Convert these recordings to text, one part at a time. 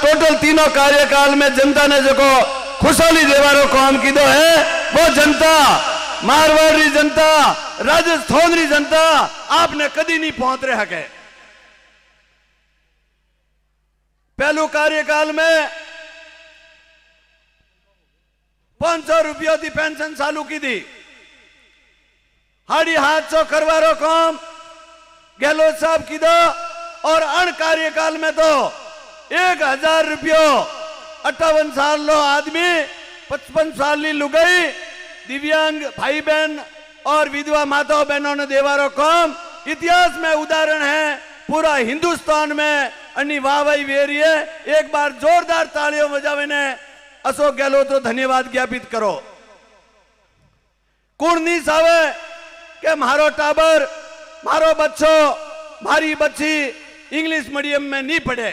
Total तीनों कार्यकाल में जनता ने जो खुशहाली देवारो काम कीधो है, वो जनता मारवाड़ी जनता, राजस्थान री जनता आपने कदी नहीं पहुंच रहे हके। पहलू कार्यकाल में 500 रुपया की पेंशन चालू की थी। हाड़ी हाथ सो करवारो काम गहलोत साहब की दो, और अण कार्यकाल में तो 1000 रुपयो 58 साल लो आदमी, 55 साल ली लुगाई, दिव्यांग भाई बहन और विधवा माताओं बहनों ने देवारो काम इतिहास में उदाहरण है। पूरा हिंदुस्तान में अन्नी वाहवाही वेरी है। एक बार जोरदार तालियों बजावे ने अशोक गहलोत को धन्यवाद ज्ञापित करो। कुण नहीं सावे के मारो टाबर, मारो बच्चो, मारी बच्ची इंग्लिश मीडियम में नहीं पढ़े।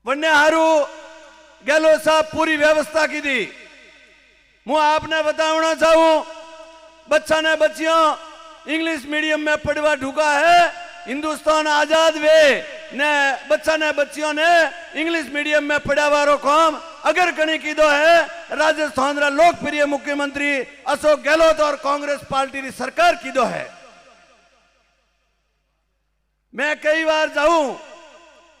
वन्ने हारू गहलोत साहब पूरी व्यवस्था की थी। मैं आपने बताना चाहूं, बच्चा ने बच्चियों इंग्लिश मीडियम में पढ़वा ढूका है। हिंदुस्तान आजाद वे ने बच्चा ने बच्चियों ने इंग्लिश मीडियम में पढ़ावारो काम अगर कहीं की दो है राजस्थान रा लोकप्रिय मुख्यमंत्री अशोक गहलोत और कांग्रेस पार्टी की सरकार की दो है। मैं कई बार जाऊं,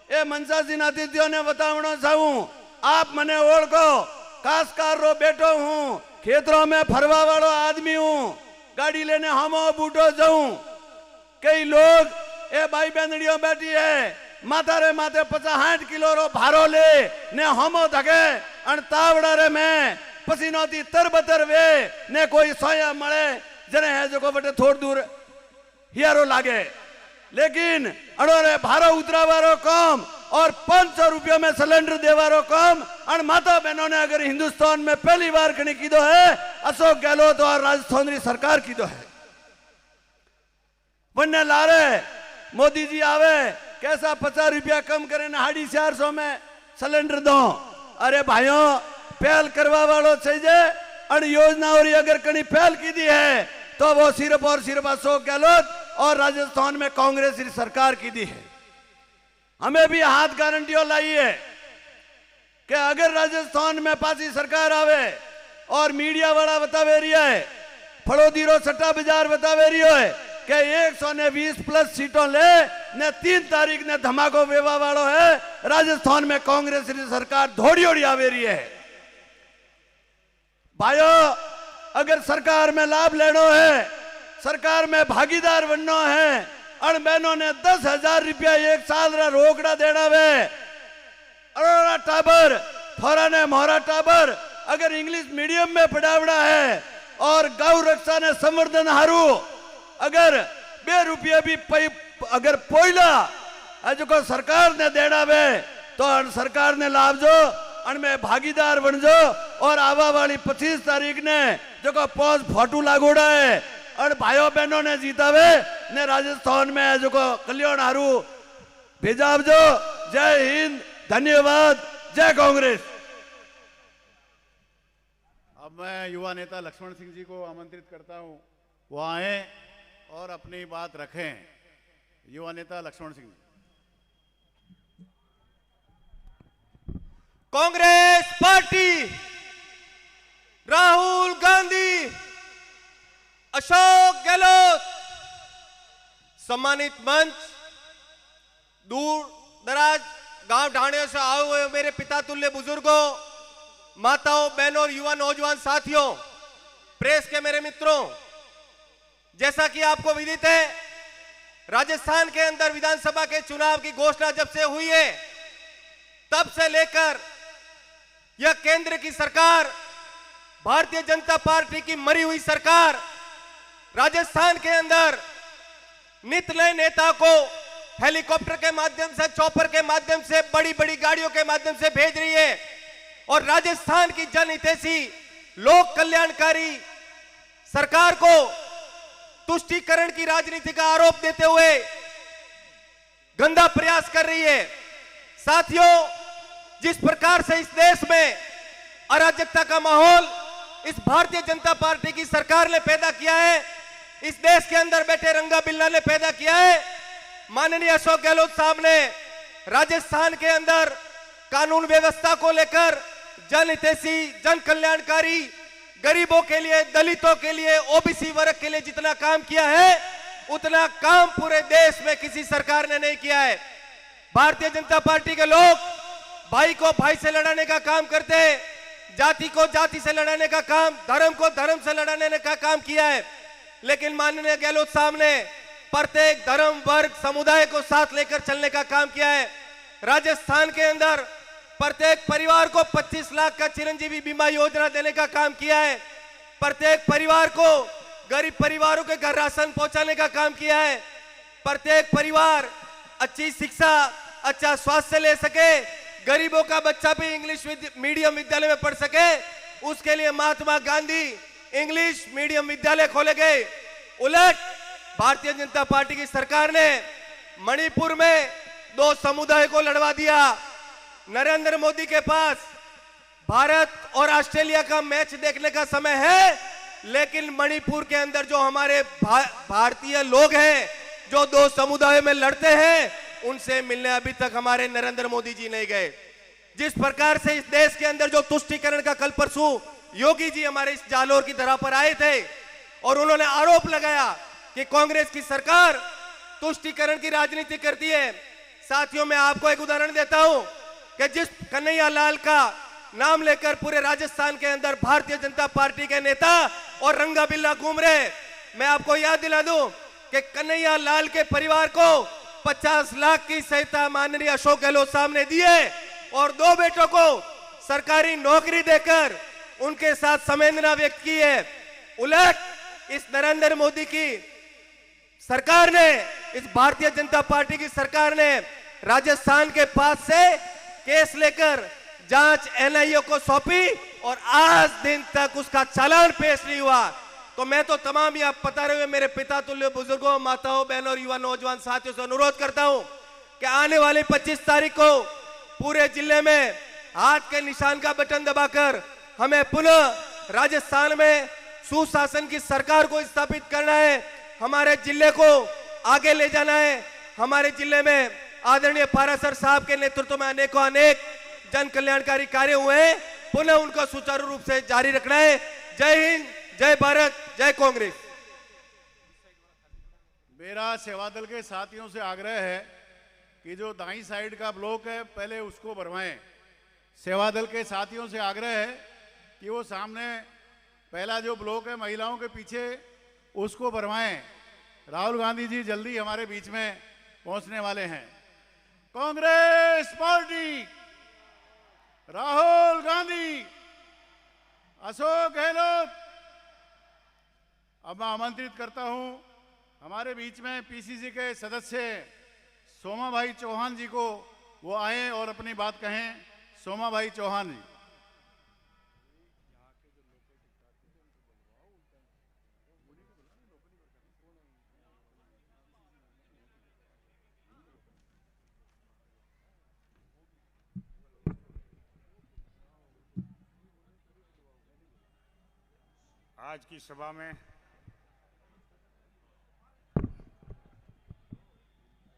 ये मनसा सिंह आतिथ्यों ने बताना चाहूं, आप मने ओळखो, कासकार रो बेटो हूं, खेतरों में फरवा वालो आदमी हूं, गाड़ी लेने हमो बूटो जाऊं। कई लोग ए भाई बहनड़ियों बैठी है, माथा रे माथे 50-60 किलो रो भारो ले ने हमो धके अन तावड़ा रे में पसीनो थी तरबतर वे ने कोई सोया मळे जने है जो को बटे थोड़ दूर हियारो लागे। लेकिन अड़ोरे भारो उतरावारो काम और 500 रुपयों में सिलेंडर देवारो काम अन माता बहनों ने अगर हिंदुस्तान में पहली बार कहीं की दो है अशोक गहलोत और राजस्थान की सरकार की दो है। वन्ने लारे मोदी जी आवे कैसा 50 रुपया कम करे ना 450 में सिलेंडर दो। अरे भाइयों, पहल करवा वालों चाहिए अन योजना और अगर कहीं पहल की दी है तो वो सिर्फ और सिर्फ अशोक गहलोत और राजस्थान में कांग्रेस की सरकार की दी है। हमें भी हाथ गारंटियों लाई है कि अगर राजस्थान में पासी सरकार आवे और मीडिया वाला बतावे रही है, फड़ोदी रो सट्टा बाजार बतावे रही है कि 120+ सीटों ले ने 3 तारीख ने धमाको वेवा वालों है राजस्थान में कांग्रेस की सरकार धोड़ी ओड़ी आवे रही है। भाइयों, अगर सरकार में लाभ लेनो है, सरकार में भागीदार बनना है, अण बहनों ने 10,000 रुपया 1 साल रा रोकड़ा देना वे। अरोड़ा टाबर, थोड़ा ने मोहरा टाबर अगर इंग्लिश मीडियम में पढ़ावड़ा है और गौ रक्षा ने संवर्धन हारू अगर 2 रुपये भी अगर पोइला जो को सरकार ने देना वे तो सरकार ने लाभ जो अनमें भागीदार बन जो। और आवा वाली 25 तारीख ने जो को पौध फोटू लागोड़ा है और भाइयों बहनों ने जीतावे ने राजस्थान में जो को कल्याण हारू भेजाव जो। जय हिंद, धन्यवाद, जय कांग्रेस। अब मैं युवा नेता लक्ष्मण सिंह जी को आमंत्रित करता हूं, वो आए और अपनी बात रखें। युवा नेता लक्ष्मण सिंह। कांग्रेस पार्टी, राहुल गांधी, अशोक गहलोत, सम्मानित मंच, दूर दराज गांव ढाणियों से आए हुए मेरे पिता तुल्य बुजुर्गों, माताओं, बहनों और युवा नौजवान साथियों, प्रेस के मेरे मित्रों, जैसा कि आपको विदित है, राजस्थान के अंदर विधानसभा के चुनाव की घोषणा जब से हुई है तब से लेकर यह केंद्र की सरकार, भारतीय जनता पार्टी की मरी हुई सरकार राजस्थान के अंदर नित नए नेता को हेलीकॉप्टर के माध्यम से, चॉपर के माध्यम से, बड़ी बड़ी गाड़ियों के माध्यम से भेज रही है और राजस्थान की जनहितैषी लोक कल्याणकारी सरकार को तुष्टीकरण की राजनीति का आरोप देते हुए गंदा प्रयास कर रही है। साथियों, जिस प्रकार से इस देश में अराजकता का माहौल इस भारतीय जनता पार्टी की सरकार ने पैदा किया है, इस देश के अंदर बैठे रंगा बिल्ला ने पैदा किया है, माननीय अशोक गहलोत साहब ने राजस्थान के अंदर कानून व्यवस्था को लेकर जनहितैषी, जन कल्याणकारी, गरीबों के लिए, दलितों के लिए, ओबीसी वर्ग के लिए जितना काम किया है उतना काम पूरे देश में किसी सरकार ने नहीं किया है। भारतीय जनता पार्टी के लोग भाई को भाई से लड़ाने का काम करते हैं, जाति को जाति से लड़ाने का काम, धर्म को धर्म से लड़ाने का काम किया है। लेकिन माननीय गहलोत साहब ने प्रत्येक धर्म, वर्ग, समुदाय को साथ लेकर चलने का काम किया है। राजस्थान के अंदर प्रत्येक परिवार को 25 लाख का चिरंजीवी बीमा योजना देने का काम किया है। प्रत्येक परिवार को, गरीब परिवारों के घर राशन पहुंचाने का काम किया है। प्रत्येक परिवार अच्छी शिक्षा, अच्छा स्वास्थ्य ले सके, गरीबों का बच्चा भी इंग्लिश मीडियम विद्यालय में पढ़ सके, उसके लिए महात्मा गांधी इंग्लिश मीडियम विद्यालय खोले गए। उलट भारतीय जनता पार्टी की सरकार ने मणिपुर में 2 समुदाय को लड़वा दिया। नरेंद्र मोदी के पास भारत और ऑस्ट्रेलिया का मैच देखने का समय है, लेकिन मणिपुर के अंदर जो हमारे भारतीय लोग हैं जो 2 समुदाय में लड़ते हैं, उनसे मिलने अभी तक हमारे नरेंद्र मोदी जी नहीं गए। जिस प्रकार से इस देश के अंदर जो तुष्टीकरण का कल परसों योगी जी हमारे इस जालोर की तरह पर आए थे और उन्होंने आरोप लगाया कि कांग्रेस की सरकार तुष्टीकरण की राजनीति करती है। साथियों, मैं आपको एक उदाहरण देता हूं कि जिस कन्हैया लाल का नाम लेकर पूरे राजस्थान के अंदर भारतीय जनता पार्टी के नेता और रंगा बिल्ला घूम रहे, मैं आपको याद दिला दूं कि कन्हैया लाल के परिवार को 50 लाख की सहायता माननीय अशोक गहलोत साहब ने दी है और 2 बेटों को सरकारी नौकरी देकर उनके साथ संवेदना व्यक्त की है। उलट इस नरेंद्र मोदी की सरकार ने, इस भारतीय जनता पार्टी की सरकार ने राजस्थान के पास से केस लेकर जांच एनआईए को सौंपी और आज दिन तक उसका चालान पेश नहीं हुआ। तो मैं तो तमाम आप पता रहे मेरे पिता तुल्य बुजुर्गों, माताओं, बहनों और युवा नौजवान साथियों से अनुरोध करता हूं कि आने वाली 25 तारीख को पूरे जिले में हाथ के निशान का बटन दबाकर हमें पुनः राजस्थान में सुशासन की सरकार को स्थापित करना है। हमारे जिले को आगे ले जाना है। हमारे जिले में आदरणीय पारासर साहब के नेतृत्व में अनेक जन कल्याणकारी कार्य हुए हैं, पुनः उनको सुचारू रूप से जारी रखना है। जय हिंद, जय भारत, जय कांग्रेस। मेरा सेवा दल के साथियों से आग्रह है कि जो दाईं साइड का ब्लॉक है पहले उसको भरवाएं। सेवा दल के साथियों से आग्रह है कि वो सामने पहला जो ब्लॉक है महिलाओं के पीछे उसको भरवाएं। राहुल गांधी जी जल्दी हमारे बीच में पहुंचने वाले हैं। कांग्रेस पार्टी, राहुल गांधी, अशोक गहलोत। अब मैं आमंत्रित करता हूं हमारे बीच में पीसीसी के सदस्य सोमा भाई चौहान जी को, वो आए और अपनी बात कहें। सोमा भाई चौहान जी।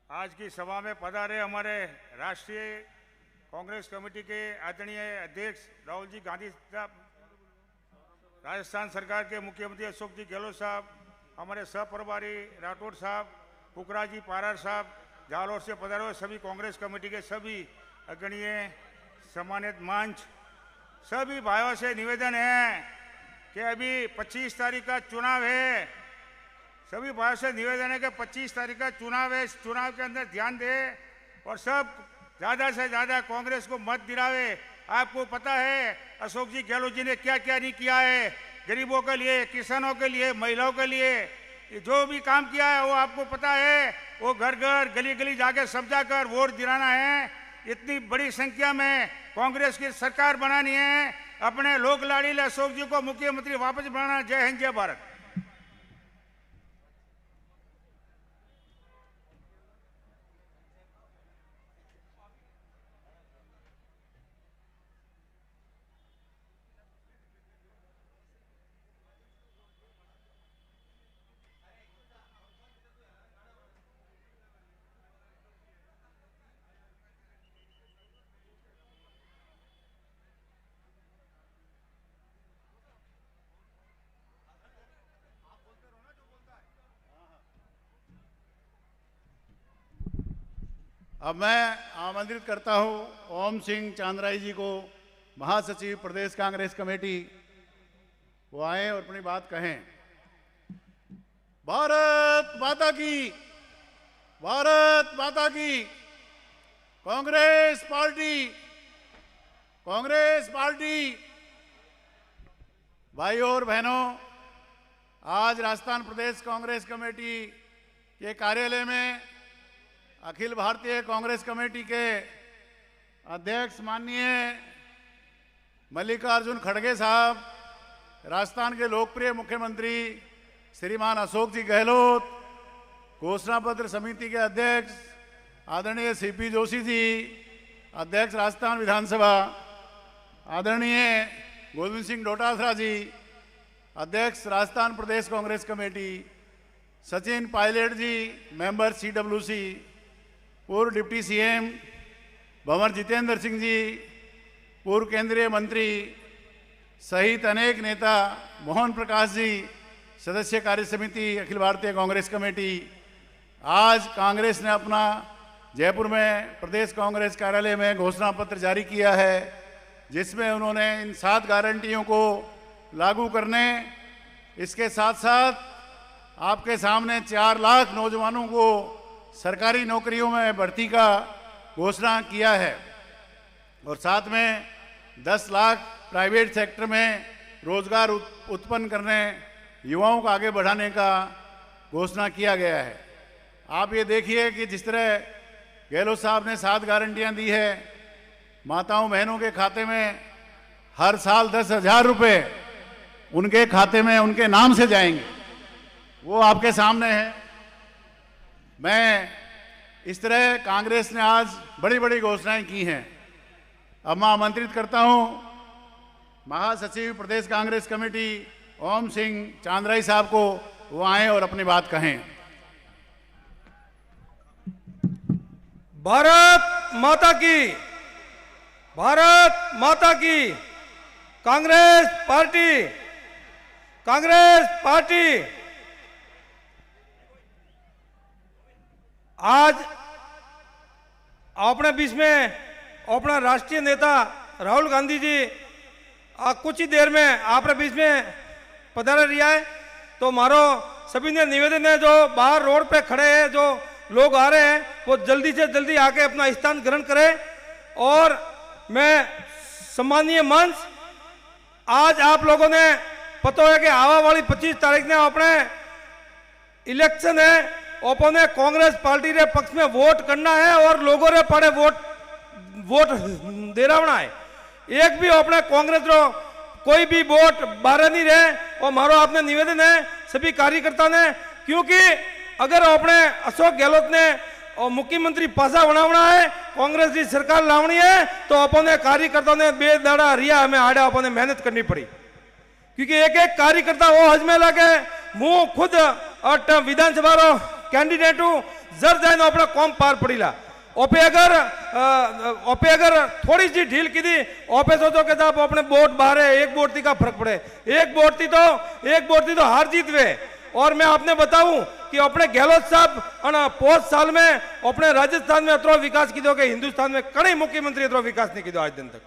आज की सभा में पधारे हमारे राष्ट्रीय कांग्रेस कमेटी के आदरणीय अध्यक्ष राहुल जी गांधी साहब, राजस्थान सरकार के मुख्यमंत्री अशोक जी गहलोत साहब, हमारे सहप्रभारी राठौड़ साहब, पुखराज जी पारार साहब, जालौर से पधारे हुए सभी कांग्रेस कमेटी के सभी अग्रणीय सम्मानित मंच, सभी भाइयों से निवेदन है कि अभी 25 तारीख का चुनाव है। सभी भाइयों से निवेदन है कि 25 तारीख का चुनाव है, इस चुनाव के अंदर ध्यान दे और सब ज़्यादा से ज़्यादा कांग्रेस को मत दिलावे। आपको पता है अशोक जी गहलोत जी ने क्या क्या नहीं किया है, गरीबों के लिए, किसानों के लिए, महिलाओं के लिए जो भी काम किया है वो आपको पता है। वो घर घर, गली गली जाके सब जाकर वोट दिलाना है। इतनी बड़ी संख्या में कांग्रेस की सरकार बनानी है, अपने लोक लाड़ीले अशोक जी को मुख्यमंत्री वापस बनाना। जय हिंद, जय भारत। अब मैं आमंत्रित करता हूं ओम सिंह चांद्राई जी को, महासचिव प्रदेश कांग्रेस कमेटी, वो आए और अपनी बात कहें। भारत माता की, भारत माता की। Congress party, Congress party. भाइयों और बहनों, आज राजस्थान प्रदेश कांग्रेस कमेटी के कार्यालय में अखिल भारतीय कांग्रेस कमेटी के अध्यक्ष माननीय मल्लिकार्जुन खड़गे साहब, राजस्थान के लोकप्रिय मुख्यमंत्री श्रीमान अशोक जी गहलोत, घोषणा पत्र समिति के अध्यक्ष आदरणीय सीपी जोशी जी, अध्यक्ष राजस्थान विधानसभा आदरणीय गोविंद सिंह डोटासरा जी, अध्यक्ष राजस्थान प्रदेश कांग्रेस कमेटी सचिन पायलट जी, मेंबर CWC, पूर्व डिप्टी CM भंवर जितेंद्र सिंह जी, पूर्व केंद्रीय मंत्री सहित अनेक नेता, मोहन प्रकाश जी, सदस्य कार्य समिति अखिल भारतीय कांग्रेस कमेटी। आज कांग्रेस ने अपना जयपुर में प्रदेश कांग्रेस कार्यालय में घोषणा पत्र जारी किया है, जिसमें उन्होंने इन 7 गारंटियों को लागू करने, इसके साथ साथ आपके सामने 4 लाख नौजवानों को सरकारी नौकरियों में भर्ती का घोषणा किया है और साथ में 10 लाख प्राइवेट सेक्टर में रोजगार उत्पन्न करने, युवाओं को आगे बढ़ाने का घोषणा किया गया है। आप ये देखिए कि जिस तरह गहलोत साहब ने 7 गारंटियां दी है, माताओं बहनों के खाते में हर साल 10,000 रुपये उनके खाते में उनके नाम से जाएंगे, वो आपके सामने है। मैं इस तरह कांग्रेस ने आज बड़ी बड़ी घोषणाएं की हैं। अब मैं आमंत्रित करता हूं महासचिव प्रदेश कांग्रेस कमेटी ओम सिंह चांद्राई साहब को, वो आए और अपनी बात कहें। भारत माता की, भारत माता की। Congress party, Congress party. आज अपने बीच में अपना राष्ट्रीय नेता राहुल गांधी जी कुछ ही देर में आपने बीच में पधार रिया है, तो मारो सभी ने निवेदन है, जो बाहर रोड पे खड़े हैं, जो लोग आ रहे हैं, वो जल्दी से जल्दी आके अपना स्थान ग्रहण करें। और मैं सम्मानीय मंच, आज आप लोगों ने पता है कि आवा वाली 25 तारीख ने अपने इलेक्शन है, अपने कांग्रेस पार्टी रे पक्ष में वोट करना है और लोगों रे पड़े वोट देरावना है। एक भी अपने कांग्रेस रो कोई भी वोट बाहर नहीं रहे, और मारो आपने निवेदन है सभी कार्यकर्ता ने, क्योंकि अगर अपने अशोक गहलोत ने और मुख्यमंत्री पासा बनावना है, कांग्रेस की सरकार लावनी है, तो अपने कार्यकर्ताओं ने बेदाड़ा रिया हमें आड़ा अपने मेहनत करनी पड़ी, क्योंकि एक एक कार्यकर्ता वो हजमे लगे। मुँह खुद विधानसभा रो कैंडिडेट हूँ, जर जाए अपना कॉम पार पड़ीला। ओपे अगर थोड़ी सी ढील की दी, ओपे सोचो के साहब अपने वोट बाहर है, एक वोट का फर्क पड़े, एक वोट थी तो हार जीत वे। और मैं आपने बताऊं कि अपने गहलोत साहब पोस्ट साल में अपने राजस्थान में अतरो विकास की दो, हिंदुस्तान में कई मुख्यमंत्री अतरो विकास नहीं की दो आज दिन तक।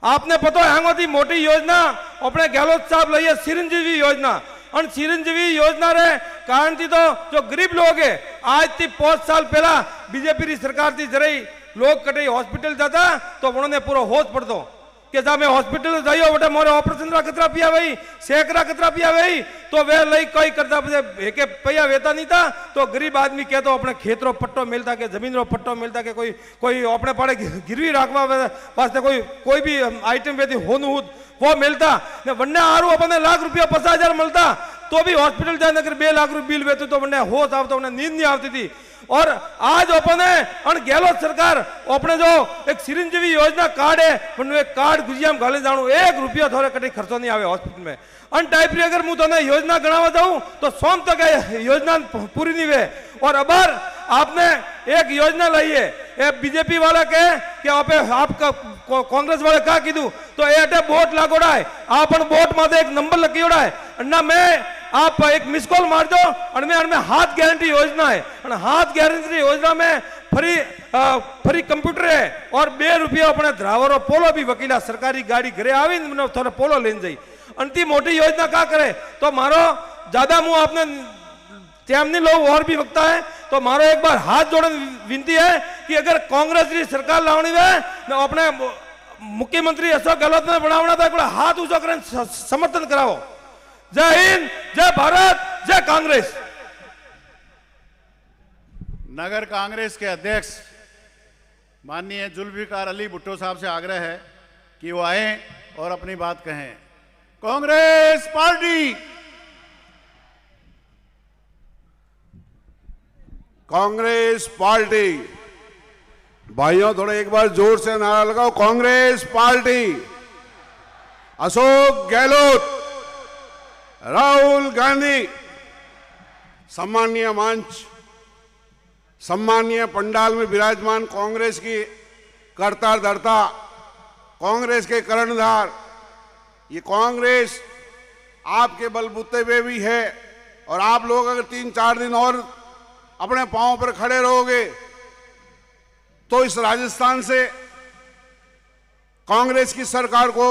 आपने पता है मोटी योजना अपने गहलोत साहब लइए चिरंजीवी योजना, और चिरंजीवी योजना रे कारण थी तो जो गरीब लोग है, आज थी 5 साल पहला बीजेपी की सरकार थी, जरा लोग कटे हॉस्पिटल जाता तो उन्होंने पूरा होश पड़तो कि साहब मैं हॉस्पिटल जाइयो बेटा, मोरे ऑपरेशन रा कतरा पिया भाई, सेकरा कतरा पिया भाई, तो वे लई कोई करता एक पैया वेता नहीं था, तो गरीब आदमी कहते अपने खेत रो पट्टो मिलता के जमीन रो पट्टो मिलता के कोई अपने पाड़े गिरवी रखवा वास्ते कोई भी आइटम वेती होनु वो मिलता ने, वन्ने आरू अपने लाख रुपया 50,000 मिलता, तो भी हॉस्पिटल जाने अगर 2 लाख रुपये बिल वेते तो वन्ने होश आवता, उन्हें नींद नहीं आती थी। और आज अपने गहलोत सरकार अपने जो एक चिरंजीवी योजना कार्ड है, उन्हें कार्ड गुजिया में घाले जाऊँ, 1 रुपया थोड़े कटी खर्चो नहीं आवे हॉस्पिटल में। अन टाइप री अगर मुझे योजना गणावा जाऊं तो सोम तक योजना पूरी नहीं हुए। और अब आपने एक योजना लाई है, बीजेपी वाला कहे कि आपका कांग्रेस वाले कहा कीधु तो ये वोट लागोड़ा है, आप वोट में एक नंबर लगी है ना, मैं आप एक मिस कॉल मार दो और मैं हाथ गारंटी योजना है, हाथ गारंटी योजना में फ्री फ्री कंप्यूटर है और 2 रुपया अपने ड्राइवर पोलो भी वकीला सरकारी गाड़ी घरे आवी ने थोड़ा पोलो लेने जाई अंति मोटी योजना का करे तो मारो ज्यादा मुंह आपने त्यामनी लोग और भी वक्ता है तो मारो एक बार हाथ जोड़ने विनती है कि अगर कांग्रेस की सरकार लावनी है तो अपने मुख्यमंत्री अशोक गहलोत ने बनावना था एक हाथ ऊंचा कर समर्थन कराओ। जय हिंद, जय भारत, जय कांग्रेस। नगर कांग्रेस के अध्यक्ष माननीय जुल्फिकार अली भुट्टो साहब से आग्रह है कि वो आए और अपनी बात कहें। कांग्रेस पार्टी, कांग्रेस पार्टी, भाइयों थोड़ा एक बार जोर से नारा लगाओ। कांग्रेस पार्टी, अशोक गहलोत, राहुल गांधी। सम्मानीय मंच, सम्मानीय पंडाल में विराजमान कांग्रेस की कर्ता धर्ता, कांग्रेस के कर्णधार, ये कांग्रेस आपके बलबूते पे भी है और आप लोग अगर 3-4 दिन और अपने पांव पर खड़े रहोगे तो इस राजस्थान से कांग्रेस की सरकार को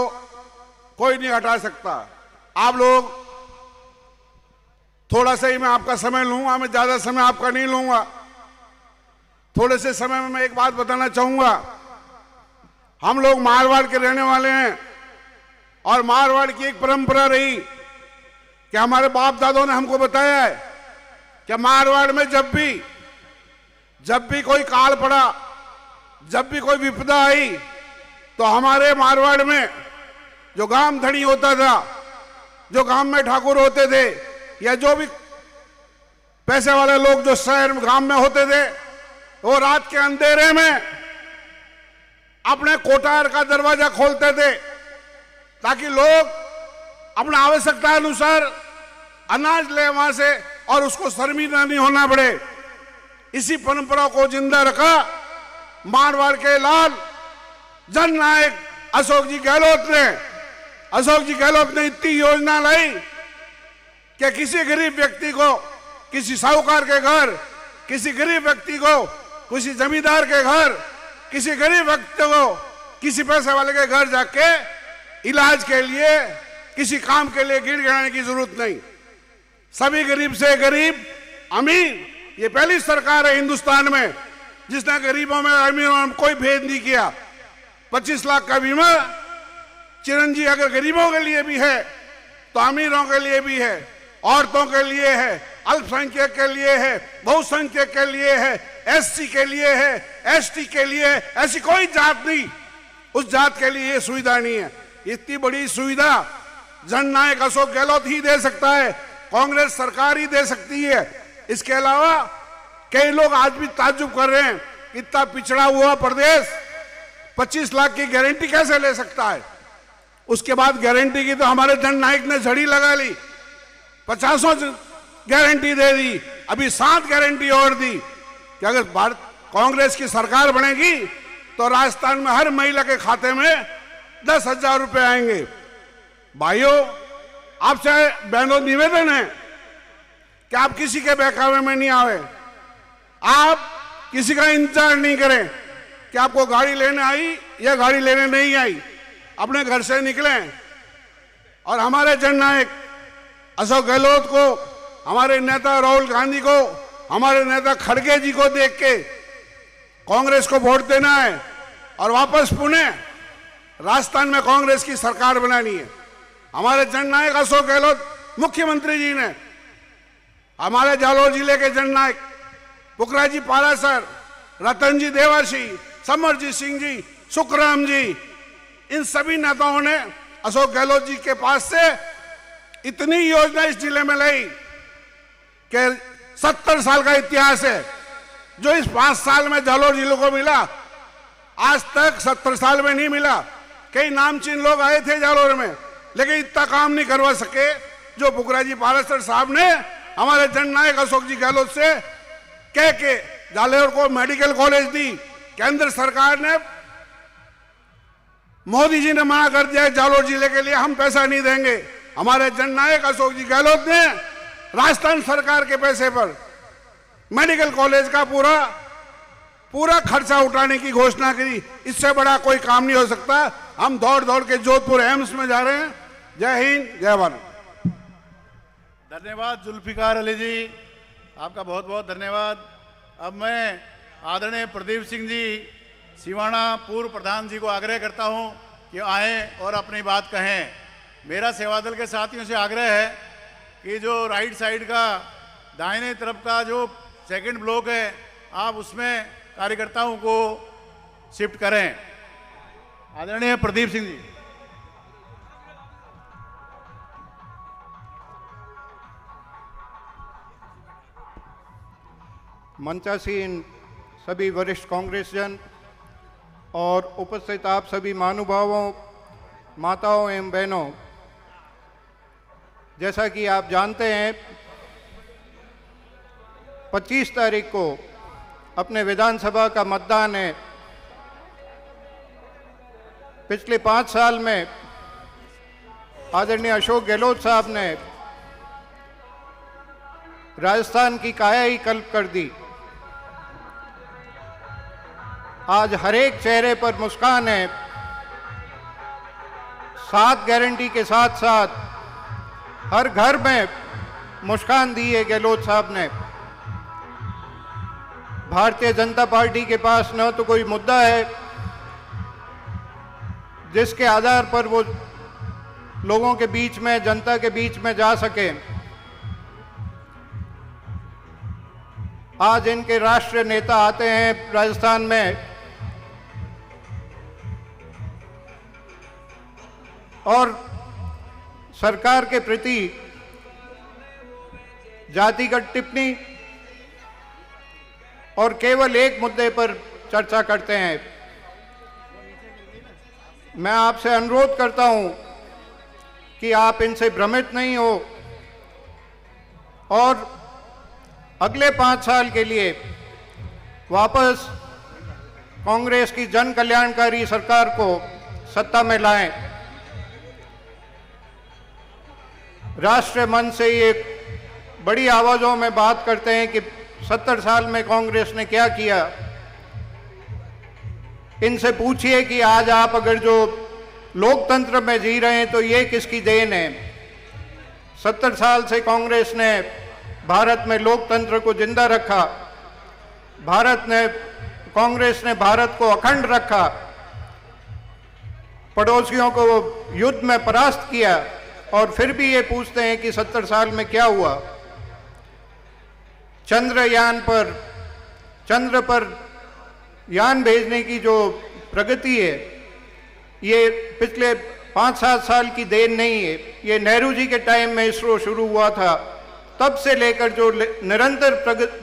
कोई नहीं हटा सकता। आप लोग थोड़ा सा ही मैं आपका समय लूंगा, मैं ज्यादा समय आपका नहीं लूंगा। थोड़े से समय में मैं एक बात बताना चाहूंगा। हम लोग मारवाड़ के रहने वाले हैं और मारवाड़ की एक परंपरा रही कि हमारे बाप दादों ने हमको बताया है कि मारवाड़ में जब भी कोई काल पड़ा, जब भी कोई विपदा आई तो हमारे मारवाड़ में जो गांव धनी होता था, जो गांव में ठाकुर होते थे या जो भी पैसे वाले लोग जो शहर गांव में होते थे, वो रात के अंधेरे में अपने कोठार का दरवाजा खोलते थे ताकि लोग अपना आवश्यकता अनुसार अनाज ले वहां से और उसको शर्मिंदा नहीं होना पड़े। इसी परंपरा को जिंदा रखा मारवाड़ के लाल जननायक अशोक जी गहलोत ने। अशोक जी गहलोत ने इतनी योजना लाई कि किसी गरीब व्यक्ति को किसी साहूकार के घर, किसी गरीब व्यक्ति को किसी जमींदार के घर, किसी गरीब व्यक्ति को किसी पैसे वाले के घर जाके इलाज के लिए, किसी काम के लिए गिड़गिड़ाने की जरूरत नहीं। सभी गरीब से गरीब अमीर, ये पहली सरकार है हिंदुस्तान में जिसने गरीबों में अमीरों में कोई भेद नहीं किया। 25 लाख का बीमा चिरंजीवी अगर गरीबों के लिए भी है तो अमीरों के लिए भी है, औरतों के लिए है, अल्पसंख्यक के लिए है, बहुसंख्यक के लिए है, एससी के लिए है, एसटी के लिए है। ऐसी कोई जात नहीं, उस जात के लिए ये सुविधा नहीं है। इतनी बड़ी सुविधा जननायक अशोक गहलोत ही दे सकता है, कांग्रेस सरकार ही दे सकती है। इसके अलावा कई लोग आज भी ताज्जुब कर रहे हैं, इतना पिछड़ा हुआ प्रदेश 25 लाख की गारंटी कैसे ले सकता है। उसके बाद गारंटी की तो हमारे जननायक ने झड़ी लगा ली, 50 गारंटी दे दी, अभी 7 गारंटी और दी कि अगर भारत कांग्रेस की सरकार बनेगी तो राजस्थान में हर महिला के खाते में 10,000 रुपए आएंगे। भाइयों, आपसे बहनों निवेदन है कि आप किसी के बहकावे में नहीं आवे, आप किसी का इंतजार नहीं करें कि आपको गाड़ी लेने आई या गाड़ी लेने नहीं आई। अपने घर से निकलें और हमारे जननायक अशोक गहलोत को, हमारे नेता राहुल गांधी को, हमारे नेता खड़गे जी को देख के कांग्रेस को वोट देना है और वापस पुणे राजस्थान में कांग्रेस की सरकार बनानी है। हमारे जननायक अशोक गहलोत मुख्यमंत्री जी ने हमारे जालोर जिले के जननायक पुखराजी पारासर, रतन जी देवासी, समरजीत सिंह जी, सुखराम जी, इन सभी नेताओं ने अशोक गहलोत जी के पास से इतनी योजना इस जिले में लाई कि 70 साल का इतिहास है जो इस 5 साल में जालोर जिले को मिला, आज तक 70 साल में नहीं मिला। कई नामचीन लोग आए थे जालोर में लेकिन इतना काम नहीं करवा सके जो पुखराजी पारासर साहब ने हमारे जननायक अशोक जी गहलोत से कह के जालोर को मेडिकल कॉलेज दी। केंद्र सरकार ने, मोदी जी ने मना कर दिया जालोर जिले के लिए हम पैसा नहीं देंगे। हमारे जननायक अशोक जी गहलोत ने राजस्थान सरकार के पैसे पर मेडिकल कॉलेज का पूरा पूरा खर्चा उठाने की घोषणा करी। इससे बड़ा कोई काम नहीं हो सकता। हम दौड़ दौड़ के जोधपुर एम्स में जा रहे हैं। जय हिंद, जय भारत। धन्यवाद जुल्फिकार अली जी, आपका बहुत बहुत धन्यवाद। अब मैं आदरणीय प्रदीप सिंह जी सिवाना पूर्व प्रधान जी को आग्रह करता हूं कि आएं और अपनी बात कहें। मेरा सेवा दल के साथियों से आग्रह है कि जो राइट साइड का दाहिने तरफ का जो सेकंड ब्लॉक है, आप उसमें कार्यकर्ताओं को शिफ्ट करें। आदरणीय प्रदीप सिंह जी। मंचासीन सभी वरिष्ठ कांग्रेसजन और उपस्थित आप सभी महानुभावों, माताओं एवं बहनों, जैसा कि आप जानते हैं 25 तारीख को अपने विधानसभा का मतदान है। पिछले 5 साल में आदरणीय अशोक गहलोत साहब ने राजस्थान की काया ही कल्प कर दी। आज हर एक चेहरे पर मुस्कान है। 7 गारंटी के साथ साथ हर घर में मुस्कान दी है गहलोत साहब ने। भारतीय जनता पार्टी के पास न तो कोई मुद्दा है जिसके आधार पर वो लोगों के बीच में, जनता के बीच में जा सके। आज इनके राष्ट्रीय नेता आते हैं राजस्थान में और सरकार के प्रति जातिगत टिप्पणी और केवल एक मुद्दे पर चर्चा करते हैं। मैं आपसे अनुरोध करता हूं कि आप इनसे भ्रमित नहीं हो और अगले 5 साल के लिए वापस कांग्रेस की जन कल्याणकारी सरकार को सत्ता में लाएं। राष्ट्रीय मंच से ये बड़ी आवाजों में बात करते हैं कि 70 साल में कांग्रेस ने क्या किया। इनसे पूछिए कि आज आप अगर जो लोकतंत्र में जी रहे हैं तो ये किसकी देन है। 70 साल से कांग्रेस ने भारत में लोकतंत्र को जिंदा रखा। कांग्रेस ने भारत को अखंड रखा, पड़ोसियों को युद्ध में परास्त किया और फिर भी ये पूछते हैं कि 70 साल में क्या हुआ। चंद्र पर यान भेजने की जो प्रगति है, ये पिछले 5-7 साल की देन नहीं है। ये नेहरू जी के टाइम में इसरो शुरू हुआ था, तब से लेकर जो निरंतर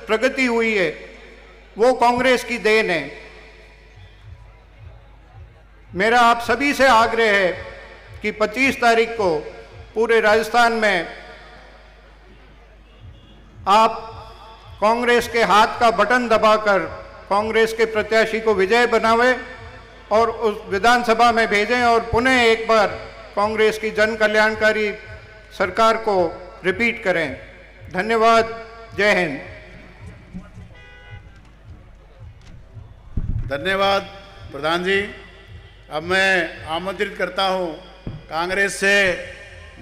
प्रगति हुई है वो कांग्रेस की देन है। मेरा आप सभी से आग्रह है कि 25 तारीख को पूरे राजस्थान में आप कांग्रेस के हाथ का बटन दबाकर कांग्रेस के प्रत्याशी को विजय बनावे और उस विधानसभा में भेजें और पुनः एक बार कांग्रेस की जन कल्याणकारी सरकार को रिपीट करें। धन्यवाद। जय हिंद। धन्यवाद प्रधान जी। अब मैं आमंत्रित करता हूं कांग्रेस से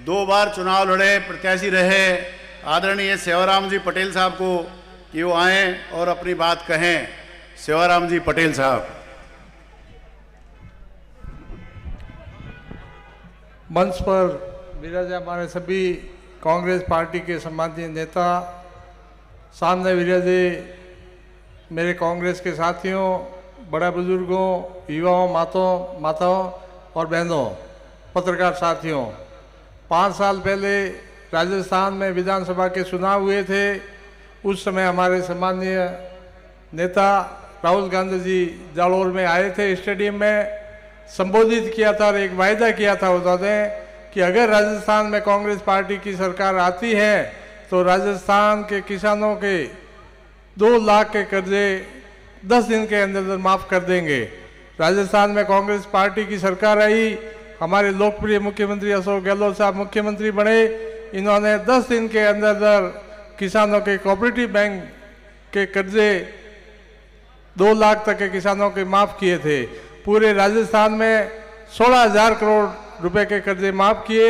2 बार चुनाव लड़े, प्रत्याशी रहे आदरणीय सेवाराम जी पटेल साहब को कि वो आएं और अपनी बात कहें। सेवाराम जी पटेल साहब। मंच पर विराजे हमारे सभी कांग्रेस पार्टी के सम्मानित नेता, सामने विराजे मेरे कांग्रेस के साथियों, बड़ा बुजुर्गों, युवाओं, माताओं और बहनों, पत्रकार साथियों। 5 साल पहले राजस्थान में विधानसभा के चुनाव हुए थे। उस समय हमारे सम्मानीय नेता राहुल गांधी जी जालोर में आए थे, स्टेडियम में संबोधित किया था और एक वायदा किया था उन्होंने कि अगर राजस्थान में कांग्रेस पार्टी की सरकार आती है तो राजस्थान के किसानों के 2 लाख के कर्जे 10 दिन के अंदर माफ कर देंगे। राजस्थान में कांग्रेस पार्टी की सरकार आई, हमारे लोकप्रिय मुख्यमंत्री अशोक गहलोत साहब मुख्यमंत्री बने। इन्होंने 10 दिन के अंदर किसानों के कोऑपरेटिव बैंक के कर्जे 2 लाख तक के किसानों के माफ़ किए थे। पूरे राजस्थान में 16,000 करोड़ रुपए के कर्जे माफ़ किए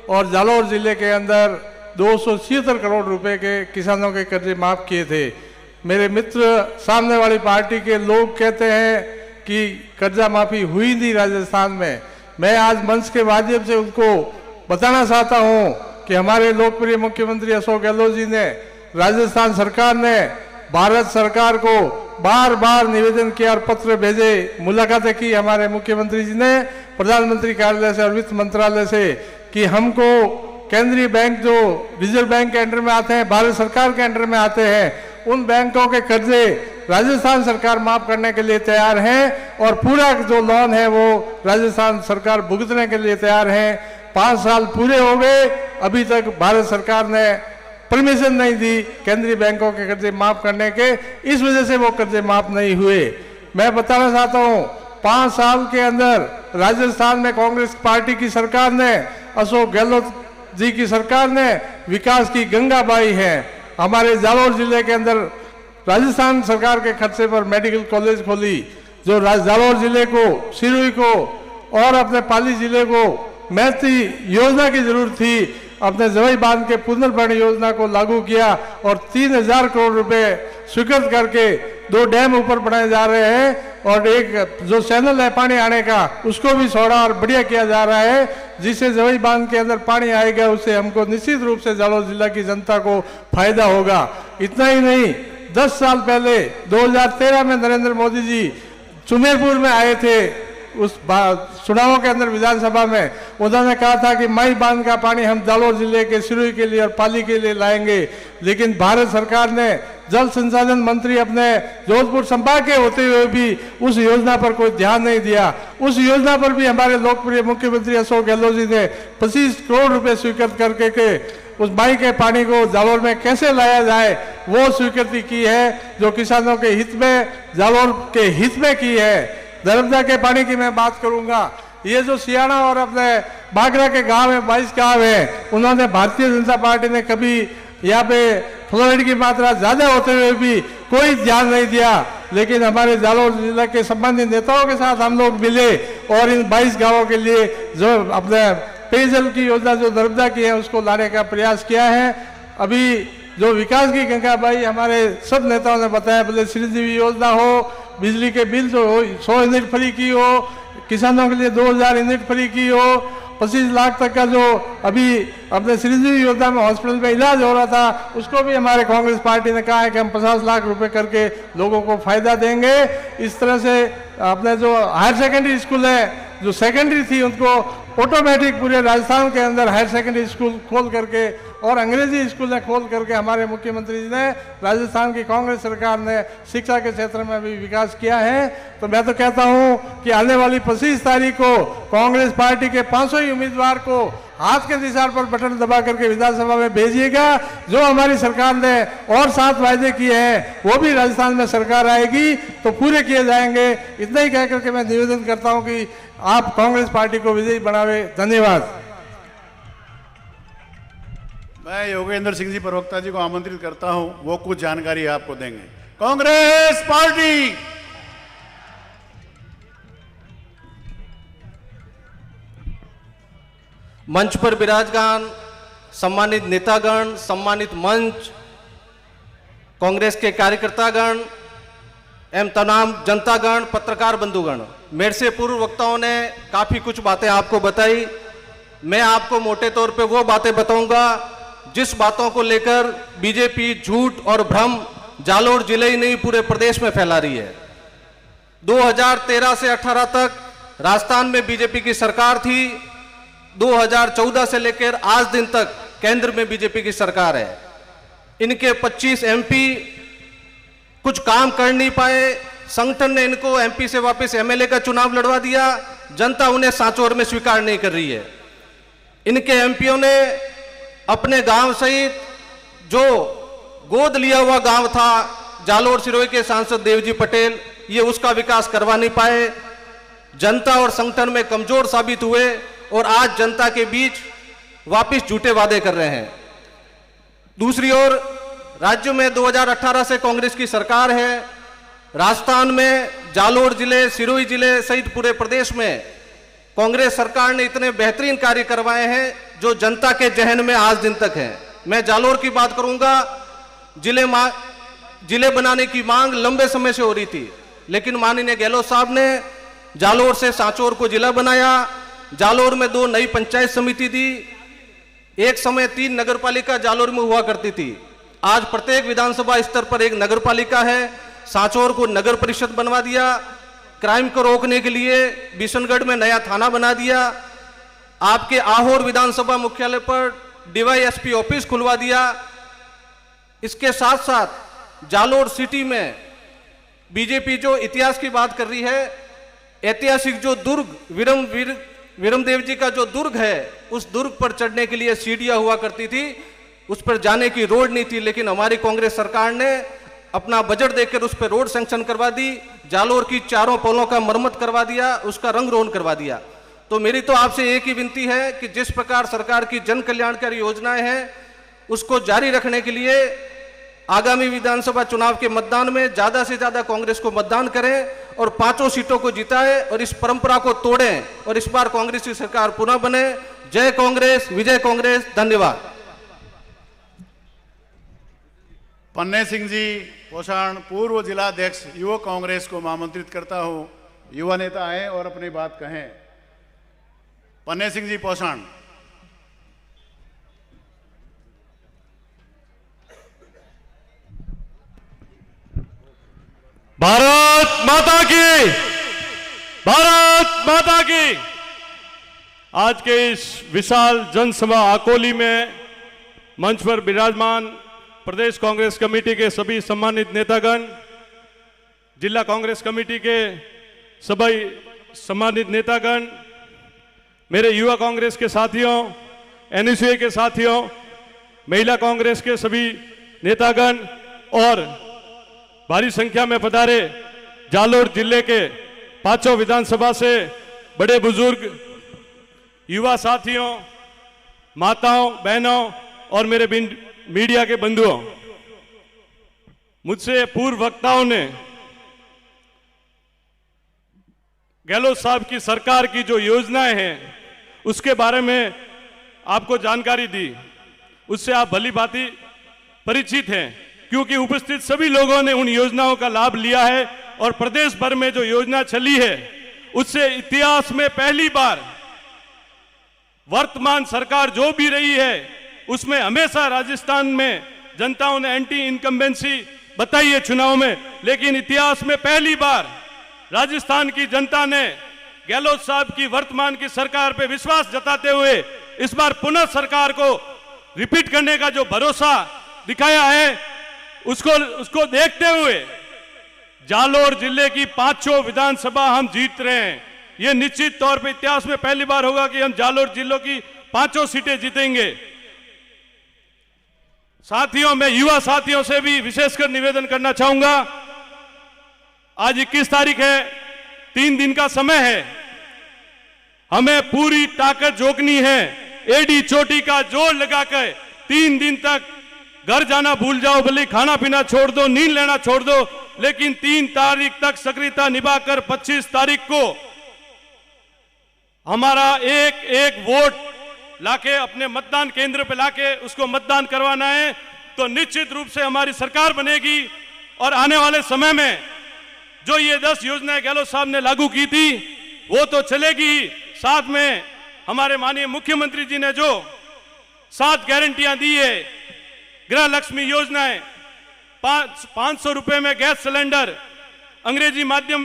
और जालौर जिले के अंदर 276 करोड़ रुपए के किसानों के कर्जे माफ़ किए थे। मेरे मित्र सामने वाली पार्टी के लोग कहते हैं कि कर्जा माफ़ी हुई नहीं राजस्थान में। मैं आज मंच के माध्यम से उनको बताना चाहता हूं कि हमारे लोकप्रिय मुख्यमंत्री अशोक गहलोत जी ने, राजस्थान सरकार ने भारत सरकार को बार बार निवेदन किया और पत्र भेजे, मुलाकातें की हमारे मुख्यमंत्री जी ने प्रधानमंत्री कार्यालय से और वित्त मंत्रालय से कि हमको केंद्रीय बैंक जो रिजर्व बैंक के अंडर में आते हैं, भारत सरकार के अंडर में आते हैं, उन बैंकों के कर्जे राजस्थान सरकार माफ करने के लिए तैयार है और पूरा जो लोन है वो राजस्थान सरकार भुगतने के लिए तैयार है। 5 साल पूरे हो गए, अभी तक भारत सरकार ने परमिशन नहीं दी केंद्रीय बैंकों के कर्जे माफ करने के, इस वजह से वो कर्जे माफ नहीं हुए। मैं बताना चाहता हूँ 5 साल के अंदर राजस्थान में कांग्रेस पार्टी की सरकार ने, अशोक गहलोत जी की सरकार ने विकास की गंगा बहाई है। हमारे जालौर जिले के अंदर राजस्थान सरकार के खर्चे पर मेडिकल कॉलेज खोली, जो जालौर जिले को, सिरोही को और अपने पाली जिले को मैत्री योजना की जरूरत थी, अपने जवाई बांध के पुनर्भरण योजना को लागू किया और 3,000 करोड़ रुपए स्वीकृत करके 2 डैम ऊपर बनाए जा रहे हैं और एक जो चैनल है पानी आने का उसको भी छोड़ा और बढ़िया किया जा रहा है, जिससे जवाई बांध के अंदर पानी आएगा उससे हमको निश्चित रूप से जालौर जिला की जनता को फायदा होगा। इतना ही नहीं, 10 साल पहले 2013 में नरेंद्र मोदी जी सुमेरपुर में आए थे, उस चुनावों के अंदर विधानसभा में उन्होंने कहा था कि माई बांध का पानी हम जालौर जिले के सिरोही के लिए और पाली के लिए लाएंगे, लेकिन भारत सरकार ने जल संसाधन मंत्री अपने जोधपुर संभाग के होते हुए भी उस योजना पर कोई ध्यान नहीं दिया। उस योजना पर भी हमारे लोकप्रिय मुख्यमंत्री अशोक गहलोत जी ने 25 करोड़ रुपए स्वीकृत करके के उस माई के पानी को जालौर में कैसे लाया जाए वो स्वीकृति की है, जो किसानों के हित में, जालौर के हित में की है। नर्मदा के पानी की मैं बात करूंगा, ये जो सियाना और अपने बागरा के गांव है, 22 गांव है, उन्होंने भारतीय जनता पार्टी ने कभी यहाँ पे फ्लोराइड की मात्रा ज्यादा होते हुए भी कोई ध्यान नहीं दिया, लेकिन हमारे जालौर जिला के संबंधित नेताओं के साथ हम लोग मिले और इन 22 गांवों के लिए जो अपने पेयजल की योजना जो नर्मदा की है उसको लाने का प्रयास किया है। अभी जो विकास की गंगा बहाई हमारे सब नेताओं ने बताया, बोले श्रीजीवी योजना हो, बिजली के बिल जो हो 100 यूनिट फ्री की हो, किसानों के लिए 2000 यूनिट फ्री की हो, 25 लाख तक का जो अभी अपने श्रीजीवी योजना में हॉस्पिटल में इलाज हो रहा था उसको भी हमारे कांग्रेस पार्टी ने कहा है कि हम 50 लाख रुपए करके लोगों को फायदा देंगे। इस तरह से अपने जो हायर सेकेंडरी स्कूल है, जो सेकेंडरी थी उनको ऑटोमेटिक पूरे राजस्थान के अंदर हायर सेकेंडरी स्कूल खोल करके और अंग्रेजी स्कूलें खोल करके हमारे मुख्यमंत्री जी ने, राजस्थान की कांग्रेस सरकार ने शिक्षा के क्षेत्र में भी विकास किया है। तो मैं तो कहता हूं कि आने वाली 25 तारीख को कांग्रेस पार्टी के 500 ही उम्मीदवार को हाथ के निशान पर बटन दबा करके विधानसभा में भेजिएगा। जो हमारी सरकार ने और 7 वायदे किए हैं वो भी राजस्थान में सरकार आएगी तो पूरे किए जाएंगे। इतना ही कह करके मैं निवेदन करता हूं कि आप कांग्रेस पार्टी को विजयी बनावे। धन्यवाद। मैं योगेंद्र सिंह जी प्रवक्ता जी को आमंत्रित करता हूं, वो कुछ जानकारी आपको देंगे। कांग्रेस पार्टी मंच पर विराजमान सम्मानित नेतागण, सम्मानित मंच, कांग्रेस के कार्यकर्तागण एवं तमाम जनतागण, पत्रकार बंधुगण, मेरे से पूर्व वक्ताओं ने काफी कुछ बातें आपको बताई। मैं आपको मोटे तौर पे वो बातें बताऊंगा जिस बातों को लेकर बीजेपी झूठ और भ्रम जालौर जिले ही नहीं पूरे प्रदेश में फैला रही है। 2013 से 18 तक राजस्थान में बीजेपी की सरकार थी, 2014 से लेकर आज दिन तक केंद्र में बीजेपी की सरकार है। इनके 25 एमपी कुछ काम कर नहीं पाए, संगठन ने इनको एमपी से वापस एमएलए का चुनाव लड़वा दिया, जनता उन्हें सांचौर में स्वीकार नहीं कर रही है। इनके एमपीओ ने अपने गांव सहित जो गोद लिया हुआ गांव था जालौर सिरोही के सांसद देवजी पटेल, ये उसका विकास करवा नहीं पाए, जनता और संगठन में कमजोर साबित हुए और आज जनता के बीच वापस झूठे वादे कर रहे हैं। दूसरी ओर राज्य में 2018 से कांग्रेस की सरकार है राजस्थान में जालोर जिले, सिरोही जिले सहित पूरे प्रदेश में कांग्रेस सरकार ने इतने बेहतरीन कार्य करवाए हैं जो जनता के जहन में आज दिन तक हैं। मैं जालोर की बात करूंगा। जिले बनाने की मांग लंबे समय से हो रही थी, लेकिन माननीय गहलोत साहब ने जालोर से सांचौर को जिला बनाया। जालोर में 2 नई पंचायत समिति दी। एक समय 3 नगरपालिका जालोर में हुआ करती थी। आज प्रत्येक विधानसभा स्तर पर एक नगरपालिका है। सांचौर को नगर परिषद बनवा दिया। क्राइम को रोकने के लिए बिशनगढ़ में नया थाना बना दिया। आपके आहोर विधानसभा मुख्यालय पर डीवाईएसपी ऑफिस खुलवा दिया। इसके साथ साथ जालोर सिटी में बीजेपी जो इतिहास की बात कर रही है, ऐतिहासिक जो दुर्ग विरमदेव जी का जो दुर्ग है, उस दुर्ग पर चढ़ने के लिए सीढ़ियां हुआ करती थी, उस पर जाने की रोड नहीं थी, लेकिन हमारी कांग्रेस सरकार ने अपना बजट देकर उस पर रोड सैंक्शन करवा दी। जालोर की चारों पोलों का मरम्मत करवा दिया, उसका रंग रोगन करवा दिया। तो मेरी तो आपसे एक ही विनती है कि जिस प्रकार सरकार की जन कल्याणकारी योजनाएं हैं उसको जारी रखने के लिए आगामी विधानसभा चुनाव के मतदान में ज्यादा से ज्यादा कांग्रेस को मतदान करें और 5 सीटों को जिताएं और इस परंपरा को तोड़ें और इस बार कांग्रेस की सरकार पुनः बने। जय कांग्रेस, विजय कांग्रेस। धन्यवाद। पन्ने सिंह जी पोषाण, पूर्व जिलाध्यक्ष युवा कांग्रेस को आमंत्रित करता हूं। युवा नेता आए और अपनी बात कहें। पन्ने सिंह जी पोषाण। भारत माता की, भारत माता की। आज के इस विशाल जनसभा अकोली में मंच पर विराजमान प्रदेश कांग्रेस कमेटी के सभी सम्मानित नेतागण, जिला कांग्रेस कमेटी के सभी सम्मानित नेतागण, मेरे युवा कांग्रेस के साथियों, एनएसयूए के साथियों, महिला कांग्रेस के सभी नेतागण और भारी संख्या में पधारे जालोर जिले के 5 विधानसभा से बड़े बुजुर्ग, युवा साथियों, माताओं, बहनों और मेरे मीडिया के बंधुओं, मुझसे पूर्व वक्ताओं ने गहलोत साहब की सरकार की जो योजनाएं हैं उसके बारे में आपको जानकारी दी। उससे आप भली भांति परिचित हैं, क्योंकि उपस्थित सभी लोगों ने उन योजनाओं का लाभ लिया है और प्रदेश भर में जो योजना चली है उससे इतिहास में पहली बार वर्तमान सरकार जो भी रही है उसमें हमेशा राजस्थान में जनताओं ने एंटी इनकम्बेंसी बताई है चुनाव में, लेकिन इतिहास में पहली बार राजस्थान की जनता ने गहलोत साहब की वर्तमान की सरकार पे विश्वास जताते हुए इस बार पुनः सरकार को रिपीट करने का जो भरोसा दिखाया है, उसको देखते हुए जालोर जिले की 5 विधानसभा हम जीत रहे हैं। ये निश्चित तौर पे इतिहास में पहली बार होगा कि हम जालोर जिलों की 5 सीटें जीतेंगे। साथियों, मैं युवा साथियों से भी विशेषकर निवेदन करना चाहूंगा। आज 21 तारीख है, 3 दिन का समय है, हमें पूरी ताकत झोंकनी है। एडी चोटी का जोर लगाकर 3 दिन तक घर जाना भूल जाओ, भले खाना पीना छोड़ दो, नींद लेना छोड़ दो, लेकिन 3 तारीख तक सक्रियता निभाकर 25 तारीख को हमारा एक वोट लाके अपने मतदान केंद्र पे लाके उसको मतदान करवाना है। तो निश्चित रूप से हमारी सरकार बनेगी और आने वाले समय में जो ये 10 योजनाएं गहलोत साहब ने लागू की थी वो तो चलेगी, साथ में हमारे माननीय मुख्यमंत्री जी ने जो 7 गारंटियां दी है, गृह लक्ष्मी योजनाएं, 500 रुपए में गैस सिलेंडर, अंग्रेजी माध्यम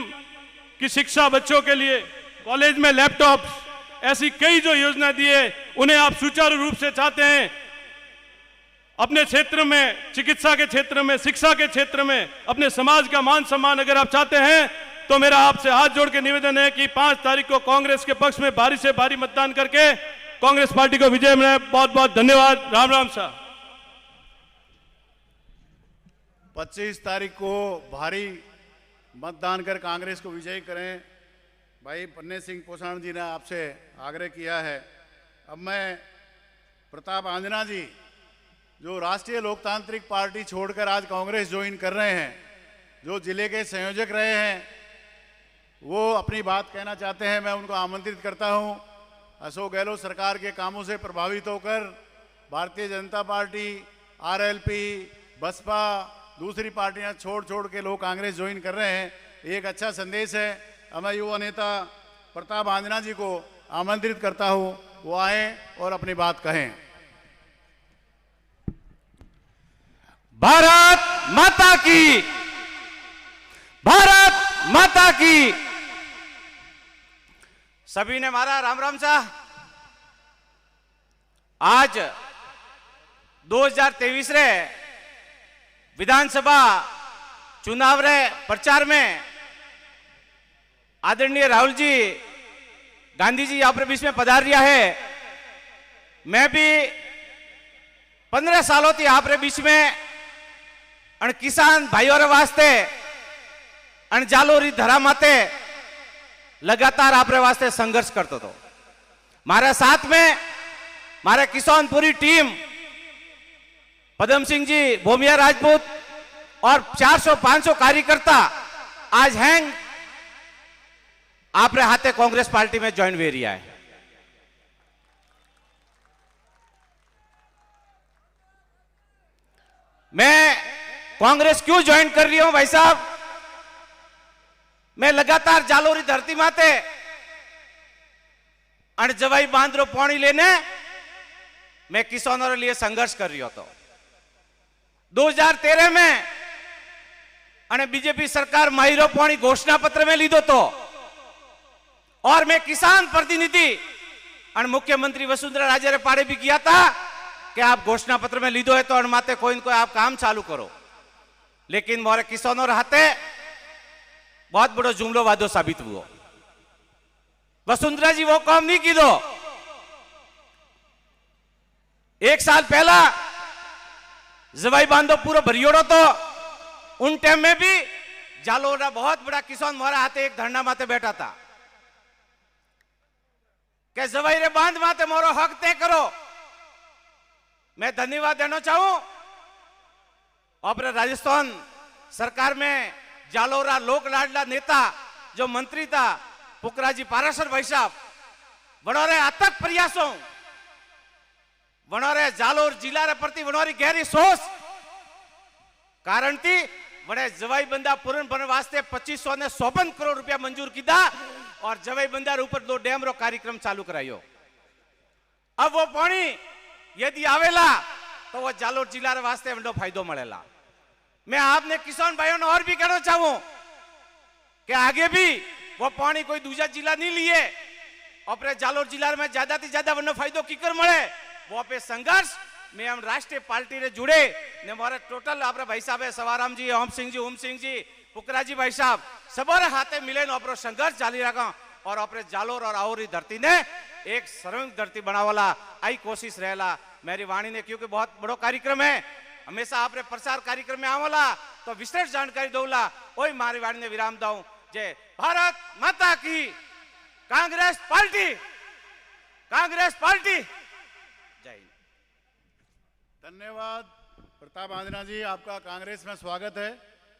की शिक्षा बच्चों के लिए, कॉलेज में लैपटॉप, ऐसी कई जो योजना दी है उन्हें आप सुचारू रूप से चाहते हैं अपने क्षेत्र में, चिकित्सा के क्षेत्र में, शिक्षा के क्षेत्र में, अपने समाज का मान सम्मान अगर आप चाहते हैं तो मेरा आपसे हाथ जोड़ के निवेदन है कि 5 तारीख को कांग्रेस के पक्ष में भारी से भारी मतदान करके कांग्रेस पार्टी को विजय बनाए। बहुत बहुत धन्यवाद। राम राम साहब। 25 तारीख को भारी मतदान कर कांग्रेस को विजयी करें। भाई पन्ने सिंह पोषाण जी ने आपसे आग्रह किया है। अब मैं प्रताप आंजना जी जो राष्ट्रीय लोकतांत्रिक पार्टी छोड़कर आज कांग्रेस ज्वाइन कर रहे हैं, जो जिले के संयोजक रहे हैं वो अपनी बात कहना चाहते हैं। मैं उनको आमंत्रित करता हूं। अशोक गहलोत सरकार के कामों से प्रभावित होकर भारतीय जनता पार्टी, आरएलपी, बसपा, दूसरी पार्टियां छोड़ के लोग कांग्रेस ज्वाइन कर रहे हैं। एक अच्छा संदेश है। मैं युवा नेता प्रताप आंजना जी को आमंत्रित करता हूं, वो आए और अपनी बात कहें। भारत माता की, भारत माता की। सभी ने मारा राम राम सा। आज 2023 रे विधानसभा चुनाव रे प्रचार में आदरणीय राहुल जी गांधी जी आप बीच में पधार रिया है। मैं भी 15 सालों थी आप बीच में अन किसान भाइयों रे वास्ते अन जालोरी धरा माते लगातार आप वास्ते संघर्ष करते तो। मारे साथ में मारे किसान पूरी टीम, पदम सिंह जी, भूमिया राजपूत और 400-500 कार्यकर्ता आज हैंग आप हाथे कांग्रेस पार्टी में ज्वाइन वे रिया है। मैं कांग्रेस क्यों ज्वाइन कर रही हूं भाई साहब? मैं लगातार जालोरी धरती माते अण जवाई बांधरो पानी लेने मैं किसानों के लिए संघर्ष कर रही हूं। तो 2013 में अने बीजेपी सरकार माहिरो पानी घोषणा पत्र में लीधो तो और मैं किसान प्रतिनिधि और मुख्यमंत्री वसुंधरा राजे रे पाड़े भी किया था कि आप घोषणा पत्र में लीधो है तो अणमाते कोई न कोई आप काम चालू करो। लेकिन मोरे किसानों रहते बहुत बड़ो जुमलो वादो साबित हुआ। वसुंधरा जी वो काम नहीं की दो। 1 साल पहला जवाई बांधो पूरा भरियोड़ो तो उन टाइम में भी जालोरा बहुत बड़ा किसान मोरा हाथे एक धरना माते बैठा था कि जवाई रे बांध माते मोरो हक तय करो। मैं धन्यवाद देना चाहूं अपने राजस्थान सरकार में जालोरा लोक लाडला नेता जो मंत्री था पुखराजी पाराशर भाई साहब, वनोरे अथक प्रयासों, वनोरे जालोर जिला रे प्रति वनोरी गहरी सोच कारण थी वने जवाई बंदा पूर्ण बन वास्ते 2554 करोड़ रुपया मंजूर कीधा और जवाई बंदा ऊपर 2 डैम रो कार्यक्रम चालू करायो। अब वो पानी यदि आवेला तो वो जालोर जिला रे वास्ते वंडो फायदो मळेला। मैं आपने किसान भाइयों ने और भी कहना चाहूं कि आगे भी वो पानी कोई दूसरा जिला नहीं लिए अपने जालोर जिला में ज्यादा से ज्यादा वनो फायदो कीकर मळे वो पे संघर्ष में हम राष्ट्रीय पार्टी रे जुड़े ने मारे टोटल आपरे भाई साहब है सवाराम जी, ओम सिंह जी, पुखराजी भाई साहब सबरे हाथे मिले न अपरो संघर्ष जारी रखा और अपने जालोर और आहोरी धरती ने एक सर्वांग धरती बनावाला आई कोशिश रहेला। मेरी वाणी ने क्योंकि बहुत बड़ो कार्यक्रम है, हमेशा आपरे प्रचार कार्यक्रम में आवला तो विशेष जानकारी दोला। ओई मारी वाणी ने विराम दाऊं। जय भारत माता की, कांग्रेस पार्टी, कांग्रेस पार्टी। जय हिंद। धन्यवाद प्रताप आंजना जी, आपका कांग्रेस में स्वागत है।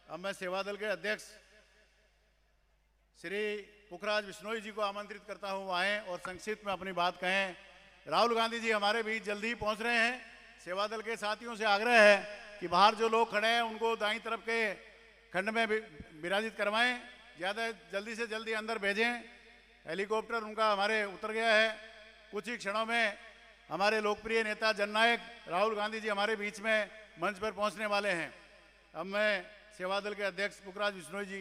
अब मैं सेवा दल के अध्यक्ष श्री पुखराज बिश्नोई जी को आमंत्रित करता हूं, आए और संक्षिप्त में अपनी बात कहें। राहुल गांधी जी हमारे बीच जल्दी ही पहुंच रहे हैं। सेवा दल के साथियों से आग्रह है कि बाहर जो लोग खड़े हैं उनको दाईं तरफ के खंड में विराजित करवाएं, ज़्यादा जल्दी से जल्दी अंदर भेजें। हेलीकॉप्टर उनका हमारे उतर गया है। कुछ ही क्षणों में हमारे लोकप्रिय नेता जननायक राहुल गांधी जी हमारे बीच में मंच पर पहुंचने वाले हैं। अब मैं सेवा दल के अध्यक्ष पुखराज बिश्नोई जी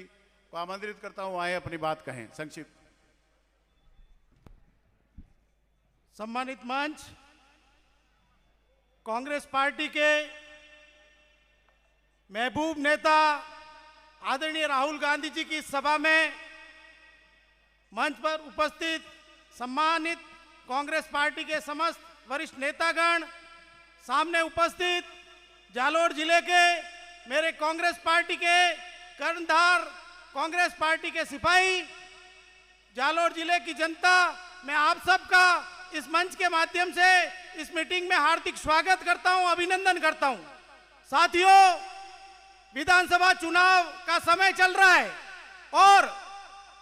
को आमंत्रित करता हूं, आए अपनी बात कहें संक्षिप्त। सम्मानित मंच, कांग्रेस पार्टी के महबूब नेता आदरणीय राहुल गांधी जी की सभा में मंच पर उपस्थित सम्मानित कांग्रेस पार्टी के समस्त वरिष्ठ नेतागण, सामने उपस्थित जालोर जिले के मेरे कांग्रेस पार्टी के कर्णधार, कांग्रेस पार्टी के सिपाही, जालोर जिले की जनता, मैं आप सबका इस मंच के माध्यम से इस मीटिंग में हार्दिक स्वागत करता हूं, अभिनंदन करता हूं। साथियों, विधानसभा चुनाव का समय चल रहा है और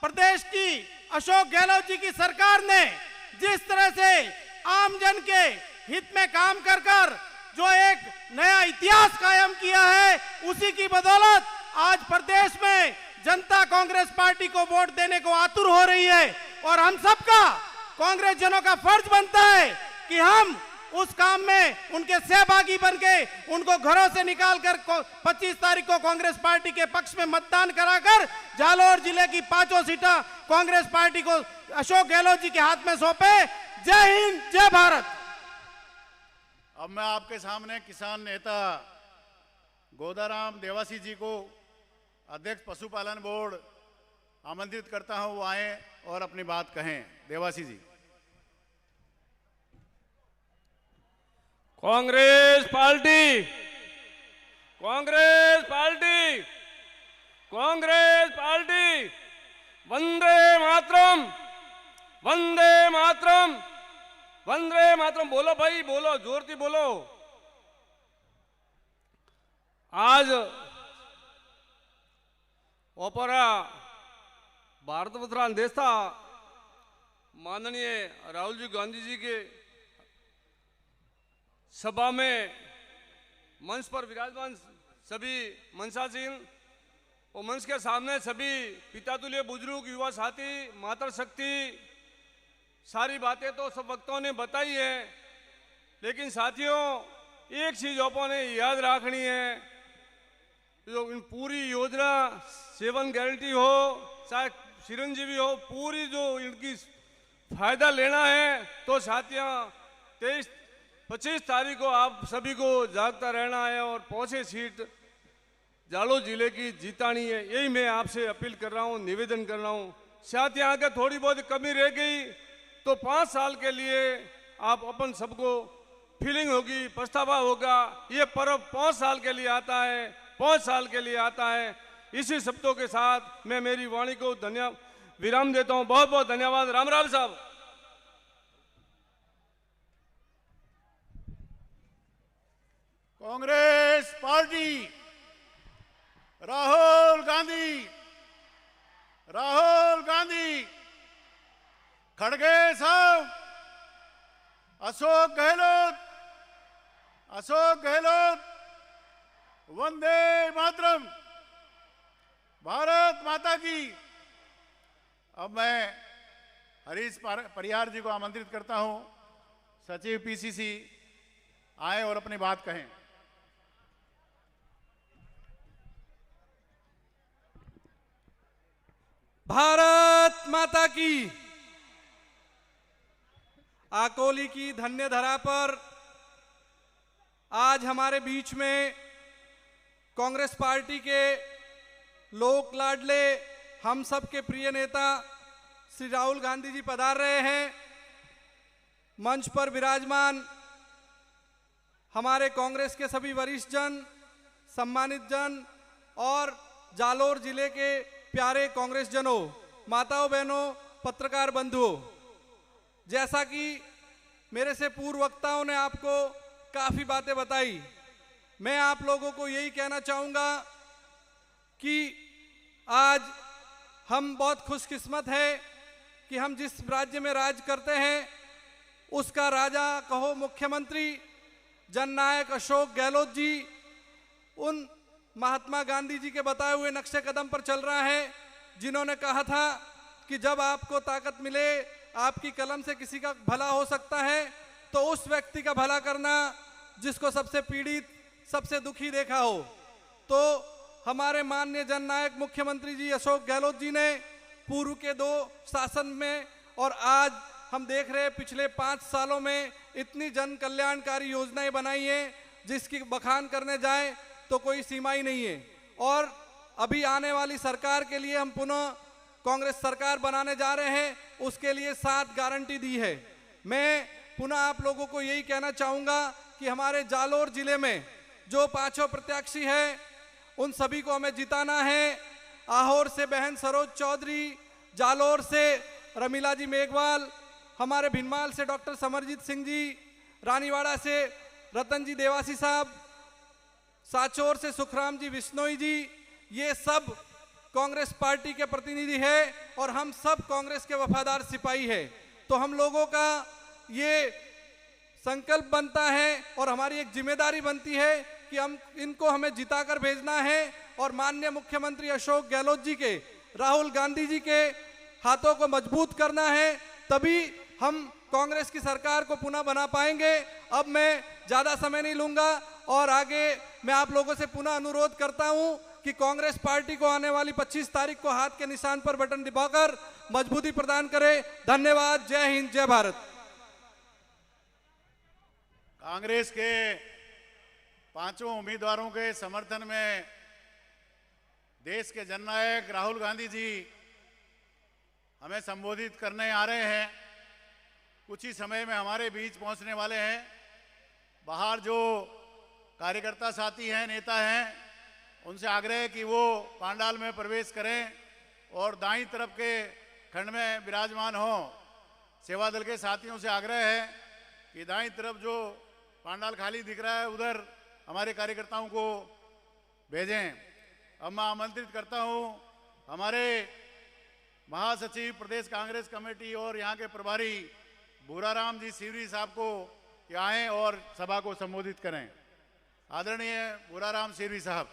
प्रदेश की अशोक गहलोत जी की सरकार ने जिस तरह से आम जन के हित में काम कर जो एक नया इतिहास कायम किया है, उसी की बदौलत आज प्रदेश में जनता कांग्रेस पार्टी को वोट देने को आतुर हो रही है। और हम सबका, कांग्रेस जनों का फर्ज बनता है कि हम उस काम में उनके सहभागी बनके उनको घरों से निकालकर 25 तारीख को कांग्रेस पार्टी के पक्ष में मतदान कराकर जालौर जिले की 5 सीटें कांग्रेस पार्टी को अशोक गहलोत जी के हाथ में सौंपे। जय हिंद, जय भारत। अब मैं आपके सामने किसान नेता गोदाराम देवासी जी को, अध्यक्ष पशुपालन बोर्ड, आमंत्रित करता हूं, वो आए और अपनी बात कहें। Dewasi ji. Congress party, Congress party, Congress party, वंदे मातरम, वंदे मातरम, वंदे मातरम। बोलो भाई, बोलो, जोर से बोलो। आज ओपरा भारत वस्त्रान देश था, माननीय राहुल जी गांधी जी के सभा में मंच पर विराजमान सभी मंचासीन और मंच के सामने सभी पितातुल्य बुजुर्ग, युवा साथी, मातृ शक्ति, सारी बातें तो सब वक्ताओं ने बताई है, लेकिन साथियों एक चीज अपन ने याद रखनी है, जो इन पूरी योजना 7 गारंटी हो चाहे चिरंजीवी हो, पूरी जो इनकी फायदा लेना है तो साथियों 23-25 तारीख को आप सभी को जागता रहना है और 5 सीट जालौर जिले की जीतानी है। यही मैं आपसे अपील कर रहा हूँ, निवेदन कर रहा हूँ। साथ यहाँ के थोड़ी बहुत कमी रह गई तो 5 साल के लिए आप अपन सबको फीलिंग होगी, पछतावा होगा। ये पर्व 5 साल के लिए आता है, 5 साल के लिए आता है। इसी शब्दों के साथ मैं मेरी वाणी को विराम देता हूँ। बहुत बहुत धन्यवाद। राम राम साहब। कांग्रेस पार्टी, राहुल गांधी, राहुल गांधी, खड़गे साहब, अशोक गहलोत, अशोक गहलोत, वंदे मातरम, भारत माता की। अब मैं हरीश परिहार जी को आमंत्रित करता हूं, सचिव पीसीसी आए और अपनी बात कहें। भारत माता की। आकोली की धन्य धरा पर आज हमारे बीच में कांग्रेस पार्टी के लोक लाडले, हम सब के प्रिय नेता श्री राहुल गांधी जी पधार रहे हैं। मंच पर विराजमान हमारे कांग्रेस के सभी वरिष्ठ जन, सम्मानित जन और जालौर जिले के प्यारे कांग्रेस जनों, माताओं, बहनों, पत्रकार बंधुओं, जैसा कि मेरे से पूर्व वक्ताओं ने आपको काफी बातें बताई, मैं आप लोगों को यही कहना चाहूंगा कि आज हम बहुत खुशकिस्मत है कि हम जिस राज्य में राज करते हैं उसका राजा कहो मुख्यमंत्री जननायक अशोक गहलोत जी उन महात्मा गांधी जी के बताए हुए नक्शे कदम पर चल रहा है, जिन्होंने कहा था कि जब आपको ताकत मिले, आपकी कलम से किसी का भला हो सकता है, तो उस व्यक्ति का भला करना जिसको सबसे पीड़ित, सबसे दुखी देखा हो। तो हमारे माननीय जननायक मुख्यमंत्री जी अशोक गहलोत जी ने पूर्व के 2 शासन में और आज हम देख रहे हैं पिछले 5 सालों में इतनी जन कल्याणकारी योजनाएं बनाई हैं जिसकी बखान करने जाए तो कोई सीमा ही नहीं है। और अभी आने वाली सरकार के लिए हम पुनः कांग्रेस सरकार बनाने जा रहे हैं, उसके लिए 7 गारंटी दी है। मैं पुनः आप लोगों को यही कहना चाहूंगा कि हमारे जालौर जिले में जो 5 प्रत्याशी है उन सभी को हमें जिताना है। आहोर से बहन सरोज चौधरी, जालौर से रमीला जी मेघवाल, हमारे भिनमाल से डॉक्टर समरजीत सिंह जी, रानीवाड़ा से रतन जी देवासी साहब, सांचौर से सुखराम जी बिश्नोई जी, ये सब कांग्रेस पार्टी के प्रतिनिधि है और हम सब कांग्रेस के वफादार सिपाही है। तो हम लोगों का ये संकल्प बनता है और हमारी एक जिम्मेदारी बनती है कि इनको हमें जिताकर भेजना है और माननीय मुख्यमंत्री अशोक गहलोत जी के, राहुल गांधी जी के हाथों को मजबूत करना है, तभी हम कांग्रेस की सरकार को पुनः बना पाएंगे। अब मैं ज्यादा समय नहीं लूंगा और आगे मैं आप लोगों से पुनः अनुरोध करता हूं कि कांग्रेस पार्टी को आने वाली 25 तारीख को हाथ के निशान पर बटन दबाकर मजबूती प्रदान करें। धन्यवाद। जय हिंद, जय भारत। कांग्रेस के पांचों उम्मीदवारों के समर्थन में देश के जननायक राहुल गांधी जी हमें संबोधित करने आ रहे हैं। कुछ ही समय में हमारे बीच पहुंचने वाले हैं। बाहर जो कार्यकर्ता साथी हैं, नेता हैं, उनसे आग्रह है कि वो पांडाल में प्रवेश करें और दाईं तरफ के खंड में विराजमान हों। सेवा दल के साथियों से आग्रह है कि दाईं तरफ जो पांडाल खाली दिख रहा है उधर हमारे कार्यकर्ताओं को भेजें। अब मैं आमंत्रित करता हूं हमारे महासचिव प्रदेश कांग्रेस कमेटी और यहाँ के प्रभारी भूराराम जी सिवरी साहब को कि आएं और सभा को संबोधित करें। आदरणीय भूराराम सिवरी साहब।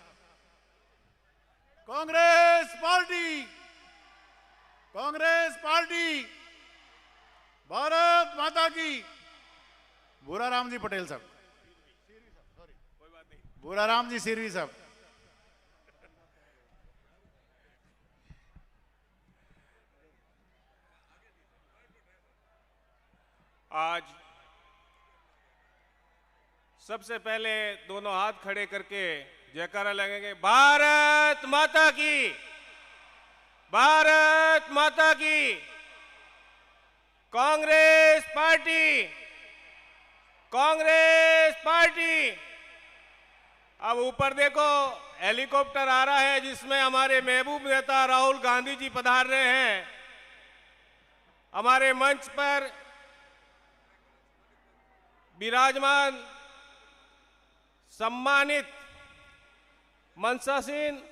कांग्रेस पार्टी, कांग्रेस पार्टी, भारत माता की। भूराराम जी पटेल साहब, भूराराम जी सिरवी साहब। आज सबसे पहले दोनों हाथ खड़े करके जयकारा लगेंगे। भारत माता की, भारत माता की। Congress party, Congress party. अब ऊपर देखो हेलीकॉप्टर आ रहा है जिसमें हमारे महबूब नेता राहुल गांधी जी पधार रहे हैं। हमारे मंच पर विराजमान सम्मानित मंचासीन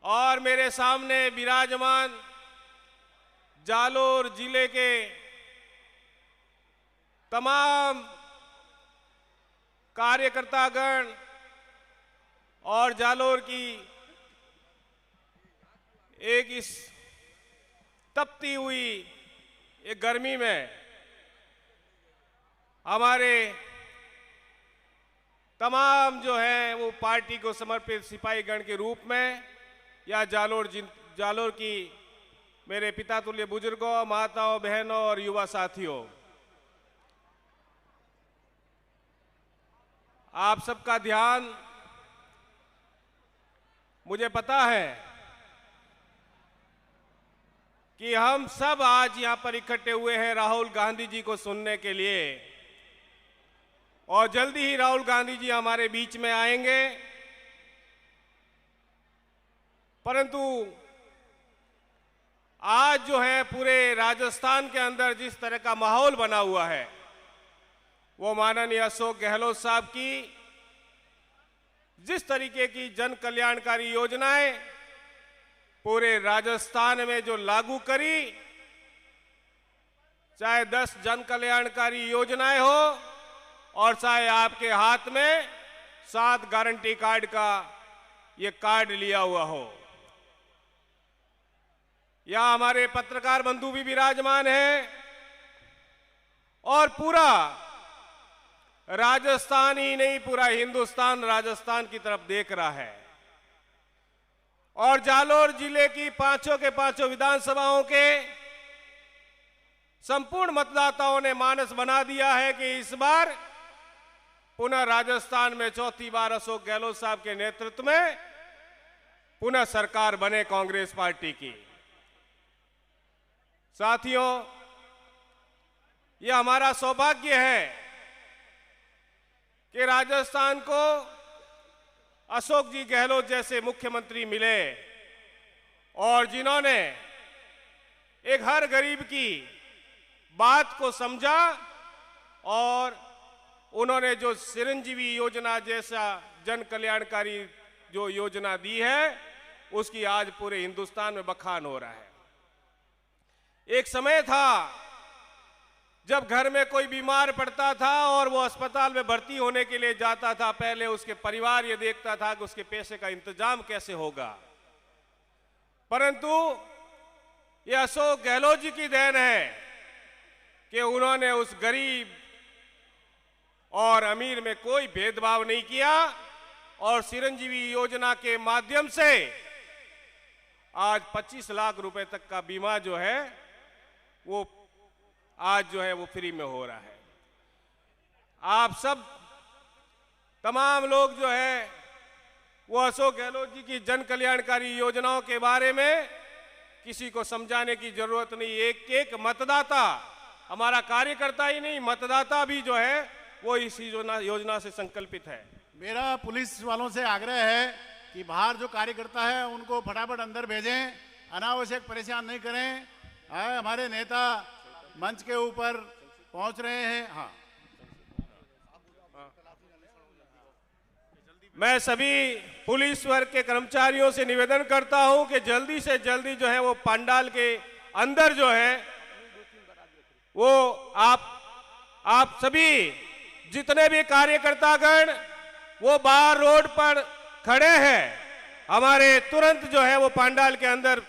और मेरे सामने विराजमान जालोर जिले के तमाम कार्यकर्तागण और जालोर की एक इस तपती हुई एक गर्मी में हमारे तमाम जो है वो पार्टी को समर्पित सिपाहीगण के रूप में या जालोर की मेरे पिता तुल्य बुजुर्गों, माताओं, बहनों और युवा साथियों, आप सबका ध्यान, मुझे पता है कि हम सब आज यहां पर इकट्ठे हुए हैं राहुल गांधी जी को सुनने के लिए और जल्दी ही राहुल गांधी जी हमारे बीच में आएंगे। परंतु आज जो है पूरे राजस्थान के अंदर जिस तरह का माहौल बना हुआ है वो माननीय अशोक गहलोत साहब की जिस तरीके की जन कल्याणकारी योजनाएं पूरे राजस्थान में जो लागू करी, चाहे 10 जन कल्याणकारी योजनाएं हो और चाहे आपके हाथ में 7 गारंटी कार्ड का ये कार्ड लिया हुआ हो। यहां हमारे पत्रकार बंधु भी विराजमान हैं और पूरा राजस्थान ही नहीं, पूरा हिंदुस्तान राजस्थान की तरफ देख रहा है। और जालोर जिले की पांचों के पांचों विधानसभाओं के संपूर्ण मतदाताओं ने मानस बना दिया है कि इस बार पुनः राजस्थान में चौथी बार अशोक गहलोत साहब के नेतृत्व में पुनः सरकार बने कांग्रेस पार्टी की। साथियों, यह हमारा सौभाग्य है कि राजस्थान को अशोक जी गहलोत जैसे मुख्यमंत्री मिले और जिन्होंने एक हर गरीब की बात को समझा और उन्होंने जो चिरंजीवी योजना जैसा जन कल्याणकारी जो योजना दी है उसकी आज पूरे हिंदुस्तान में बखान हो रहा है। एक समय था जब घर में कोई बीमार पड़ता था और वो अस्पताल में भर्ती होने के लिए जाता था, पहले उसके परिवार ये देखता था कि उसके पैसे का इंतजाम कैसे होगा। परंतु ये अशोक गहलोत जी की देन है कि उन्होंने उस गरीब और अमीर में कोई भेदभाव नहीं किया और चिरंजीवी योजना के माध्यम से आज 25 लाख रुपए तक का बीमा जो है वो आज जो है वो फ्री में हो रहा है। आप सब तमाम लोग जो है वो अशोक गहलोत जी की जन कल्याणकारी योजनाओं के बारे में किसी को समझाने की जरूरत नहीं। एक एक मतदाता, हमारा कार्यकर्ता ही नहीं, मतदाता भी जो है वो इस योजना से संकल्पित है। मेरा पुलिस वालों से आग्रह है कि बाहर जो कार्यकर्ता है उनको फटाफट अंदर भेजें, अनावश्यक परेशान नहीं करें। हमारे नेता मंच के ऊपर पहुंच रहे हैं। हाँ, मैं सभी पुलिस वर्ग के कर्मचारियों से निवेदन करता हूं कि जल्दी से जल्दी जो है वो पंडाल के अंदर जो है वो आप सभी जितने भी कार्यकर्तागण वो बाहर रोड पर खड़े हैं, हमारे तुरंत जो है वो पंडाल के अंदर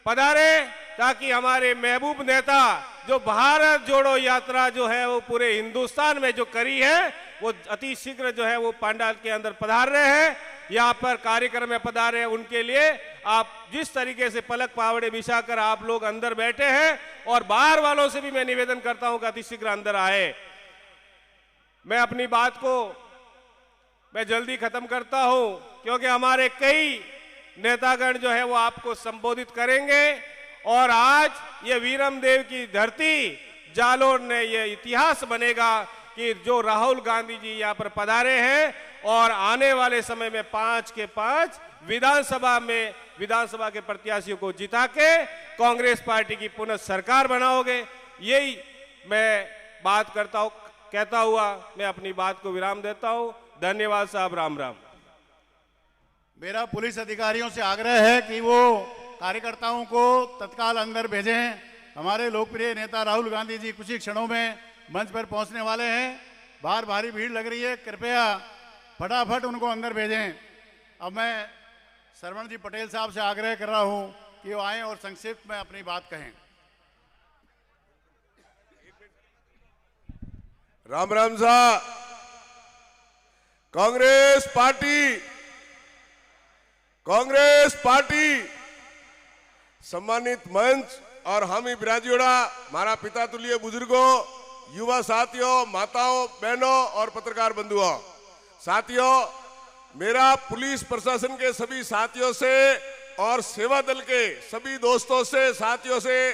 पधारे ताकि हमारे महबूब नेता जो भारत जोड़ो यात्रा जो है वो पूरे हिंदुस्तान में जो करी है वो अति शीघ्र जो है वो पंडाल के अंदर पधार रहे हैं। यहाँ पर कार्यक्रम में पधारे हैं, उनके लिए आप जिस तरीके से पलक पावड़े बिछाकर आप लोग अंदर बैठे हैं और बाहर वालों से भी मैं निवेदन करता हूं कि अति शीघ्र अंदर आए। मैं अपनी बात को मैं जल्दी खत्म करता हूं क्योंकि हमारे कई नेतागण जो है वो आपको संबोधित करेंगे और आज ये वीरम देव की धरती जालोर ने ये इतिहास बनेगा कि जो राहुल गांधी जी यहाँ पर पधारे हैं और आने वाले समय में 5 के 5 विधानसभा के प्रत्याशियों को जिता के कांग्रेस पार्टी की पुनः सरकार बनाओगे। यही मैं बात कहता हुआ मैं अपनी बात को विराम देता हूं। धन्यवाद साहब, राम राम। मेरा पुलिस अधिकारियों से आग्रह है कि वो कार्यकर्ताओं को तत्काल अंदर भेजें। हमारे लोकप्रिय नेता राहुल गांधी जी कुछ ही क्षणों में मंच पर पहुंचने वाले हैं। बाहर भारी भीड़ लग रही है, कृपया फटाफट उनको अंदर भेजें। अब मैं सरवण जी पटेल साहब से आग्रह कर रहा हूं कि वो आए और संक्षिप्त में अपनी बात कहें। राम राम साहब। कांग्रेस पार्टी सम्मानित मंच और हम ही बिराजियोड़ा, मारा पिता तुल्य बुजुर्गों, युवा साथियों, माताओं, बहनों और पत्रकार बंधुओं, साथियों, मेरा पुलिस प्रशासन के सभी साथियों से और सेवा दल के सभी दोस्तों से, साथियों से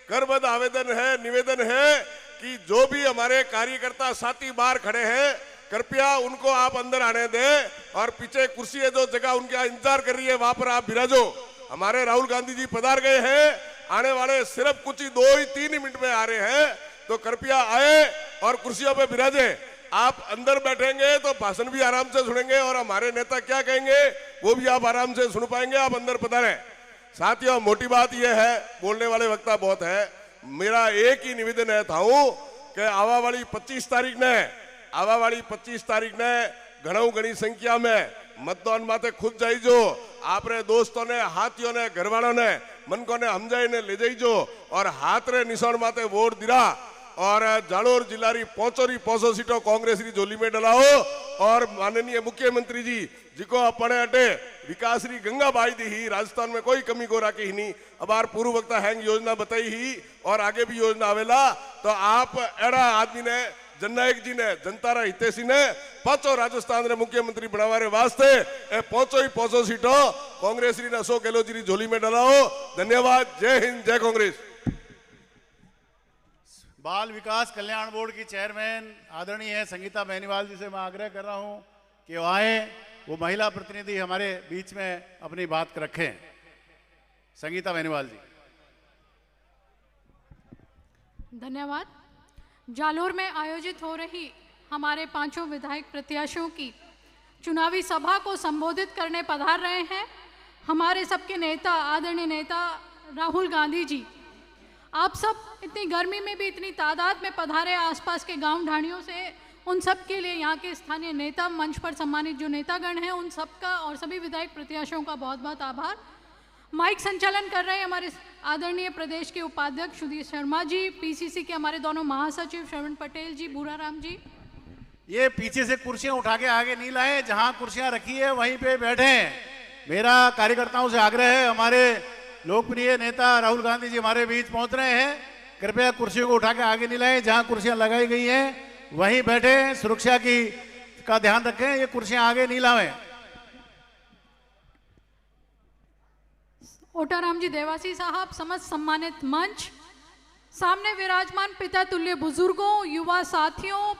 करबद्ध आवेदन है, निवेदन है कि जो भी हमारे कार्यकर्ता साथी बाहर खड़े हैं कृपया उनको आप अंदर आने दें और पीछे कुर्सी है जो जगह उनका इंतजार कर रही है वहां पर आप विराजो। हमारे राहुल गांधी जी पधार गए हैं, आने वाले सिर्फ कुछ ही 2-3 मिनट में आ रहे हैं, तो कृपया आए और कुर्सियों पे विराजे। आप अंदर बैठेंगे तो भाषण भी आराम से सुनेंगे और हमारे नेता क्या कहेंगे वो भी आप आराम से सुन पाएंगे। आप अंदर पधारें। साथियों, मोटी बात यह है, बोलने वाले वक्ता बहुत है, मेरा एक ही निवेदन है था कि आवा वाली 25 तारीख ने घणों घनी संख्या में मतदान माते खुद जाइजो। आपरे दोस्तों ने, हाथियों ने, घरवालों ने, मनकों ने हमजाई ने ले जाइजो और हाथ रे निशान माते वोट दिरा और जालोर जिला री 500 सीटों कांग्रेस री झोली में डलाओ और माननीय मुख्यमंत्री जी जिको अपने अटे विकास री गंगा बाई दी ही, राजस्थान में कोई कमी को राखी ही नहीं। अब आर पूर्व वक्ता हैंग योजना बताई ही और आगे भी योजना आवेला, तो आप एड़ा आदमी ने, जननायक जी ने, जनता रा हितेशी ने 5 राजस्थान रे मुख्यमंत्री बनावारे वास्ते 500 सीटों कांग्रेस री अशोक गहलोत जी री झोली में डलाओ। धन्यवाद। जय हिंद, जय कांग्रेस। बाल विकास कल्याण बोर्ड की चेयरमैन आदरणीय संगीता बेनीवाल जी से मैं आग्रह कर रहा हूं कि वो आए, वो महिला प्रतिनिधि हमारे बीच में अपनी बात रखें। संगीता बेनीवाल जी। धन्यवाद। जालोर में आयोजित हो रही हमारे पांचों विधायक प्रत्याशियों की चुनावी सभा को संबोधित करने पधार रहे हैं हमारे सबके नेता, आदरणीय नेता राहुल गांधी जी। आप सब इतनी गर्मी में भी इतनी तादाद में पधारे आसपास के गांव ढाणियों से, उन सब के लिए यहाँ के स्थानीय नेता, मंच पर सम्मानित जो नेतागण हैं, उन सबका और सभी विधायक प्रत्याशियों का बहुत बहुत आभार। माइक संचालन कर रहे हैं हमारे आदरणीय प्रदेश के उपाध्यक्ष सुधीर शर्मा जी, पीसीसी के हमारे दोनों महासचिव श्रवण पटेल जी, भूराराम जी। ये पीछे से कुर्सियां उठा के आगे नहीं लाए, जहां कुर्सियां रखी है वहीं पे बैठे। मेरा कार्यकर्ताओं से आग्रह है, हमारे लोकप्रिय नेता राहुल गांधी जी हमारे बीच पहुंच रहे हैं, कृपया कुर्सियों को उठा के आगे नहीं लाए, जहां कुर्सियां लगाई गई हैं वहीं बैठे, सुरक्षा का ध्यान रखें, ये कुर्सियां आगे नहीं लाएं। ओटाराम जी देवासी साहब, समस्त सम्मानित मंच, सामने विराजमान पिता तुल्य बुजुर्गों, युवा साथियों,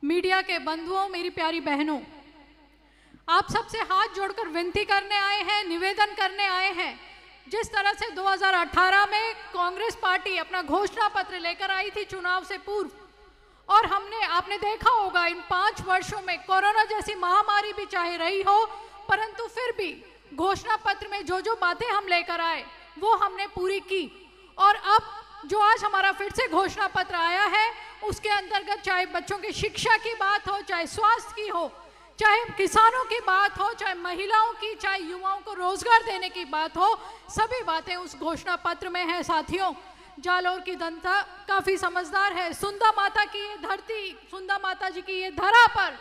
मीडिया के बंधुओं, मेरी प्यारी बहनों, आप सबसे हाथ जोड़कर विनती करने आए हैं, निवेदन करने आए हैं। जिस तरह से 2018 में कांग्रेस पार्टी अपना घोषणा पत्र लेकर आई थी चुनाव से पूर्व, और आपने देखा होगा इन 5 वर्षों में कोरोना जैसी महामारी भी चाहे रही हो, परंतु फिर भी घोषणा पत्र में जो जो बातें हम लेकर आए वो हमने पूरी की। और अब जो आज हमारा फिर से घोषणा पत्र आया है, उसके अंतर्गत चाहे बच्चों की शिक्षा की बात हो, चाहे स्वास्थ्य की हो, चाहे किसानों की बात हो, चाहे महिलाओं की, चाहे युवाओं को रोजगार देने की बात हो, सभी बातें उस घोषणा पत्र में है। साथियों, जालोर की जनता काफी समझदार है। सुंदा माता की ये धरती, सुंदा माता जी की ये धरा पर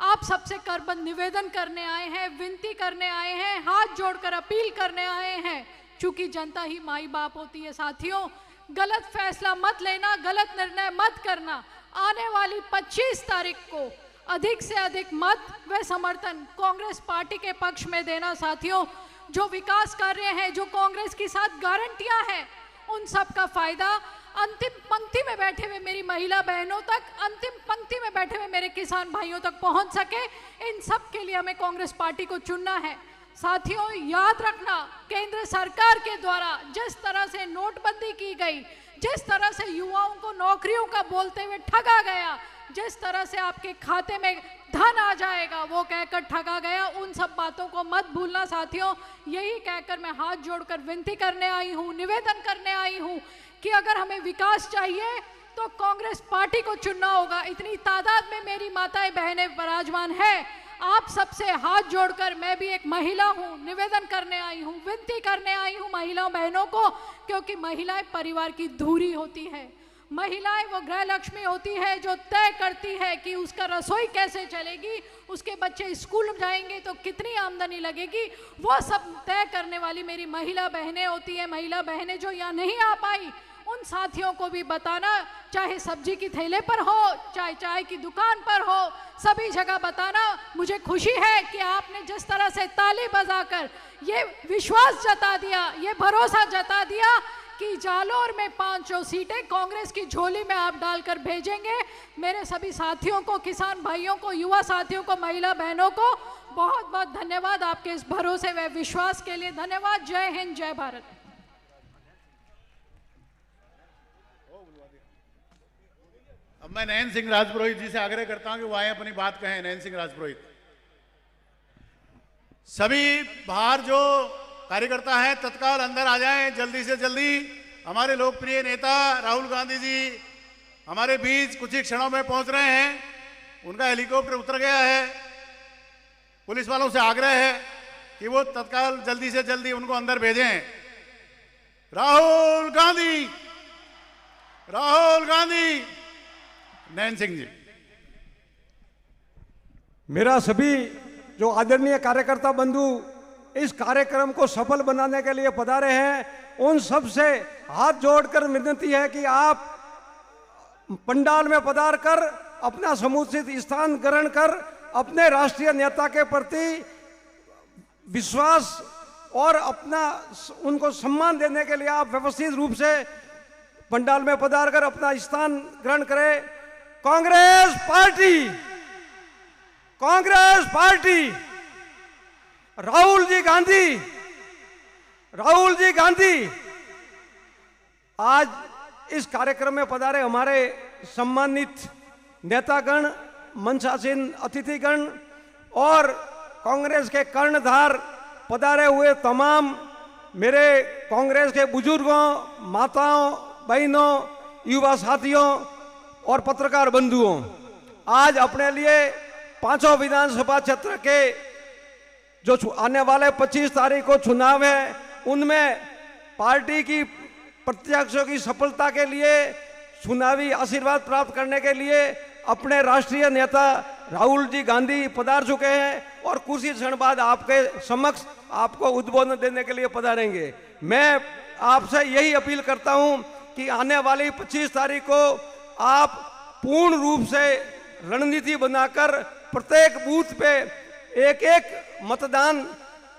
आप सबसे करबंद निवेदन करने आए हैं, विनती करने आए हैं, हाथ जोड़कर अपील करने आए हैं, चूंकि जनता ही माई बाप होती है। साथियों, गलत फैसला मत लेना, गलत निर्णय मत करना। आने वाली 25 तारीख को अधिक से अधिक मत व समर्थन कांग्रेस पार्टी के पक्ष में देना। साथियों, जो विकास कार्य हैं, जो कांग्रेस के साथ गारंटियां हैं, उन सब का फायदा अंतिम पंक्ति में बैठे हुए मेरी महिला बहनों तक, अंतिम पंक्ति में बैठे हुए मेरे किसान भाइयों तक पहुंच सके, इन सब के लिए हमें कांग्रेस पार्टी को चुनना है। साथियों, याद रखना, केंद्र सरकार के द्वारा जिस तरह से नोटबंदी की गई, जिस तरह से युवाओं को नौकरियों का बोलते हुए ठगा गया, जिस तरह से आपके खाते में धन आ जाएगा वो कहकर ठगा गया, उन सब बातों को मत भूलना। साथियों, यही कहकर मैं हाथ जोड़कर विनती करने आई हूँ, निवेदन करने आई हूँ कि अगर हमें विकास चाहिए तो कांग्रेस पार्टी को चुनना होगा। इतनी तादाद में मेरी माताएं बहनें विराजमान है, आप सबसे हाथ जोड़कर, मैं भी एक महिला हूँ, निवेदन करने आई हूँ, विनती करने आई हूँ महिला बहनों को, क्योंकि महिलाएं परिवार की धुरी होती है। महिलाएं वो गृह लक्ष्मी होती है जो तय करती है कि उसका रसोई कैसे चलेगी, उसके बच्चे स्कूल जाएंगे तो कितनी आमदनी लगेगी, वो सब तय करने वाली मेरी महिला बहनें होती है। महिला बहनें जो यहाँ नहीं आ पाई, उन साथियों को भी बताना, चाहे सब्जी की थैले पर हो, चाहे चाय की दुकान पर हो, सभी जगह बताना। मुझे खुशी है कि आपने जिस तरह से ताली बजाकर ये विश्वास जता दिया, ये भरोसा जता दिया कि जालोर में 500 सीटें कांग्रेस की झोली में आप डालकर भेजेंगे। मेरे सभी साथियों को, किसान भाइयों को, युवा साथियों को, महिला बहनों को बहुत बहुत धन्यवाद आपके इस भरोसे व विश्वास के लिए। धन्यवाद। जय हिंद, जय भारत। अब मैं नयन सिंह राजपुरोहित जी से आग्रह करता हूं कि वो आए अपनी बात कहें। नयन सिंह राजपुरोहित। सभी बाहर जो कार्यकर्ता हैं तत्काल अंदर आ जाएं, जल्दी से जल्दी। हमारे लोकप्रिय नेता राहुल गांधी जी हमारे बीच कुछ ही क्षणों में पहुंच रहे हैं। उनका हेलीकॉप्टर उतर गया है। पुलिस वालों से आग्रह है कि वो तत्काल जल्दी से जल्दी उनको अंदर भेजें। राहुल गांधी, राहुल गांधी। नयन सिंह जी। मेरा सभी जो आदरणीय कार्यकर्ता बंधु इस कार्यक्रम को सफल बनाने के लिए पधारे हैं, उन सब से हाथ जोड़कर विनती है कि आप पंडाल में पधार कर अपना समुचित स्थान ग्रहण कर अपने राष्ट्रीय नेता के प्रति विश्वास और अपना उनको सम्मान देने के लिए आप व्यवस्थित रूप से पंडाल में पधार कर अपना स्थान ग्रहण करें। Congress party, Congress party, Rahul ji Gandhi, Rahul ji Gandhi. आज इस कार्यक्रम में पधारे हमारे सम्मानित नेतागण, मंचासीन अतिथिगण और कांग्रेस के कर्णधार पधारे हुए तमाम मेरे कांग्रेस के बुजुर्गों, माताओं, बहनों, युवा साथियों और पत्रकार बंधुओं, आज अपने लिए पांचों विधानसभा क्षेत्र के जो आने वाले 25 तारीख को चुनाव है, उनमें पार्टी की प्रत्याशियों की सफलता के लिए, चुनावी आशीर्वाद प्राप्त करने के लिए अपने राष्ट्रीय नेता राहुल जी गांधी पधार चुके हैं और कुछ ही क्षण बाद आपके समक्ष आपको उद्बोधन देने के लिए पधारेंगे। मैं आपसे यही अपील करता हूं कि आने वाली 25 तारीख को आप पूर्ण रूप से रणनीति बनाकर प्रत्येक बूथ पे एक एक मतदान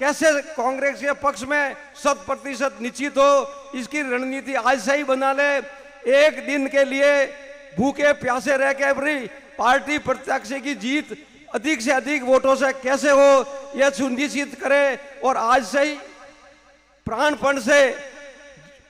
कैसे कांग्रेस के पक्ष में 100% निश्चित हो, इसकी रणनीति आज से ही बना ले। एक दिन के लिए भूखे प्यासे रह के भी पार्टी प्रत्याशी की जीत अधिक से अधिक वोटों से कैसे हो, यह सुनिश्चित करे और आज से ही प्राणपण से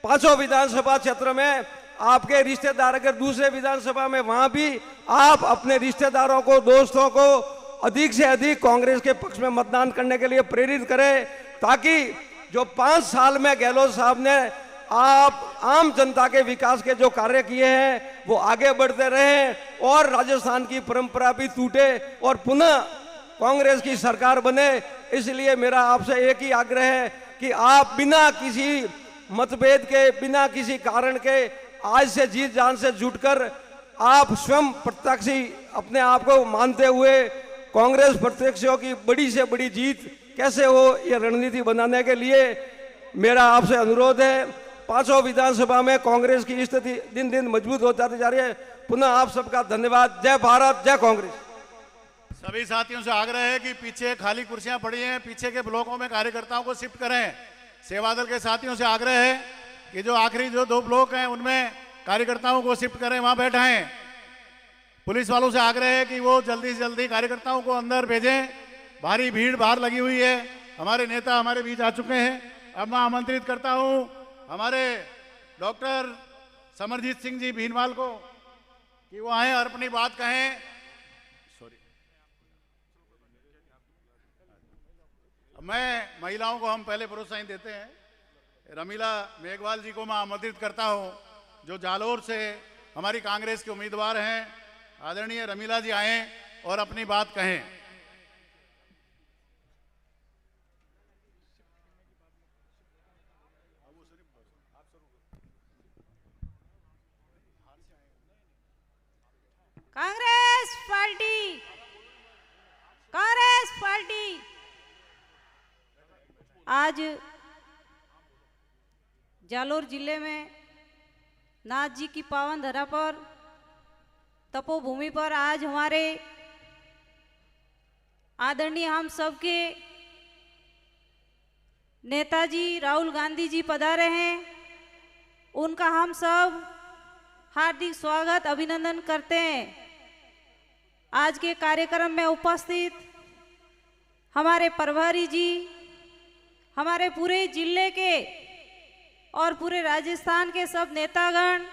पांचों विधानसभा क्षेत्र में आपके रिश्तेदार अगर दूसरे विधानसभा में, वहां भी आप अपने रिश्तेदारों को, दोस्तों को अधिक से अधिक कांग्रेस के पक्ष में मतदान करने के लिए प्रेरित करें, ताकि जो 5 साल में गहलोत साहब ने आप आम जनता के विकास के जो कार्य किए हैं वो आगे बढ़ते रहें और राजस्थान की परंपरा भी टूटे और पुनः कांग्रेस की सरकार बने। इसलिए मेरा आपसे एक ही आग्रह है कि आप बिना किसी मतभेद के, बिना किसी कारण के आज से जीत जान से जुटकर आप स्वयं प्रत्याशी अपने आप को मानते हुए कांग्रेस प्रत्याशियों की बड़ी से बड़ी जीत कैसे हो, यह रणनीति बनाने के लिए मेरा आपसे अनुरोध है। पांचों विधानसभा में कांग्रेस की स्थिति दिन दिन मजबूत हो जाती जा रही है। पुनः आप सबका धन्यवाद। जय भारत, जय कांग्रेस। सभी साथियों से आग्रह है कि पीछे खाली कुर्सियां पड़ी हैं, पीछे के ब्लॉकों में कार्यकर्ताओं को शिफ्ट करें। सेवा दल के साथियों से आग्रह है कि जो आखिरी जो 2 ब्लॉक हैं उनमें कार्यकर्ताओं को शिफ्ट करें, वहां बैठाएं। पुलिस वालों से आग्रह है कि वो जल्दी से जल्दी कार्यकर्ताओं को अंदर भेजें। भारी भीड़ बाहर लगी हुई है। हमारे नेता हमारे बीच आ चुके हैं। अब मैं आमंत्रित करता हूं हमारे डॉक्टर समरजीत सिंह जी भीनवाल को कि वो आए और अपनी बात कहें। मैं महिलाओं को हम पहले प्रोत्साहन देते हैं। रमीला मेघवाल जी को मैं आमंत्रित करता हूं, जो जालोर से हमारी कांग्रेस के उम्मीदवार हैं। आदरणीय रमीला जी आए और अपनी बात कहें। कांग्रेस पार्टी आज जालोर जिले में नाथ जी की पावन धरा पर, तपोभूमि पर आज हमारे आदरणीय हम सबके नेताजी राहुल गांधी जी पधारे हैं। उनका हम सब हार्दिक स्वागत, अभिनंदन करते हैं। आज के कार्यक्रम में उपस्थित हमारे प्रभारी जी, हमारे पूरे जिले के और पूरे राजस्थान के सब नेतागण,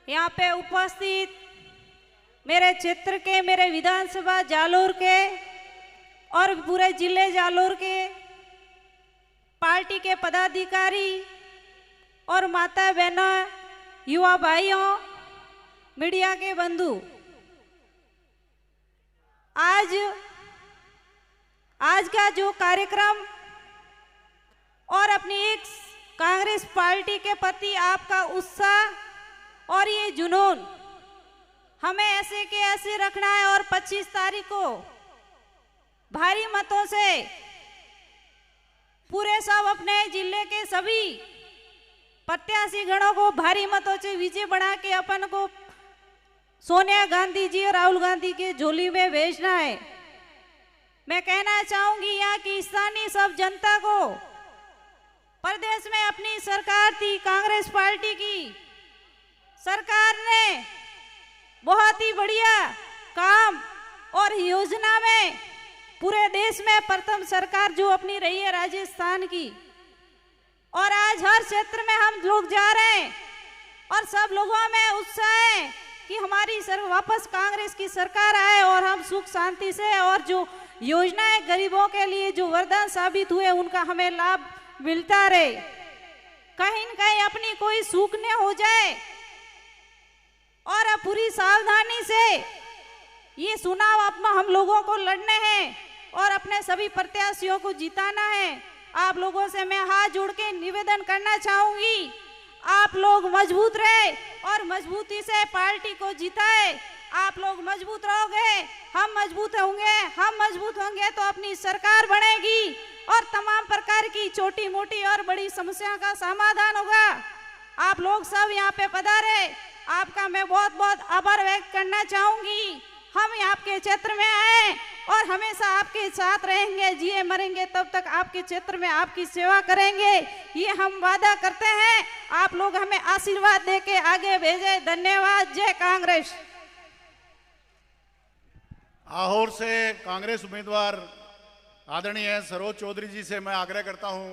यहाँ पे उपस्थित मेरे क्षेत्र के, मेरे विधानसभा जालोर के और पूरे जिले जालोर के पार्टी के पदाधिकारी और माता बहनों, युवा भाइयों, मीडिया के बंधु, आज का जो कार्यक्रम और अपनी एक कांग्रेस पार्टी के प्रति आपका उत्साह और ये जुनून हमें ऐसे के ऐसे रखना है और 25 तारीख को भारी मतों से पूरे सब अपने जिले के सभी प्रत्याशी गणों को भारी मतों से विजय बना के अपन को सोनिया गांधी जी और राहुल गांधी के झोली में भेजना है। मैं कहना चाहूंगी यहाँ की स्थानीय सब जनता को, प्रदेश में अपनी सरकार थी कांग्रेस पार्टी की, सरकार ने बहुत ही बढ़िया काम और योजना में पूरे देश में प्रथम सरकार जो अपनी रही है राजस्थान की, और आज हर क्षेत्र में हम लोग जा रहे हैं और सब लोगों में उत्साह है कि हमारी वापस कांग्रेस की सरकार आए और हम सुख शांति से और जो योजनाएं गरीबों के लिए जो वरदान साबित हुए उनका हमें लाभ मिलता रहे। कहीं न कहीं अपनी कोई सुख न हो जाए और अब पूरी सावधानी से ये चुनाव हम लोगों को लड़ने हैं और अपने सभी प्रत्याशियों को जिताना है। आप लोगों से मैं हाथ जोड़ के निवेदन करना चाहूंगी, आप लोग मजबूत रहे और मजबूती से पार्टी को जिताए। आप लोग मजबूत रहोगे, हम मजबूत होंगे तो अपनी सरकार बनेगी और तमाम प्रकार की छोटी मोटी और बड़ी समस्याओं का समाधान होगा। आप लोग सब यहाँ पे पधारे, आपका मैं बहुत बहुत आभार व्यक्त करना चाहूंगी। हम आपके क्षेत्र में आए और हमेशा आपके साथ रहेंगे, जिए मरेंगे तब तक आपके क्षेत्र में आपकी सेवा करेंगे, ये हम वादा करते हैं। आप लोग हमें आशीर्वाद देके आगे भेजे। धन्यवाद। जय कांग्रेस। आहोर से कांग्रेस उम्मीदवार आदरणीय सरोज चौधरी जी से मैं आग्रह करता हूं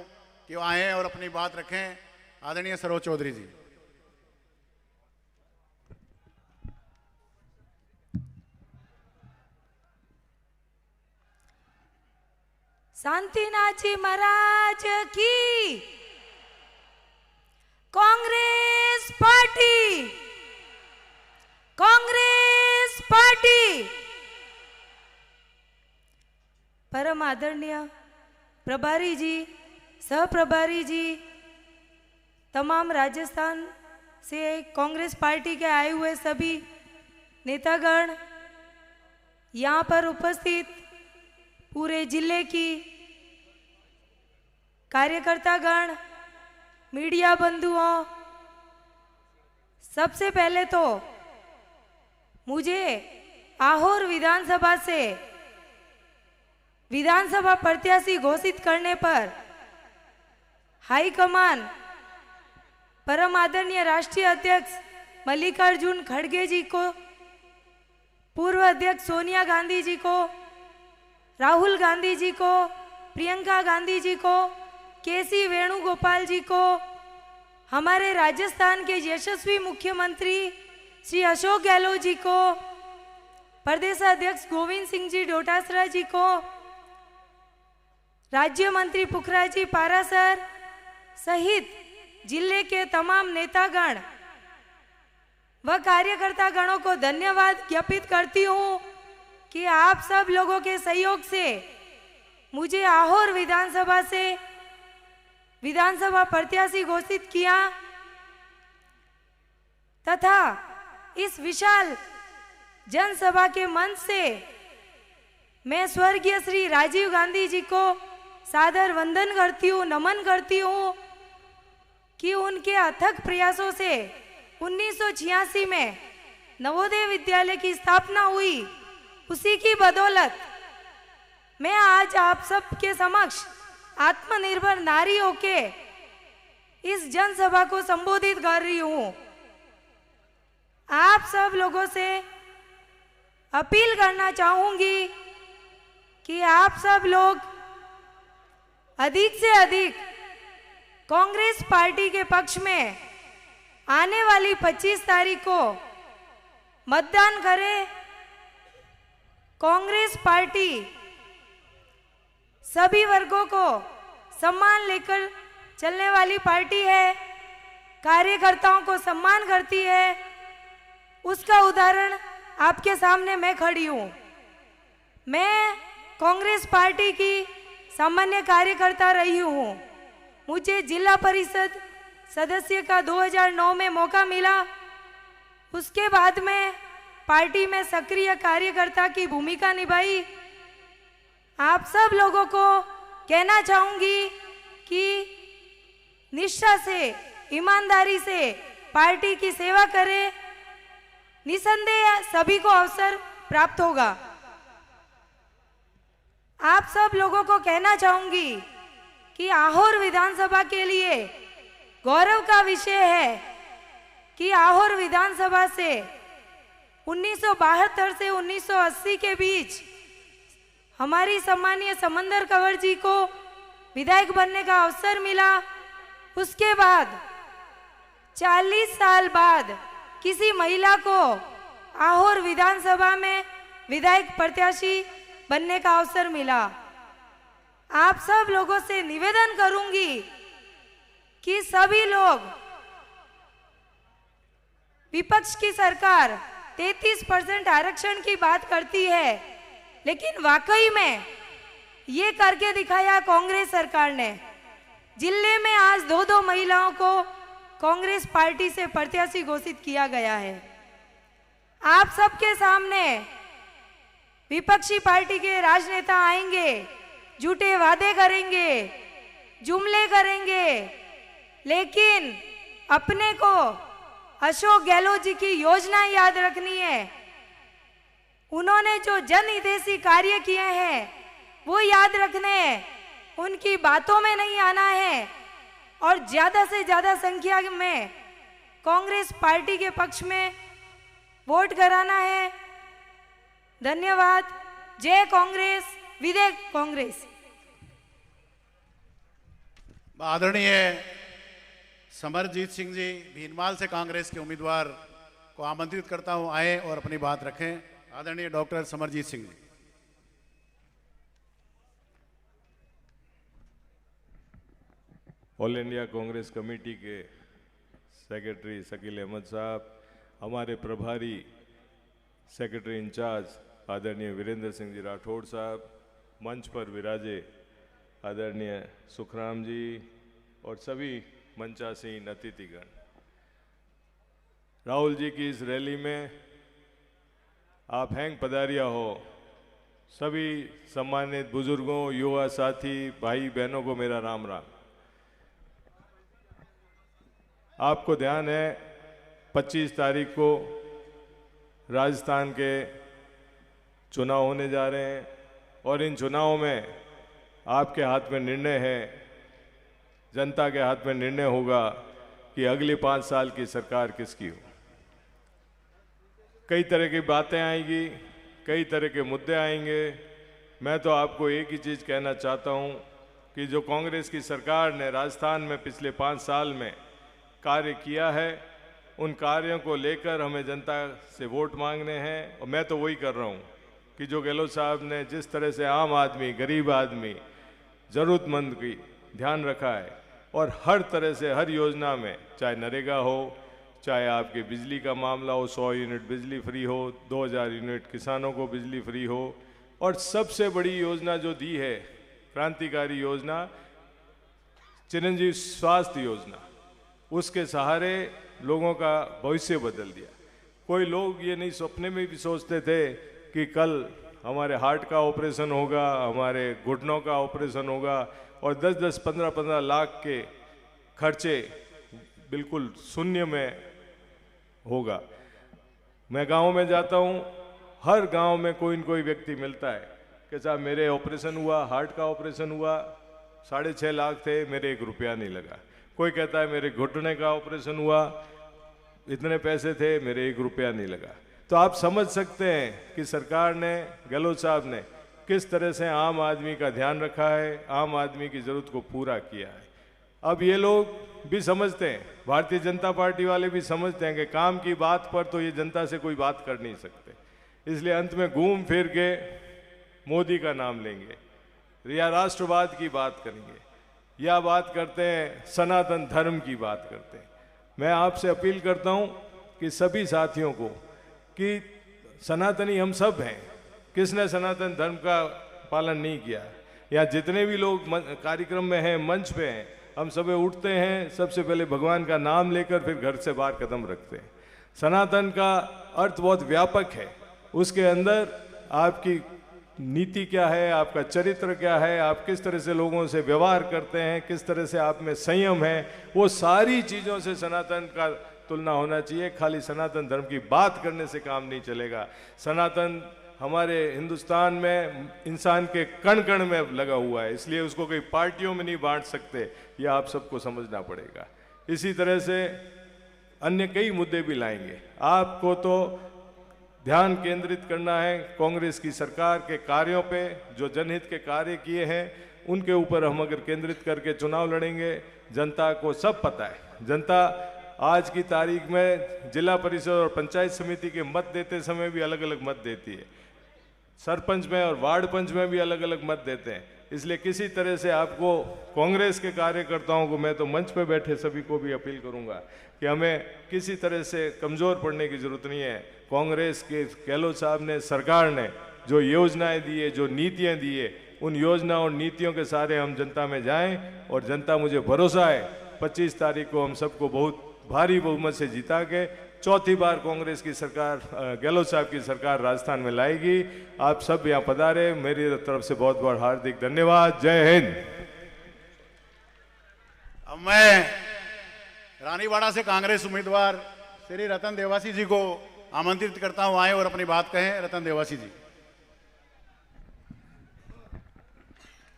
कि वो आएं और अपनी बात रखें। आदरणीय सरोज चौधरी जी। शांतिनाथ जी महाराज की, कांग्रेस पार्टी, कांग्रेस पार्टी। परम आदरणीय प्रभारी जी, सह प्रभारी जी, तमाम राजस्थान से कांग्रेस पार्टी के आए हुए सभी नेतागण, यहाँ पर उपस्थित पूरे जिले की कार्यकर्तागण, मीडिया बंधुओं, सबसे पहले तो मुझे आहोर विधानसभा से विधानसभा प्रत्याशी घोषित करने पर हाईकमान परम आदरणीय राष्ट्रीय अध्यक्ष मल्लिकार्जुन खड़गे जी को, पूर्व अध्यक्ष सोनिया गांधी जी को, राहुल गांधी जी को, प्रियंका गांधी जी को, केसी वेणुगोपाल जी को, हमारे राजस्थान के यशस्वी मुख्यमंत्री श्री अशोक गहलोत जी को, प्रदेश अध्यक्ष गोविंद सिंह जी डोटासरा जी को, राज्य मंत्री पुखराज जी पारासर सहित जिले के तमाम नेतागण व कार्यकर्ता गणों को धन्यवाद ज्ञापित करती हूँ कि आप सब लोगों के सहयोग से मुझे आहोर विधानसभा से विधानसभा प्रत्याशी घोषित किया तथा इस विशाल जनसभा के मंच से मैं स्वर्गीय श्री राजीव गांधी जी को सादर वंदन करती हूँ, नमन करती हूँ कि उनके अथक प्रयासों से 1986 में नवोदय विद्यालय की स्थापना हुई, उसी की बदौलत मैं आज आप सबके समक्ष आत्मनिर्भर नारी होके इस जनसभा को संबोधित कर रही हूँ। आप सब लोगों से अपील करना चाहूंगी कि आप सब लोग अधिक से अधिक कांग्रेस पार्टी के पक्ष में आने वाली 25 तारीख को मतदान करें। कांग्रेस पार्टी सभी वर्गों को सम्मान लेकर चलने वाली पार्टी है, कार्यकर्ताओं को सम्मान करती है। उसका उदाहरण आपके सामने मैं खड़ी हूँ। मैं कांग्रेस पार्टी की सामान्य कार्यकर्ता रही हूँ। मुझे जिला परिषद सदस्य का 2009 में मौका मिला। उसके बाद में पार्टी में सक्रिय कार्यकर्ता की भूमिका निभाई। आप सब लोगों को कहना चाहूंगी कि निष्ठा से, ईमानदारी से पार्टी की सेवा करें। निसंदेह सभी को अवसर प्राप्त होगा। आप सब लोगों को कहना चाहूंगी कि आहोर विधानसभा के लिए गौरव का विषय है कि आहोर विधानसभा से 1972 से 1980 के बीच हमारी सम्मानीय समंदर कंवर जी को विधायक बनने का अवसर मिला। उसके बाद 40 साल बाद किसी महिला को आहोर विधानसभा में विधायक प्रत्याशी बनने का अवसर मिला। आप सब लोगों से निवेदन करूंगी कि सभी लोग, विपक्ष की सरकार 33% आरक्षण की बात करती है, लेकिन वाकई में ये करके दिखाया कांग्रेस सरकार ने। जिले में आज 2-2 महिलाओं को कांग्रेस पार्टी से प्रत्याशी घोषित किया गया है। आप सबके सामने विपक्षी पार्टी के राजनेता आएंगे, झूठे वादे करेंगे, जुमले करेंगे, लेकिन अपने को अशोक गहलोत जी की योजना याद रखनी है। उन्होंने जो जनहितैषी कार्य किए हैं वो याद रखने हैं, उनकी बातों में नहीं आना है और ज्यादा से ज्यादा संख्या में कांग्रेस पार्टी के पक्ष में वोट कराना है। धन्यवाद। जय कांग्रेस, विजय कांग्रेस। आदरणीय समरजीत सिंह जी भीनमाल से कांग्रेस के उम्मीदवार को आमंत्रित करता हूं, आए और अपनी बात रखें। आदरणीय doctor Samarjeet Singh ji. All India Congress committee के सेक्रेटरी शकील अहमद साहब, हमारे प्रभारी सेक्रेटरी इंचार्ज आदरणीय वीरेंद्र सिंह जी राठौड़ साहब, मंच पर विराजे आदरणीय सुखराम जी और सभी मंचासीन अतिथिगण। राहुल जी की इस रैली में आप हैंग पधारिया हो। सभी सम्मानित बुजुर्गों, युवा साथी, भाई बहनों को मेरा राम राम। आपको ध्यान है 25 तारीख को राजस्थान के चुनाव होने जा रहे हैं और इन चुनावों में आपके हाथ में निर्णय है, जनता के हाथ में निर्णय होगा कि अगले 5 साल की सरकार किसकी हो। कई तरह की बातें आएंगी, कई तरह के मुद्दे आएंगे। मैं तो आपको एक ही चीज़ कहना चाहता हूं कि जो कांग्रेस की सरकार ने राजस्थान में पिछले 5 साल में कार्य किया है, उन कार्यों को लेकर हमें जनता से वोट मांगने हैं। और मैं तो वही कर रहा हूं कि जो गहलोत साहब ने जिस तरह से आम आदमी, गरीब आदमी, ज़रूरतमंद की ध्यान रखा है और हर तरह से हर योजना में, चाहे नरेगा हो, चाहे आपके बिजली का मामला हो, 100 यूनिट बिजली फ्री हो, 2000 यूनिट किसानों को बिजली फ्री हो, और सबसे बड़ी योजना जो दी है, क्रांतिकारी योजना, चिरंजीव स्वास्थ्य योजना, उसके सहारे लोगों का भविष्य बदल दिया। कोई लोग ये नहीं सपने में भी सोचते थे कि कल हमारे हार्ट का ऑपरेशन होगा, हमारे घुटनों का ऑपरेशन होगा और 10-10, 15-15 लाख के खर्चे बिल्कुल शून्य में होगा। मैं गांव में जाता हूं, हर गांव में कोई न कोई व्यक्ति मिलता है कि साहब मेरे ऑपरेशन हुआ, हार्ट का ऑपरेशन हुआ, 6.5 लाख थे, मेरे 1 रुपया नहीं लगा। कोई कहता है मेरे घुटने का ऑपरेशन हुआ, इतने पैसे थे, मेरे 1 रुपया नहीं लगा। तो आप समझ सकते हैं कि सरकार ने, गहलोत साहब ने किस तरह से आम आदमी का ध्यान रखा है, आम आदमी की जरूरत को पूरा किया है। अब ये लोग भी समझते हैं, भारतीय जनता पार्टी वाले भी समझते हैं कि काम की बात पर तो ये जनता से कोई बात कर नहीं सकते, इसलिए अंत में घूम फिर के मोदी का नाम लेंगे या राष्ट्रवाद की बात करेंगे या बात करते हैं सनातन धर्म की बात करते हैं। मैं आपसे अपील करता हूं कि सभी साथियों को कि सनातनी हम सब हैं, किसने सनातन धर्म का पालन नहीं किया। या जितने भी लोग कार्यक्रम में हैं, मंच पे हैं, हम सुबह उठते हैं, सबसे पहले भगवान का नाम लेकर फिर घर से बाहर कदम रखते हैं। सनातन का अर्थ बहुत व्यापक है, उसके अंदर आपकी नीति क्या है, आपका चरित्र क्या है, आप किस तरह से लोगों से व्यवहार करते हैं, किस तरह से आप में संयम है, वो सारी चीज़ों से सनातन का तुलना होना चाहिए। खाली सनातन धर्म की बात करने से काम नहीं चलेगा। सनातन हमारे हिंदुस्तान में इंसान के कण कण में लगा हुआ है, इसलिए उसको कोई पार्टियों में नहीं बांट सकते, ये आप सबको समझना पड़ेगा। इसी तरह से अन्य कई मुद्दे भी लाएंगे। आपको तो ध्यान केंद्रित करना है कांग्रेस की सरकार के कार्यों पे, जो जनहित के कार्य किए हैं उनके ऊपर हम अगर केंद्रित करके चुनाव लड़ेंगे, जनता को सब पता है। जनता आज की तारीख में जिला परिषद और पंचायत समिति के मत देते समय भी अलग अलग मत देती है, सरपंच में और वार्ड पंच में भी अलग अलग मत देते हैं। इसलिए किसी तरह से आपको, कांग्रेस के कार्यकर्ताओं को, मैं तो मंच पे बैठे सभी को भी अपील करूंगा कि हमें किसी तरह से कमज़ोर पड़ने की ज़रूरत नहीं है। कांग्रेस के गहलोत साहब ने, सरकार ने जो योजनाएं दी है, जो नीतियां दी है, उन योजनाओं और नीतियों के सारे हम जनता में जाएं और जनता, मुझे भरोसा है 25 तारीख को हम सबको बहुत भारी बहुमत से जिता के चौथी बार कांग्रेस की सरकार, गहलोत साहब की सरकार राजस्थान में लाएगी। आप सब यहाँ पधारे, मेरी तरफ से बहुत बहुत हार्दिक धन्यवाद। जय हिंद। अब मैं रानीवाड़ा से कांग्रेस उम्मीदवार श्री रतन देवासी जी को आमंत्रित करता हूं, आए और अपनी बात कहें। रतन देवासी जी।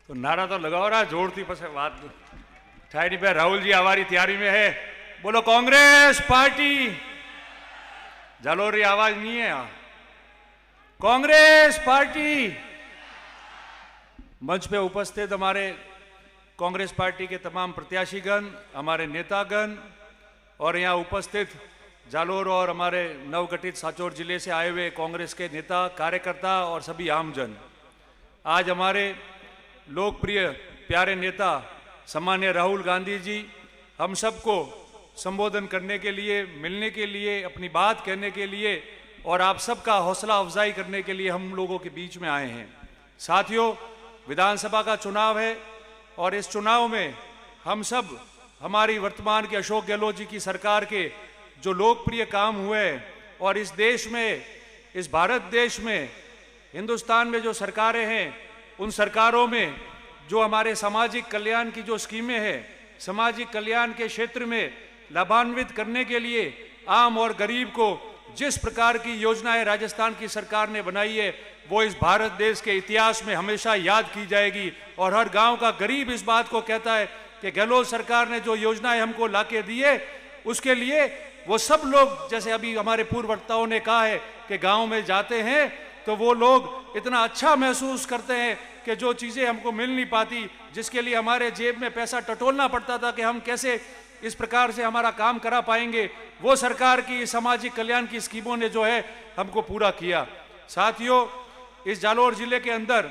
तो नारा तो लगाओ रहा, जोड़ती पसे बात ठाई पे। राहुल जी हमारी तैयारी में है, बोलो कांग्रेस पार्टी। जालोरी आवाज नहीं है यहाँ। कांग्रेस पार्टी। मंच पे उपस्थित हमारे कांग्रेस पार्टी के तमाम प्रत्याशीगण, हमारे नेतागण और यहाँ उपस्थित जालोर और हमारे नवगठित सांचौर जिले से आए हुए कांग्रेस के नेता, कार्यकर्ता और सभी आमजन, आज हमारे लोकप्रिय प्यारे नेता सम्मान्य राहुल गांधी जी हम सबको संबोधन करने के लिए, मिलने के लिए, अपनी बात कहने के लिए और आप सबका हौसला अफजाई करने के लिए हम लोगों के बीच में आए हैं। साथियों, विधानसभा का चुनाव है और इस चुनाव में हम सब, हमारी वर्तमान के अशोक गहलोत जी की सरकार के जो लोकप्रिय काम हुए और इस देश में, इस भारत देश में, हिंदुस्तान में जो सरकारें हैं, उन सरकारों में जो हमारे सामाजिक कल्याण की जो स्कीमें हैं, सामाजिक कल्याण के क्षेत्र में लाभान्वित करने के लिए आम और गरीब को जिस प्रकार की योजनाएं राजस्थान की सरकार ने बनाई है, वो इस भारत देश के इतिहास में हमेशा याद की जाएगी। और हर गांव का गरीब इस बात को कहता है कि गहलोत सरकार ने जो योजनाएं हमको लाके दी है, उसके लिए वो सब लोग, जैसे अभी हमारे पूर्व वक्ताओं ने कहा है कि गांव में जाते हैं तो वो लोग इतना अच्छा महसूस करते हैं कि जो चीज़ें हमको मिल नहीं पाती, जिसके लिए हमारे जेब में पैसा टटोलना पड़ता था कि हम कैसे इस प्रकार से हमारा काम करा पाएंगे, वो सरकार की सामाजिक कल्याण की स्कीमों ने जो है हमको पूरा किया। साथियों, इस जालोर जिले के अंदर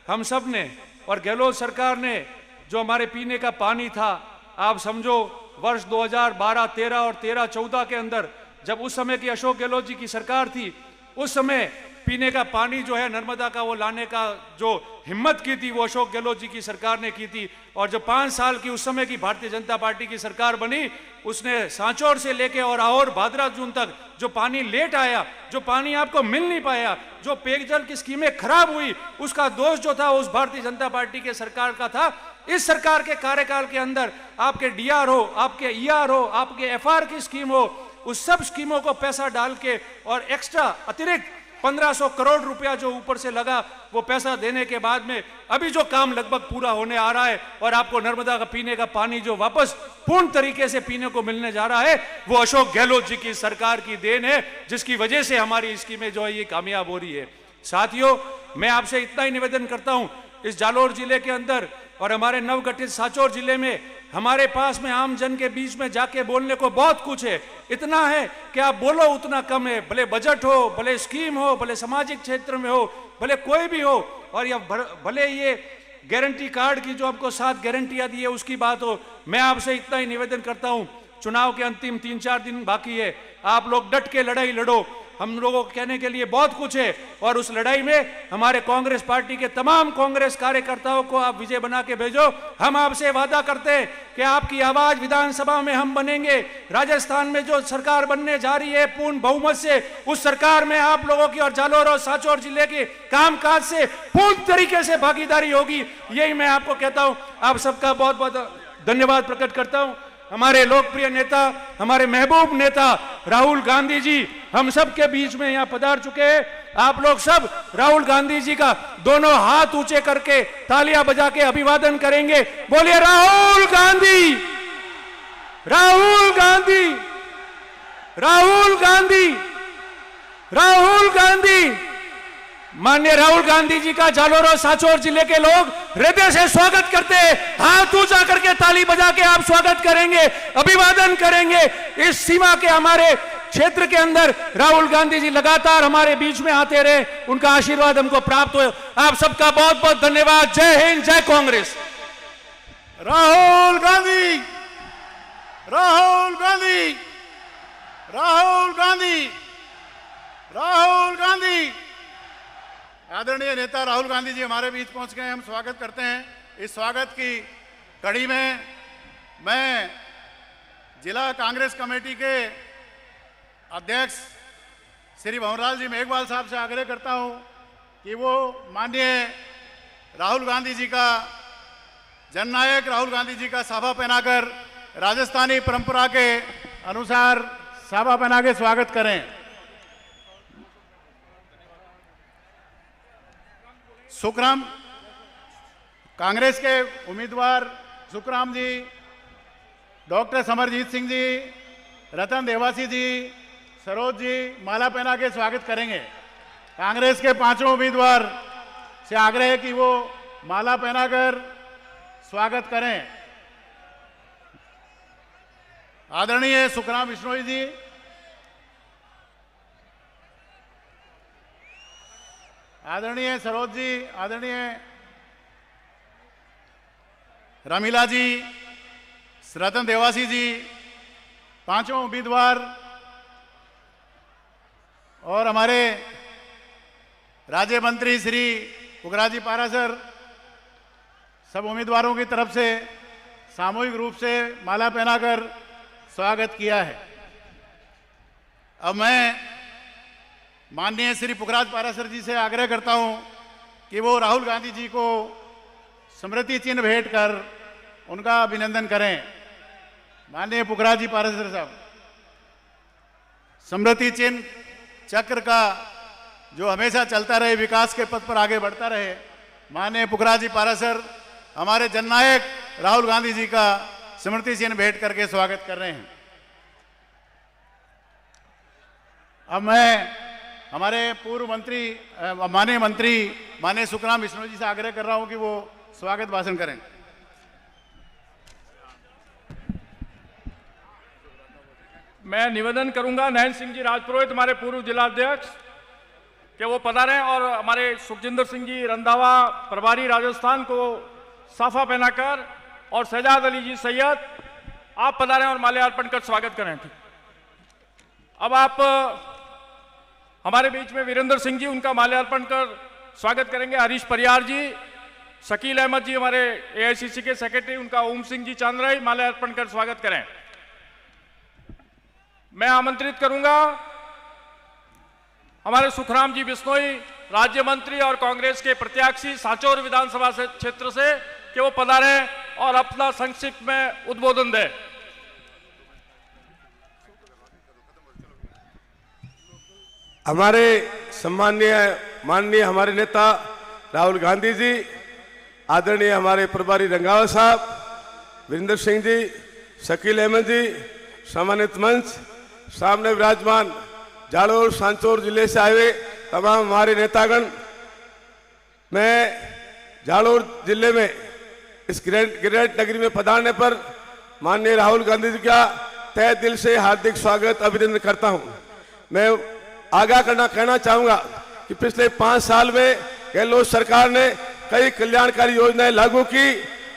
हम सब ने और गहलोत सरकार ने जो हमारे पीने का पानी था, आप समझो वर्ष 2012-13 और 13-14 के अंदर, जब उस समय की अशोक गहलोत जी की सरकार थी, उस समय पीने का पानी जो है नर्मदा का वो लाने का जो हिम्मत की थी, वो अशोक गहलोत जी की सरकार ने की थी। और जो 5 साल की उस समय की भारतीय जनता पार्टी की सरकार बनी, उसने सांचौर से लेके और भादरा जून तक जो पानी लेट आया, जो पानी आपको मिल नहीं पाया, जो पेयजल की स्कीमें खराब हुई, उसका दोष जो था उस भारतीय जनता पार्टी के सरकार का था। इस सरकार के कार्यकाल के अंदर आपके डीआर हो, आपके ईआर हो, आपके एफआर की स्कीम हो, उस सब स्कीमों को पैसा डाल के और एक्स्ट्रा अतिरिक्त 1500 करोड़ रुपया जो ऊपर से लगा, वो पैसा देने के बाद में अभी जो काम लगभग पूरा होने आ रहा है और आपको नर्मदा का पीने का पानी जो वापस पूर्ण तरीके से पीने को मिलने जा रहा है, वो अशोक गहलोत जी की सरकार की देन है, जिसकी वजह से हमारी स्कीमें जो है ये कामयाब हो रही है। साथियों, मैं आपसे इतना ही निवेदन करता हूं, इस जालोर जिले के अंदर और हमारे नवगठित सांचौर जिले में हमारे पास में आम जन के बीच में जाके बोलने को बहुत कुछ है। इतना है कि आप बोलो उतना कम है, भले बजट हो, भले स्कीम हो, भले सामाजिक क्षेत्र में हो, भले कोई भी हो, और या भले ये गारंटी कार्ड की जो हमको 7 गारंटियां दी है उसकी बात हो। मैं आपसे इतना ही निवेदन करता हूं, चुनाव के अंतिम 3-4 दिन बाकी है, आप लोग डट के लड़ाई लड़ो। हम लोगों को कहने के लिए बहुत कुछ है और उस लड़ाई में हमारे कांग्रेस पार्टी के तमाम कांग्रेस कार्यकर्ताओं को आप विजय बना के भेजो। हम आपसे वादा करते हैं कि आपकी आवाज विधानसभा में हम बनेंगे। राजस्थान में जो सरकार बनने जा रही है पूर्ण बहुमत से, उस सरकार में आप लोगों की और जालोर और सांचौर जिले के कामकाज से पूर्ण तरीके से भागीदारी होगी। यही मैं आपको कहता हूं। आप सबका बहुत बहुत धन्यवाद प्रकट करता हूं। हमारे लोकप्रिय नेता, हमारे महबूब नेता राहुल गांधी जी हम सब के बीच में यहाँ पधार चुके हैं। आप लोग सब राहुल गांधी जी का दोनों हाथ ऊंचे करके तालियां बजा के अभिवादन करेंगे। बोलिए राहुल गांधी, राहुल गांधी, राहुल गांधी, राहुल गांधी। माननीय राहुल गांधी जी का जालोर और सांचौर जिले के लोग हृदय से स्वागत करते हैं। हाथ ऊंचा करके ताली बजा के आप स्वागत करेंगे, अभिवादन करेंगे। इस सीमा के हमारे क्षेत्र के अंदर राहुल गांधी जी लगातार हमारे बीच में आते रहे, उनका आशीर्वाद हमको प्राप्त हो। आप सबका बहुत बहुत धन्यवाद। जय हिंद, जय कांग्रेस। राहुल गांधी, राहुल गांधी, राहुल गांधी, राहुल गांधी। आदरणीय नेता राहुल गांधी जी हमारे बीच पहुंच गए, हम स्वागत करते हैं। इस स्वागत की कड़ी में मैं जिला कांग्रेस कमेटी के अध्यक्ष श्री भंवरलाल जी मेघवाल साहब से आग्रह करता हूं कि वो माननीय राहुल गांधी जी का, जननायक राहुल गांधी जी का साफा पहनाकर राजस्थानी परंपरा के अनुसार साफा पहना के स्वागत करें। सुखराम, कांग्रेस के उम्मीदवार सुखराम जी, डॉक्टर समरजीत सिंह जी, रतन देवासी जी, सरोज जी माला पहना के स्वागत करेंगे। कांग्रेस के पांचों उम्मीदवार से आग्रह है कि वो माला पहनाकर स्वागत करें। आदरणीय सुखराम बिश्नोई जी, आदरणीय सरोज जी, आदरणीय रमीला जी, रतन देवासी जी, पांचों उम्मीदवार और हमारे राज्य मंत्री श्री पुखराजी पारासर, सब उम्मीदवारों की तरफ से सामूहिक रूप से माला पहनाकर स्वागत किया है। अब मैं माननीय श्री पुखराज पारासर जी से आग्रह करता हूं कि वो राहुल गांधी जी को स्मृति चिन्ह भेंट कर उनका अभिनंदन करें। माननीय पुखराज जी पारासर साहब, स्मृति चिन्ह चक्र का जो हमेशा चलता रहे, विकास के पथ पर आगे बढ़ता रहे, माननीय पुखराज जी पारासर हमारे जननायक राहुल गांधी जी का स्मृति चिन्ह भेंट करके स्वागत कर रहे हैं। अब मैं हमारे पूर्व मंत्री, माननीय मंत्री माननीय सुखराम बिश्नोई जी से आग्रह कर रहा हूं कि वो स्वागत भाषण करें। मैं निवेदन करूंगा नयन सिंह जी राजपुरोहित, हमारे पूर्व जिला अध्यक्ष, कि वो पधारें और हमारे सुखजिंदर सिंह जी रंधावा प्रभारी राजस्थान को साफा पहनाकर, और शहजाद अली जी सैयद आप पधारें और माल्यार्पण कर स्वागत करें। अब आप हमारे बीच में वीरेंद्र सिंह जी, उनका माल्यार्पण कर स्वागत करेंगे। हरीश परियार जी, शकील अहमद जी हमारे एआईसीसी के सेक्रेटरी, उनका ओम सिंह जी चांद्राई माल्यार्पण कर स्वागत करें। मैं आमंत्रित करूंगा हमारे सुखराम जी बिश्नोई, राज्य मंत्री और कांग्रेस के प्रत्याशी सांचौर विधानसभा क्षेत्र से, कि वो पधारें और अपना संक्षिप्त में उद्बोधन दें। हमारे सम्माननीय माननीय हमारे नेता राहुल गांधी जी, आदरणीय हमारे प्रभारी रंगावा साहब, वीरेंद्र सिंह जी, शकील अहमद जी, सम्मानित मंच, सामने विराजमान जालोर सांचौर जिले से आए हुए तमाम हमारे नेतागण, मैं जालोर जिले में इस ग्रेट नगरी में पधारने पर माननीय राहुल गांधी जी का तहे दिल से हार्दिक स्वागत अभिनंदन करता हूं। मैं आगाह कहना चाहूंगा कि पिछले 5 साल में गहलोत सरकार ने कई कल्याणकारी योजनाएं लागू की।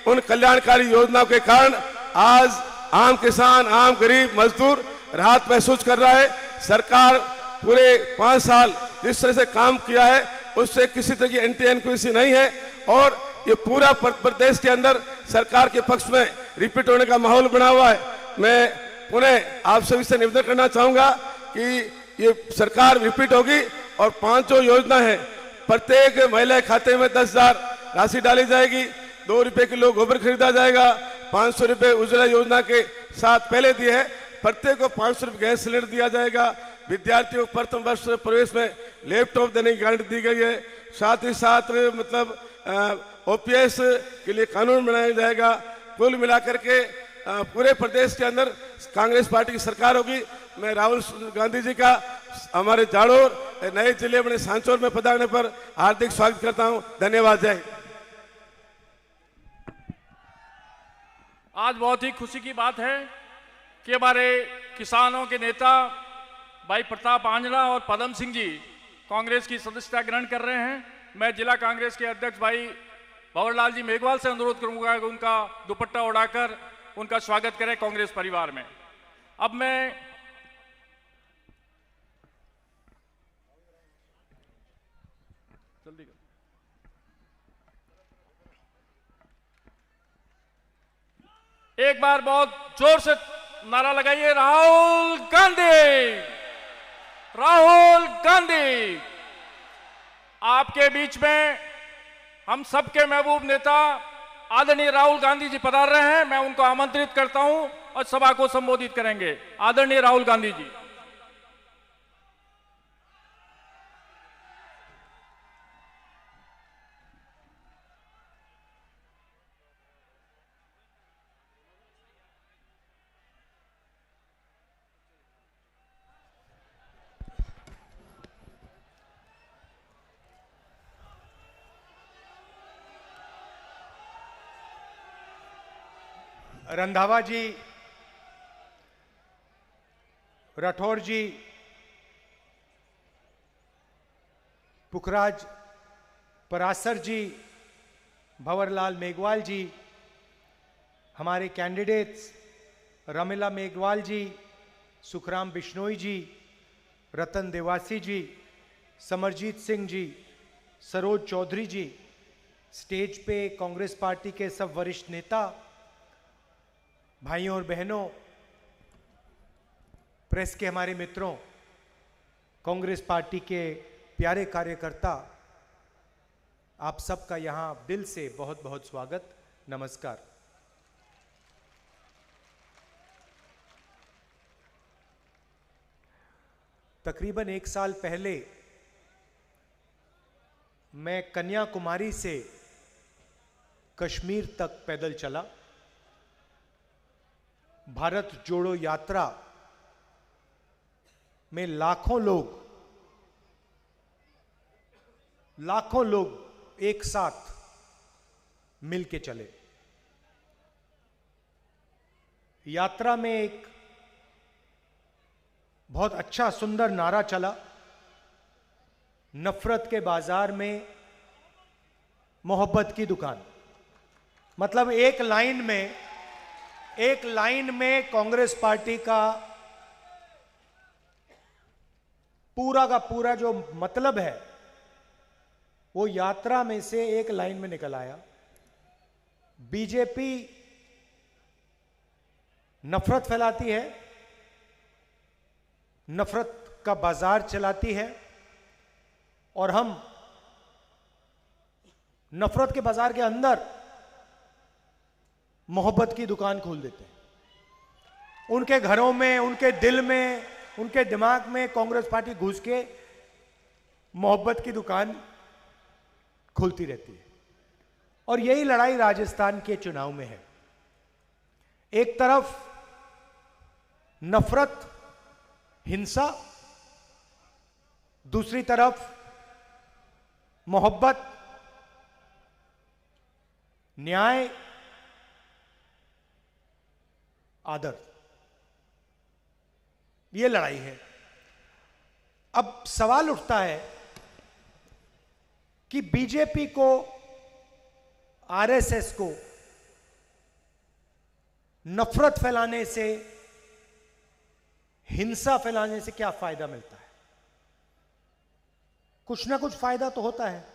उन कल्याणकारी योजनाओं के कारण आज आम किसान, आम गरीब मजदूर राहत महसूस कर रहा है। सरकार पूरे 5 साल जिस तरह से काम किया है उससे किसी तरह की एंटी इनक्वेसी नहीं है, और ये पूरा प्रदेश के अंदर सरकार के पक्ष में रिपीट होने का माहौल बना हुआ है। मैं पुनः आप सभी से निवेदन करना चाहूंगा कि ये सरकार रिपीट होगी और 5 जो योजना है, प्रत्येक महिला खाते में 10,000 राशि डाली जाएगी, 2 रुपए किलो गोबर खरीदा जाएगा, 500 रुपए उज्ज्वला योजना के साथ पहले दिए है, प्रत्येक को 500 रुपए गैस सिलेंडर दिया जाएगा। विद्यार्थियों को प्रथम वर्ष प्रवेश में लैपटॉप देने की गारंटी दी गई है। साथ ही साथ मतलब ओपीएस के लिए कानून बनाया जाएगा। कुल मिलाकर के पूरे प्रदेश के अंदर कांग्रेस पार्टी की सरकार होगी। मैं राहुल गांधी जी का, हमारे जालोर नए जिले अपने सांचौर में पधारने पर हार्दिक स्वागत करता हूं। धन्यवाद। जय। आज बहुत ही खुशी की बात है कि हमारे किसानों के नेता भाई प्रताप आंजना और पदम सिंह जी कांग्रेस की सदस्यता ग्रहण कर रहे हैं। मैं जिला कांग्रेस के अध्यक्ष भाई भंवरलाल जी मेघवाल से अनुरोध करूंगा कि उनका दुपट्टा उड़ाकर उनका स्वागत करें कांग्रेस परिवार में। अब मैं जल्दी एक बार बहुत जोर से नारा लगाइए, राहुल गांधी, राहुल गांधी। आपके बीच में हम सबके महबूब नेता आदरणीय राहुल गांधी जी पधार रहे हैं। मैं उनको आमंत्रित करता हूं और सभा को संबोधित करेंगे। आदरणीय राहुल गांधी जी। रंधावा जी, राठौर जी, पुखराज परासर जी, भंवरलाल मेघवाल जी, हमारे कैंडिडेट्स रमीला मेघवाल जी, सुखराम बिश्नोई जी, रतन देवासी जी, समरजीत सिंह जी, सरोज चौधरी जी, स्टेज पे कांग्रेस पार्टी के सब वरिष्ठ नेता, भाइयों और बहनों, प्रेस के हमारे मित्रों, कांग्रेस पार्टी के प्यारे कार्यकर्ता, आप सबका यहां दिल से बहुत बहुत स्वागत, नमस्कार। तकरीबन 1 साल पहले मैं कन्याकुमारी से कश्मीर तक पैदल चला। भारत जोड़ो यात्रा में लाखों लोग एक साथ मिलके चले। यात्रा में एक बहुत अच्छा सुंदर नारा चला, नफरत के बाजार में मोहब्बत की दुकान। मतलब एक लाइन में कांग्रेस पार्टी का पूरा जो मतलब है वो यात्रा में से एक लाइन में निकल आया। बीजेपी नफरत फैलाती है, नफरत का बाजार चलाती है, और हम नफरत के बाजार के अंदर मोहब्बत की दुकान खोल देते हैं। उनके घरों में, उनके दिल में, उनके दिमाग में कांग्रेस पार्टी घुस के मोहब्बत की दुकान खुलती रहती है। और यही लड़ाई राजस्थान के चुनाव में है। एक तरफ नफरत, हिंसा, दूसरी तरफ मोहब्बत, न्याय, आदर। ये लड़ाई है। अब सवाल उठता है कि बीजेपी को, आरएसएस को नफरत फैलाने से, हिंसा फैलाने से क्या फायदा मिलता है? कुछ ना कुछ फायदा तो होता है।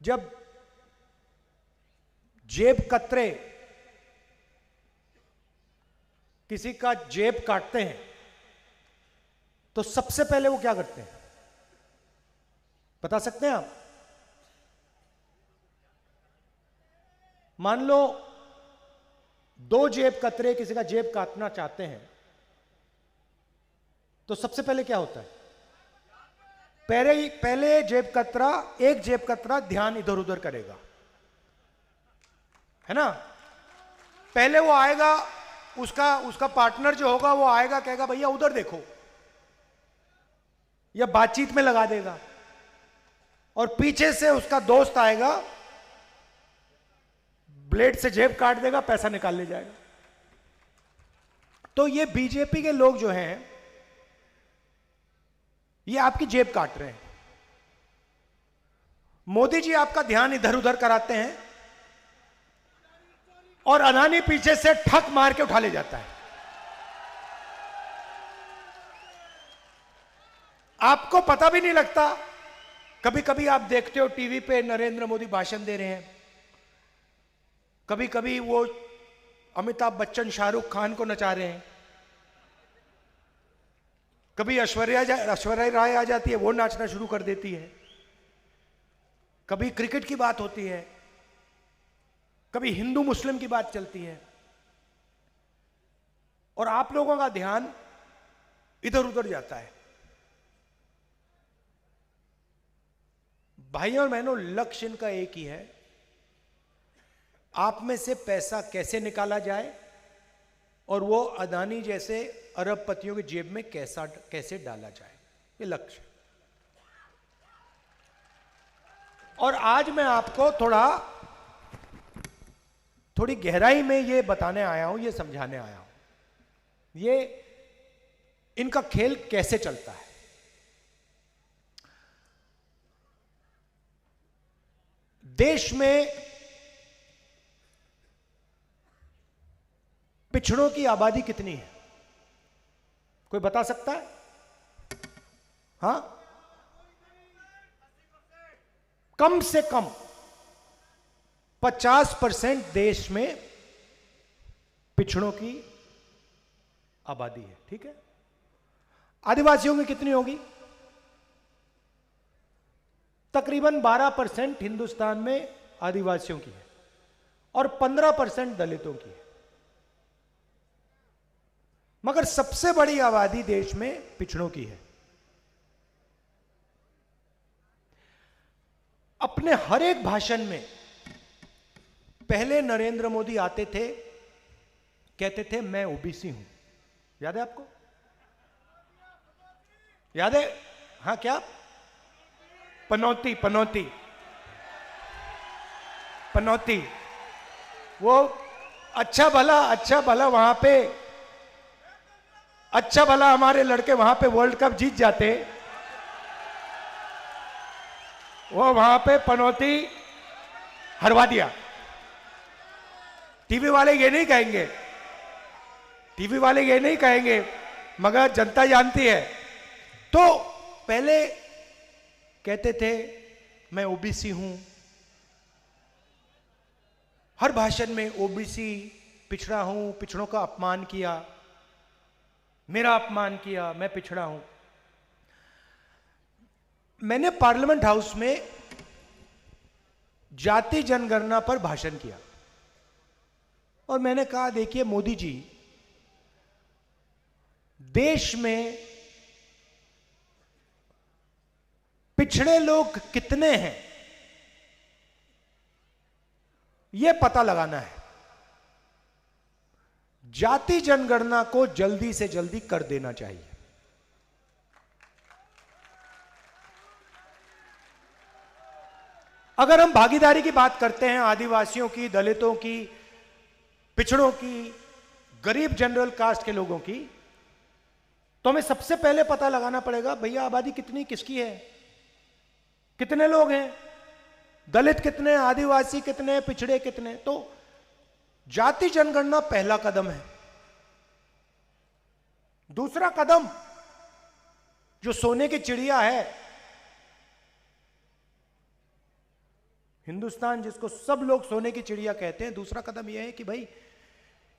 जब जेब कतरे किसी का जेब काटते हैं तो सबसे पहले वो क्या करते हैं, बता सकते हैं आप? मान लो 2 जेब कतरे किसी का जेब काटना चाहते हैं तो सबसे पहले क्या होता है? पहले एक जेब कतरा ध्यान इधर उधर करेगा, है ना? पहले वो आएगा उसका पार्टनर जो होगा वो आएगा, कहेगा भैया उधर देखो, या बातचीत में लगा देगा, और पीछे से उसका दोस्त आएगा, ब्लेड से जेब काट देगा, पैसा निकाल ले जाएगा। तो ये बीजेपी के लोग जो हैं ये आपकी जेब काट रहे हैं। मोदी जी आपका ध्यान इधर उधर कराते हैं और अदानी पीछे से ठक मार के उठा ले जाता है। आपको पता भी नहीं लगता। कभी कभी आप देखते हो टीवी पे नरेंद्र मोदी भाषण दे रहे हैं, कभी कभी वो अमिताभ बच्चन शाहरुख खान को नचा रहे हैं, कभी ऐश्वर्या राय आ जाती है, वो नाचना शुरू कर देती है, कभी क्रिकेट की बात होती है, कभी हिंदू मुस्लिम की बात चलती है, और आप लोगों का ध्यान इधर उधर जाता है। भाइयों और बहनों, लक्ष्य इनका एक ही है, आप में से पैसा कैसे निकाला जाए और वो अदानी जैसे अरबपतियों की जेब में कैसे डाला जाए, ये लक्ष्य। और आज मैं आपको थोड़ी गहराई में ये बताने आया हूं, ये समझाने आया हूं, ये इनका खेल कैसे चलता है। देश में पिछड़ों की आबादी कितनी है, कोई बता सकता है? हां, कम से कम 50% देश में पिछड़ों की आबादी है, ठीक है। आदिवासियों की कितनी होगी? तकरीबन 12% हिंदुस्तान में आदिवासियों की है और 15% दलितों की है। मगर सबसे बड़ी आबादी देश में पिछड़ों की है। अपने हर एक भाषण में पहले नरेंद्र मोदी आते थे, कहते थे मैं ओबीसी हूं। याद है आपको? याद है? हाँ, क्या? पनौती वो अच्छा भला वहां पे, अच्छा भला हमारे लड़के वहां पे वर्ल्ड कप जीत जाते, वो वहां पे पनौती हरवा दिया। टीवी वाले ये नहीं कहेंगे, मगर जनता जानती है। तो पहले कहते थे मैं ओबीसी हूं, हर भाषण में ओबीसी, पिछड़ा हूं, पिछड़ों का अपमान किया, मेरा अपमान किया, मैं पिछड़ा हूं। मैंने पार्लियामेंट हाउस में जाति जनगणना पर भाषण किया और मैंने कहा देखिए मोदी जी, देश में पिछड़े लोग कितने हैं यह पता लगाना है। जाति जनगणना को जल्दी से जल्दी कर देना चाहिए। अगर हम भागीदारी की बात करते हैं, आदिवासियों की, दलितों की, पिछड़ों की, गरीब जनरल कास्ट के लोगों की, तो हमें सबसे पहले पता लगाना पड़ेगा भैया आबादी कितनी किसकी है, कितने लोग हैं, दलित कितने, आदिवासी कितने, पिछड़े कितने। तो जाति जनगणना पहला कदम है। दूसरा कदम जो सोने की चिड़िया है, हिंदुस्तान जिसको सब लोग सोने की चिड़िया कहते हैं, दूसरा कदम यह है कि भाई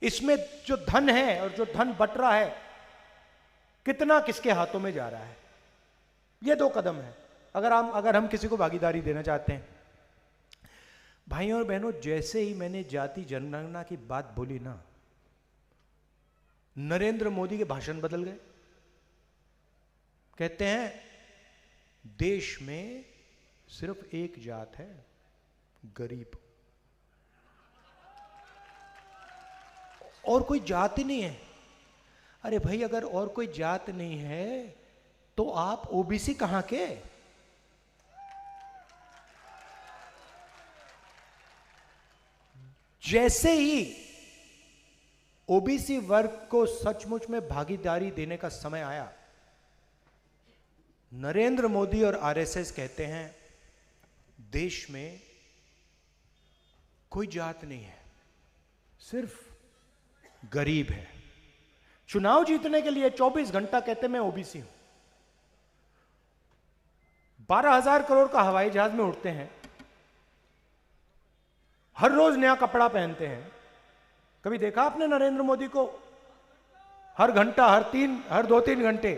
इसमें जो धन है और जो धन बट रहा है कितना किसके हाथों में जा रहा है। ये दो कदम है अगर हम किसी को भागीदारी देना चाहते हैं। भाइयों और बहनों, जैसे ही मैंने जाति जनगणना की बात बोली ना, नरेंद्र मोदी के भाषण बदल गए। कहते हैं देश में सिर्फ एक जात है, गरीब। और कोई जात ही नहीं है। अरे भाई, अगर और कोई जात नहीं है तो आप ओबीसी कहां के? जैसे ही ओबीसी वर्ग को सचमुच में भागीदारी देने का समय आया, नरेंद्र मोदी और आरएसएस कहते हैं देश में कोई जात नहीं है, सिर्फ गरीब है। चुनाव जीतने के लिए 24 घंटा कहते मैं ओबीसी हूं। 12,000 करोड़ का हवाई जहाज में उड़ते हैं, हर रोज नया कपड़ा पहनते हैं। कभी देखा आपने नरेंद्र मोदी को हर घंटा, हर 2-3 घंटे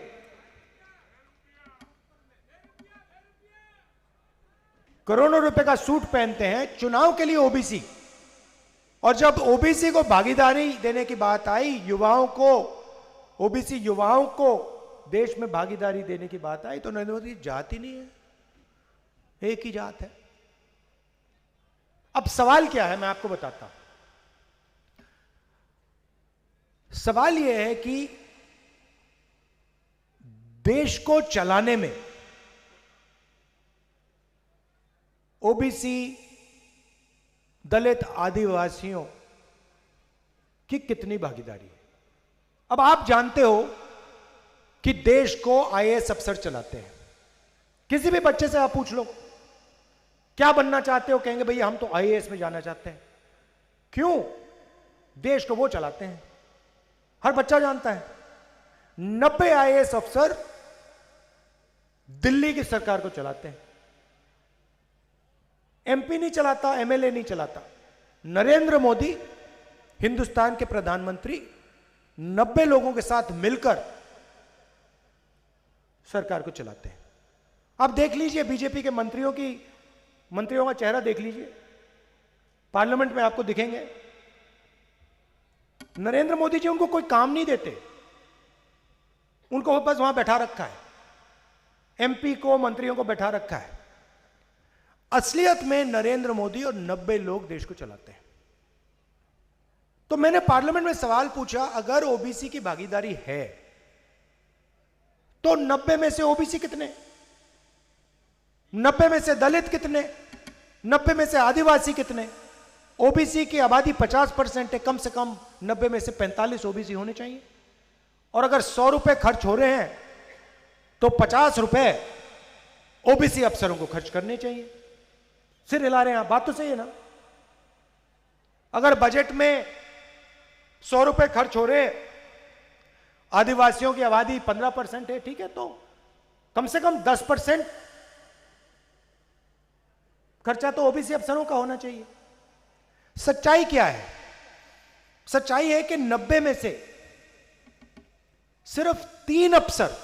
करोड़ों रुपए का सूट पहनते हैं चुनाव के लिए ओबीसी? और जब ओबीसी को भागीदारी देने की बात आई, युवाओं को, ओबीसी युवाओं को देश में भागीदारी देने की बात आई, तो नरेंद्र मोदी जात ही नहीं है, एक ही जात है। अब सवाल क्या है, मैं आपको बताता हूं। सवाल यह है कि देश को चलाने में ओबीसी, दलित, आदिवासियों की कितनी भागीदारी है? अब आप जानते हो कि देश को आईएएस अफसर चलाते हैं। किसी भी बच्चे से आप पूछ लो क्या बनना चाहते हो, कहेंगे भैया हम तो आईएएस में जाना चाहते हैं। क्यों? देश को वो चलाते हैं, हर बच्चा जानता है। 90 आईएएस अफसर दिल्ली की सरकार को चलाते हैं। एमपी नहीं चलाता, एमएलए नहीं चलाता। नरेंद्र मोदी हिंदुस्तान के प्रधानमंत्री 90 लोगों के साथ मिलकर सरकार को चलाते हैं। आप देख लीजिए बीजेपी के मंत्रियों का चेहरा देख लीजिए, पार्लियामेंट में आपको दिखेंगे। नरेंद्र मोदी जी उनको कोई काम नहीं देते, उनको बस वहां बैठा रखा है, एमपी को, मंत्रियों को बैठा रखा है। असलियत में नरेंद्र मोदी और 90 लोग देश को चलाते हैं। तो मैंने पार्लियामेंट में सवाल पूछा, अगर ओबीसी की भागीदारी है तो 90 में से ओबीसी कितने, 90 में से दलित कितने, 90 में से आदिवासी कितने? ओबीसी की आबादी 50% है, कम से कम 90 में से 45 ओबीसी होने चाहिए। और अगर 100 रुपए खर्च हो रहे हैं तो 50 रुपए ओबीसी अफसरों को खर्च करने चाहिए। सिर हिला रहे हैं आप, बात तो सही है ना? अगर बजट में 100 रुपए खर्च हो रहे, आदिवासियों की आबादी 15% है, ठीक है, तो कम से कम 10% खर्चा तो ओबीसी अफसरों का होना चाहिए। सच्चाई क्या है? सच्चाई है कि 90 में से सिर्फ 3 अफसर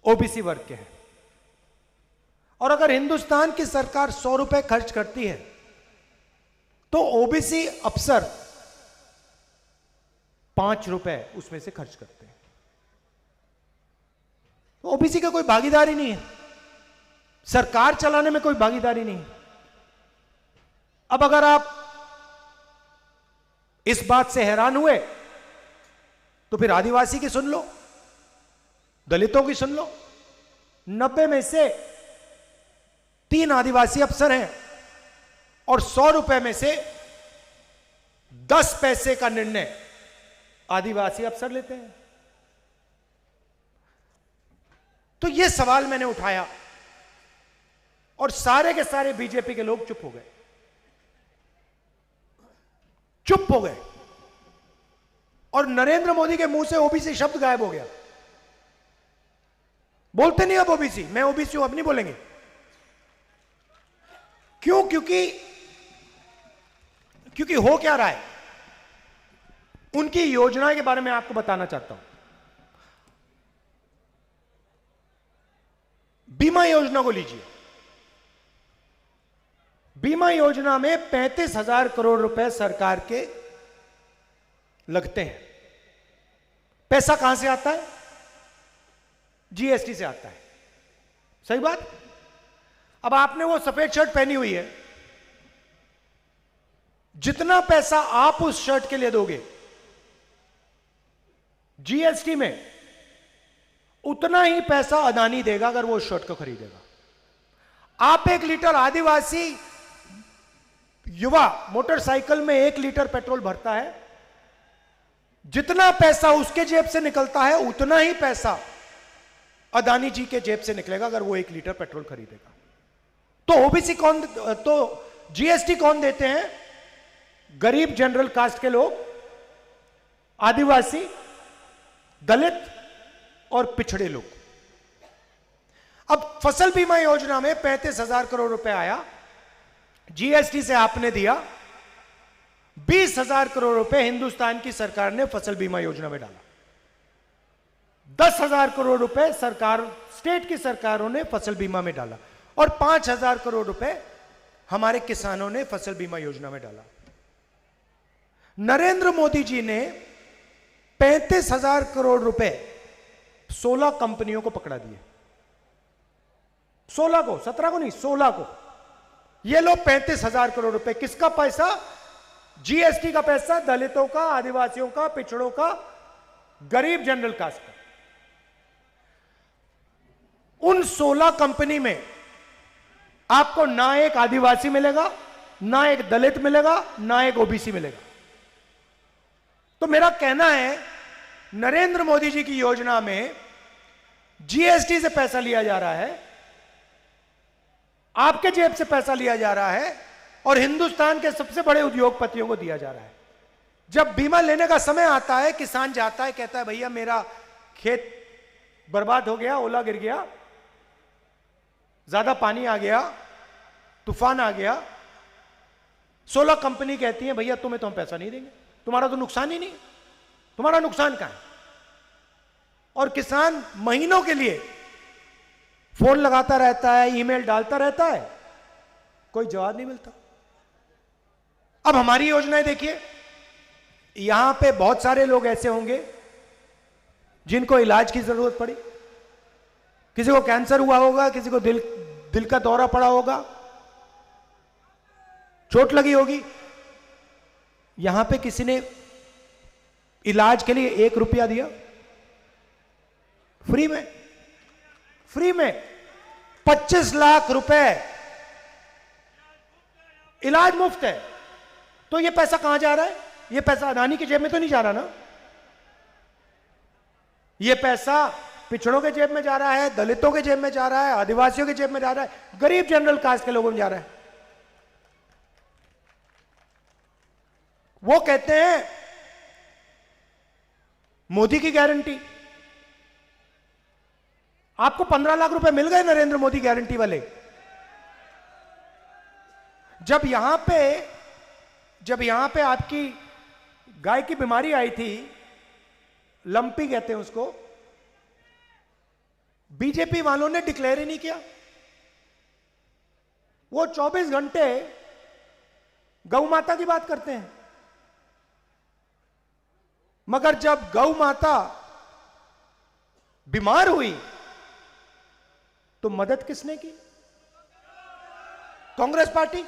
ओबीसी वर्ग के हैं। और अगर हिंदुस्तान की सरकार 100 रुपए खर्च करती है तो ओबीसी अफसर 5 रुपए उसमें से खर्च करते हैं। तो ओबीसी का कोई भागीदारी नहीं है, सरकार चलाने में कोई भागीदारी नहीं है। अब अगर आप इस बात से हैरान हुए तो फिर आदिवासी की सुन लो, दलितों की सुन लो। 90 में से 3 आदिवासी अफसर हैं और 100 रुपए में से 10 पैसे का निर्णय आदिवासी अफसर लेते हैं। तो यह सवाल मैंने उठाया और सारे के सारे बीजेपी के लोग चुप हो गए, चुप हो गए। और नरेंद्र मोदी के मुंह से ओबीसी शब्द गायब हो गया। बोलते नहीं अब ओबीसी, मैं ओबीसी हूं, अब नहीं बोलेंगे। क्यों? क्योंकि हो क्या रहा है, उनकी योजना के बारे में आपको बताना चाहता हूं। बीमा योजना को लीजिए। बीमा योजना में 35,000 करोड़ रुपए सरकार के लगते हैं। पैसा कहां से आता है? जीएसटी से आता है। सही बात? अब आपने वो सफेद शर्ट पहनी हुई है, जितना पैसा आप उस शर्ट के लिए दोगे जीएसटी में, उतना ही पैसा अदानी देगा अगर वो उस शर्ट को खरीदेगा। आप 1 लीटर आदिवासी युवा मोटरसाइकिल में 1 लीटर पेट्रोल भरता है, जितना पैसा उसके जेब से निकलता है उतना ही पैसा अदानी जी के जेब से निकलेगा अगर वो 1 लीटर पेट्रोल खरीदेगा। तो ओबीसी कौन, तो जीएसटी कौन देते हैं? गरीब जनरल कास्ट के लोग, आदिवासी, दलित और पिछड़े लोग। अब फसल बीमा योजना में 35,000 करोड़ रुपए आया, जीएसटी से आपने दिया 20,000 करोड़ रुपए हिंदुस्तान की सरकार ने फसल बीमा योजना में डाला। 10,000 करोड़ रुपए सरकार, स्टेट की सरकारों ने फसल बीमा में डाला और 5,000 करोड़ रुपए हमारे किसानों ने फसल बीमा योजना में डाला। नरेंद्र मोदी जी ने 35,000 करोड़ रुपए 16 कंपनियों को पकड़ा दिए। 16 को, 17 को नहीं, 16 को। ये लो 35,000 करोड़ रुपए, किसका पैसा? जीएसटी का पैसा, दलितों का, आदिवासियों का, पिछड़ों का, गरीब जनरल कास्ट का। उन 16 कंपनी में आपको ना एक आदिवासी मिलेगा, ना एक दलित मिलेगा, ना एक ओबीसी मिलेगा। तो मेरा कहना है, नरेंद्र मोदी जी की योजना में जीएसटी से पैसा लिया जा रहा है, आपके जेब से पैसा लिया जा रहा है और हिंदुस्तान के सबसे बड़े उद्योगपतियों को दिया जा रहा है। जब बीमा लेने का समय आता है, किसान जाता है, कहता है भैया मेरा खेत बर्बाद हो गया, ओला गिर गया, ज्यादा पानी आ गया, तूफान आ गया। 16 कंपनी कहती है भैया तुम्हें तो हम पैसा नहीं देंगे, तुम्हारा तो नुकसान ही नहीं, तुम्हारा नुकसान कहां है? और किसान महीनों के लिए फोन लगाता रहता है, ईमेल डालता रहता है, कोई जवाब नहीं मिलता। अब हमारी योजनाएं देखिए, यहां पे बहुत सारे लोग ऐसे होंगे जिनको इलाज की जरूरत पड़ी, किसी को कैंसर हुआ होगा, किसी को दिल का दौरा पड़ा होगा, चोट लगी होगी। यहां पे किसी ने इलाज के लिए 1 रुपया दिया? फ्री में, फ्री में 25 लाख रुपए इलाज मुफ्त है। तो ये पैसा कहां जा रहा है? ये पैसा अदानी की जेब में तो नहीं जा रहा ना, ये पैसा पिछड़ों के जेब में जा रहा है, दलितों के जेब में जा रहा है, आदिवासियों के जेब में जा रहा है, गरीब जनरल कास्ट के लोगों में जा रहा है। वो कहते हैं मोदी की गारंटी। आपको 15 लाख रुपए मिल गए नरेंद्र मोदी गारंटी वाले। जब यहां पे आपकी गाय की बीमारी आई थी, लंपी कहते हैं उसको, बीजेपी वालों ने डिक्लेयर ही नहीं किया। वो 24 घंटे गौ माता की बात करते हैं, मगर जब गौ माता बीमार हुई तो मदद किसने की? कांग्रेस पार्टी।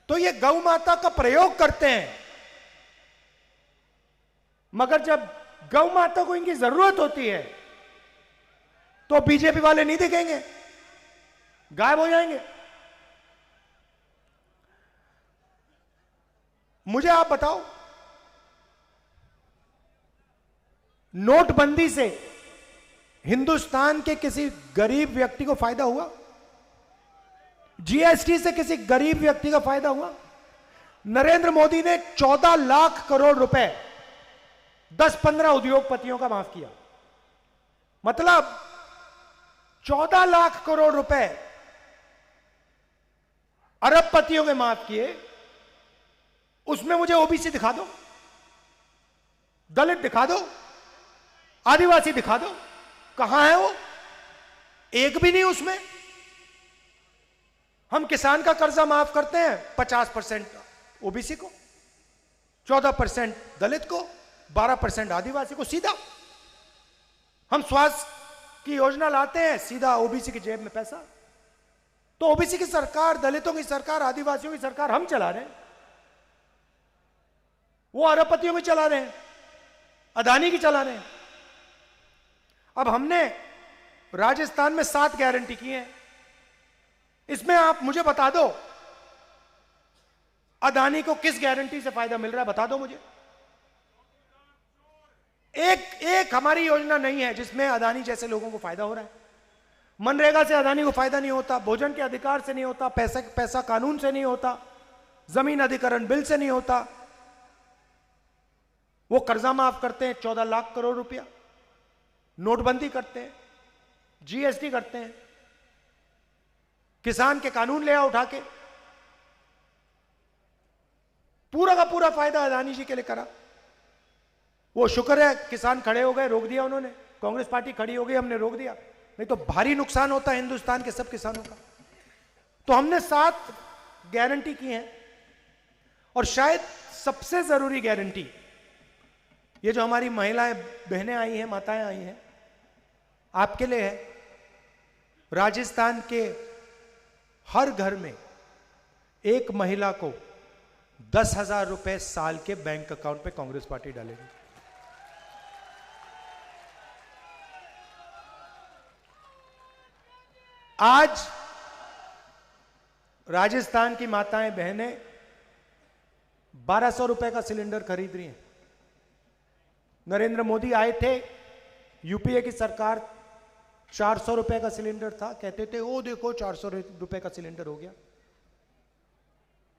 तो ये गौ माता का प्रयोग करते हैं, मगर जब गौ माता को इनकी जरूरत होती है तो बीजेपी वाले नहीं दिखेंगे, गायब हो जाएंगे। मुझे आप बताओ, नोटबंदी से हिंदुस्तान के किसी गरीब व्यक्ति को फायदा हुआ? जीएसटी से किसी गरीब व्यक्ति का फायदा हुआ? नरेंद्र मोदी ने 14 लाख करोड़ रुपए 10-15 उद्योगपतियों का माफ किया। मतलब 14 लाख करोड़ रुपए अरबपतियों के माफ किए। उसमें मुझे ओबीसी दिखा दो, दलित दिखा दो, आदिवासी दिखा दो, कहां है वो? एक भी नहीं उसमें। हम किसान का कर्जा माफ करते हैं 50% ओबीसी को, 14% दलित को, 12% आदिवासी को, सीधा। हम स्वास्थ्य की योजना लाते हैं, सीधा ओबीसी की जेब में पैसा। तो ओबीसी की सरकार, दलितों की सरकार, आदिवासियों की सरकार हम चला रहे हैं, वो अरबपतियों की चला रहे हैं, अदानी की चला रहे हैं। अब हमने राजस्थान में 7 गारंटी की हैं, इसमें आप मुझे बता दो अदानी को किस गारंटी से फायदा मिल रहा है, बता दो मुझे। एक हमारी योजना नहीं है जिसमें अदानी जैसे लोगों को फायदा हो रहा है। मनरेगा से अदानी को फायदा नहीं होता, भोजन के अधिकार से नहीं होता, पैसा कानून से नहीं होता, जमीन अधिकरण बिल से नहीं होता। वो कर्जा माफ करते हैं 14 लाख करोड़ रुपया, नोटबंदी करते हैं, जीएसटी करते हैं, किसान के कानून ले आओ उठा के, पूरा का पूरा फायदा अदानी जी के लिए करा। वो शुक्र है किसान खड़े हो गए, रोक दिया उन्होंने, कांग्रेस पार्टी खड़ी हो गई, हमने रोक दिया, नहीं तो भारी नुकसान होता है हिंदुस्तान के सब किसानों का। तो हमने 7 गारंटी की हैं, और शायद सबसे जरूरी गारंटी ये जो हमारी महिलाएं बहनें आई हैं, माताएं आई हैं, आपके लिए है। राजस्थान के हर घर में एक महिला को 10,000 रुपए साल के बैंक अकाउंट पे कांग्रेस पार्टी डालेगी। आज राजस्थान की माताएं बहनें 1200 रुपए का सिलेंडर खरीद रही हैं। नरेंद्र मोदी आए थे, यूपीए की सरकार 400 रुपए का सिलेंडर था, कहते थे ओ देखो 400 रुपए का सिलेंडर हो गया।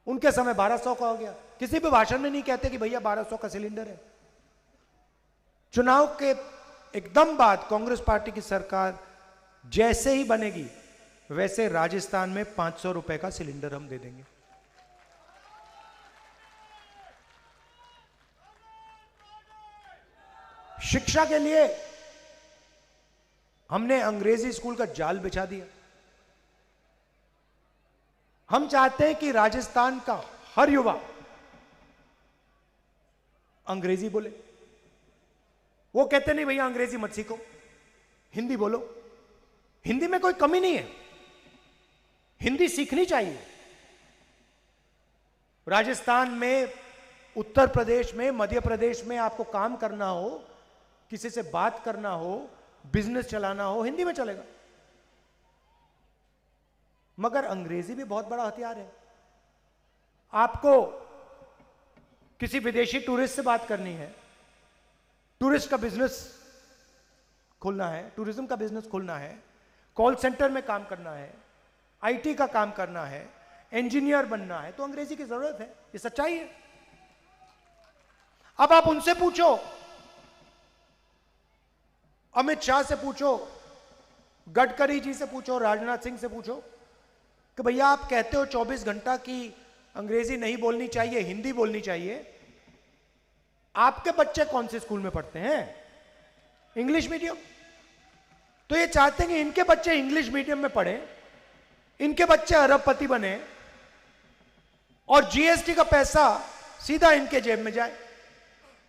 उनके समय 1200 का हो गया। किसी भी भाषण में नहीं कहते कि भैया 1200 का सिलेंडर है। चुनाव के एकदम बाद कांग्रेस पार्टी की सरकार जैसे ही बनेगी वैसे राजस्थान में 500 रुपए का सिलेंडर हम दे देंगे। शिक्षा के लिए हमने अंग्रेजी स्कूल का जाल बिछा दिया। हम चाहते हैं कि राजस्थान का हर युवा अंग्रेजी बोले। वो कहते नहीं भैया अंग्रेजी मत सीखो, हिंदी बोलो। हिंदी में कोई कमी नहीं है, हिंदी सीखनी चाहिए। राजस्थान में, उत्तर प्रदेश में, मध्य प्रदेश में आपको काम करना हो, किसी से बात करना हो, बिजनेस चलाना हो, हिंदी में चलेगा। मगर अंग्रेजी भी बहुत बड़ा हथियार है। आपको किसी विदेशी टूरिस्ट से बात करनी है, टूरिस्ट का बिजनेस खोलना है, टूरिज्म का बिजनेस खोलना है, कॉल सेंटर में काम करना है, आईटी का काम करना है, इंजीनियर बनना है, तो अंग्रेजी की जरूरत है। ये सच्चाई है। अब आप उनसे पूछो, अमित शाह से पूछो, गडकरी जी से पूछो, राजनाथ सिंह से पूछो कि भैया आप कहते हो 24 घंटा की अंग्रेजी नहीं बोलनी चाहिए, हिंदी बोलनी चाहिए। आपके बच्चे कौन से स्कूल में पढ़ते हैं? English medium. तो ये चाहते हैं कि इनके बच्चे इंग्लिश मीडियम में पढ़ें, इनके बच्चे अरबपति बने और जीएसटी का पैसा सीधा इनके जेब में जाए।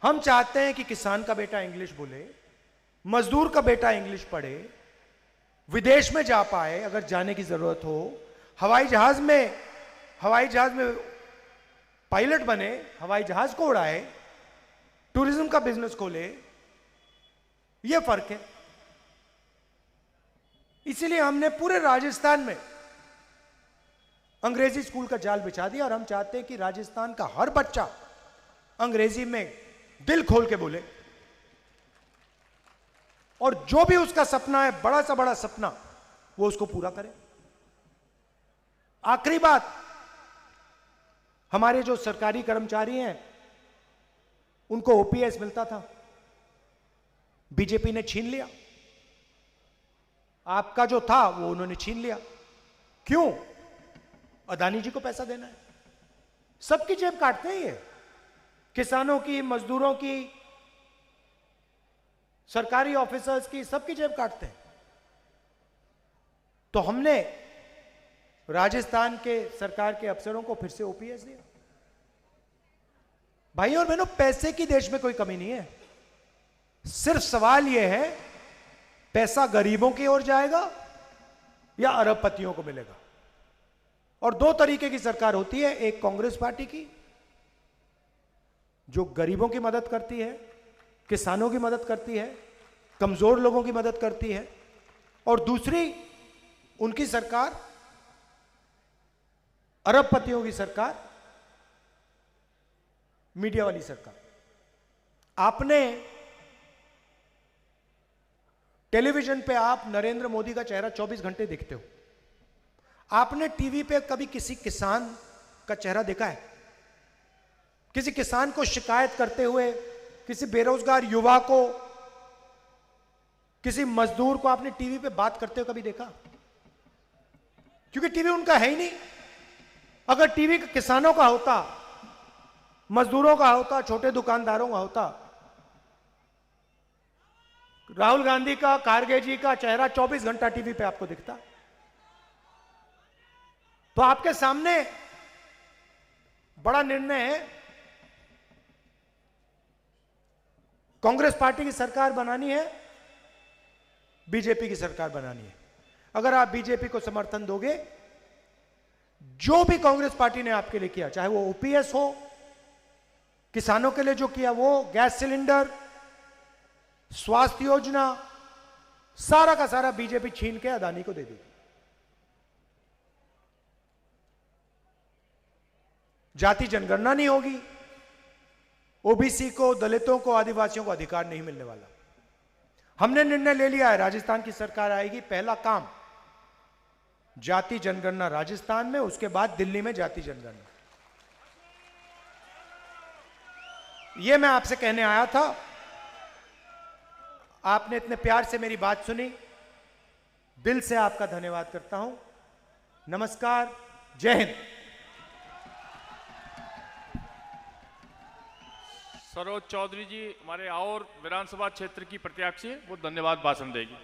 हम चाहते हैं कि किसान का बेटा इंग्लिश बोले, मजदूर का बेटा इंग्लिश पढ़े, विदेश में जा पाए अगर जाने की जरूरत हो, हवाई जहाज में पायलट बने, हवाई जहाज को उड़ाए, टूरिज्म का बिजनेस खोले। यह फर्क है। इसीलिए हमने पूरे राजस्थान में अंग्रेजी स्कूल का जाल बिछा दिया और हम चाहते हैं कि राजस्थान का हर बच्चा अंग्रेजी में दिल खोल के बोले और जो भी उसका सपना है, बड़ा सा बड़ा सपना, वो उसको पूरा करे। आखिरी बात, हमारे जो सरकारी कर्मचारी हैं उनको ओपीएस मिलता था, बीजेपी ने छीन लिया। आपका जो था वो उन्होंने छीन लिया। क्यों? अदानी जी को पैसा देना है। सबकी जेब काटते हैं ये, किसानों की, मजदूरों की, सरकारी ऑफिसर्स की, सबकी जेब काटते हैं। तो हमने राजस्थान के सरकार के अफसरों को फिर से ओपीएस दिया। भाई और बहनों, पैसे की देश में कोई कमी नहीं है। सिर्फ सवाल यह है पैसा गरीबों की ओर जाएगा या अरबपतियों को मिलेगा। और दो तरीके की सरकार होती है, एक कांग्रेस पार्टी की जो गरीबों की मदद करती है, किसानों की मदद करती है, कमजोर लोगों की मदद करती है, और दूसरी उनकी सरकार अरबपतियों की सरकार, मीडिया वाली सरकार। आपने टेलीविजन पे आप नरेंद्र मोदी का चेहरा 24 घंटे देखते हो। आपने टीवी पे कभी किसी किसान का चेहरा देखा है? किसी किसान को शिकायत करते हुए, किसी बेरोजगार युवा को, किसी मजदूर को आपने टीवी पे बात करते हुए कभी देखा? क्योंकि टीवी उनका है ही नहीं। अगर टीवी किसानों का होता, मजदूरों का होता, छोटे दुकानदारों का होता, राहुल गांधी का, खारगे जी का चेहरा 24 घंटा टीवी पे आपको दिखता। तो आपके सामने बड़ा निर्णय है, कांग्रेस पार्टी की सरकार बनानी है, बीजेपी की सरकार बनानी है। अगर आप बीजेपी को समर्थन दोगे, जो भी कांग्रेस पार्टी ने आपके लिए किया, चाहे वो ओपीएस हो, किसानों के लिए जो किया वो, गैस सिलेंडर, स्वास्थ्य योजना, सारा का सारा बीजेपी छीन के अदानी को दे देगी। जाति जनगणना नहीं होगी, ओबीसी को, दलितों को, आदिवासियों को अधिकार नहीं मिलने वाला। हमने निर्णय ले लिया है, राजस्थान की सरकार आएगी, पहला काम जाति जनगणना राजस्थान में, उसके बाद दिल्ली में जाति जनगणना। यह मैं आपसे कहने आया था, आपने इतने प्यार से मेरी बात सुनी, दिल से आपका धन्यवाद करता हूं। नमस्कार, जय हिंद। सरोज चौधरी जी हमारे और विधानसभा क्षेत्र की प्रत्याशी, वो धन्यवाद भाषण देगी।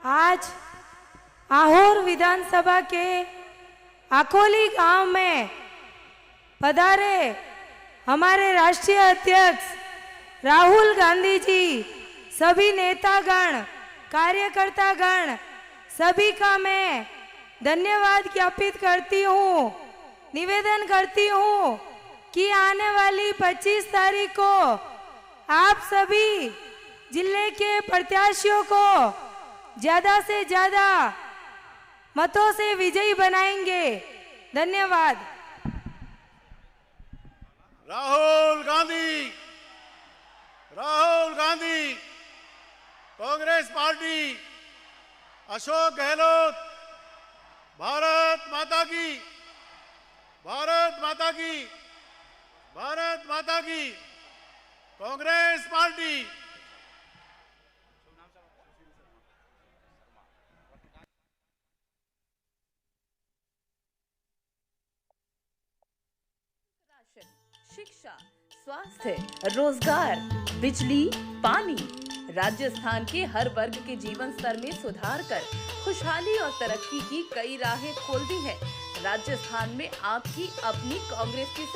आज आहोर विधानसभा के आकोली गांव में पधारे हमारे राष्ट्रीय अध्यक्ष राहुल गांधी जी, सभी नेतागण, कार्यकर्तागण, सभी का मैं धन्यवाद ज्ञापित करती हूँ। निवेदन करती हूँ कि आने वाली 25 तारीख को आप सभी जिले के प्रत्याशियों को ज्यादा से ज्यादा मतों से विजयी बनाएंगे। धन्यवाद। राहुल गांधी, राहुल गांधी, कांग्रेस पार्टी, अशोक गहलोत, भारत माता की, भारत माता की, भारत माता की, कांग्रेस पार्टी। शिक्षा, स्वास्थ्य, रोजगार, बिजली, पानी, राजस्थान के हर वर्ग के जीवन स्तर में सुधार कर खुशहाली और तरक्की की कई राहें खोल दी है। राजस्थान में आपकी अपनी कांग्रेस की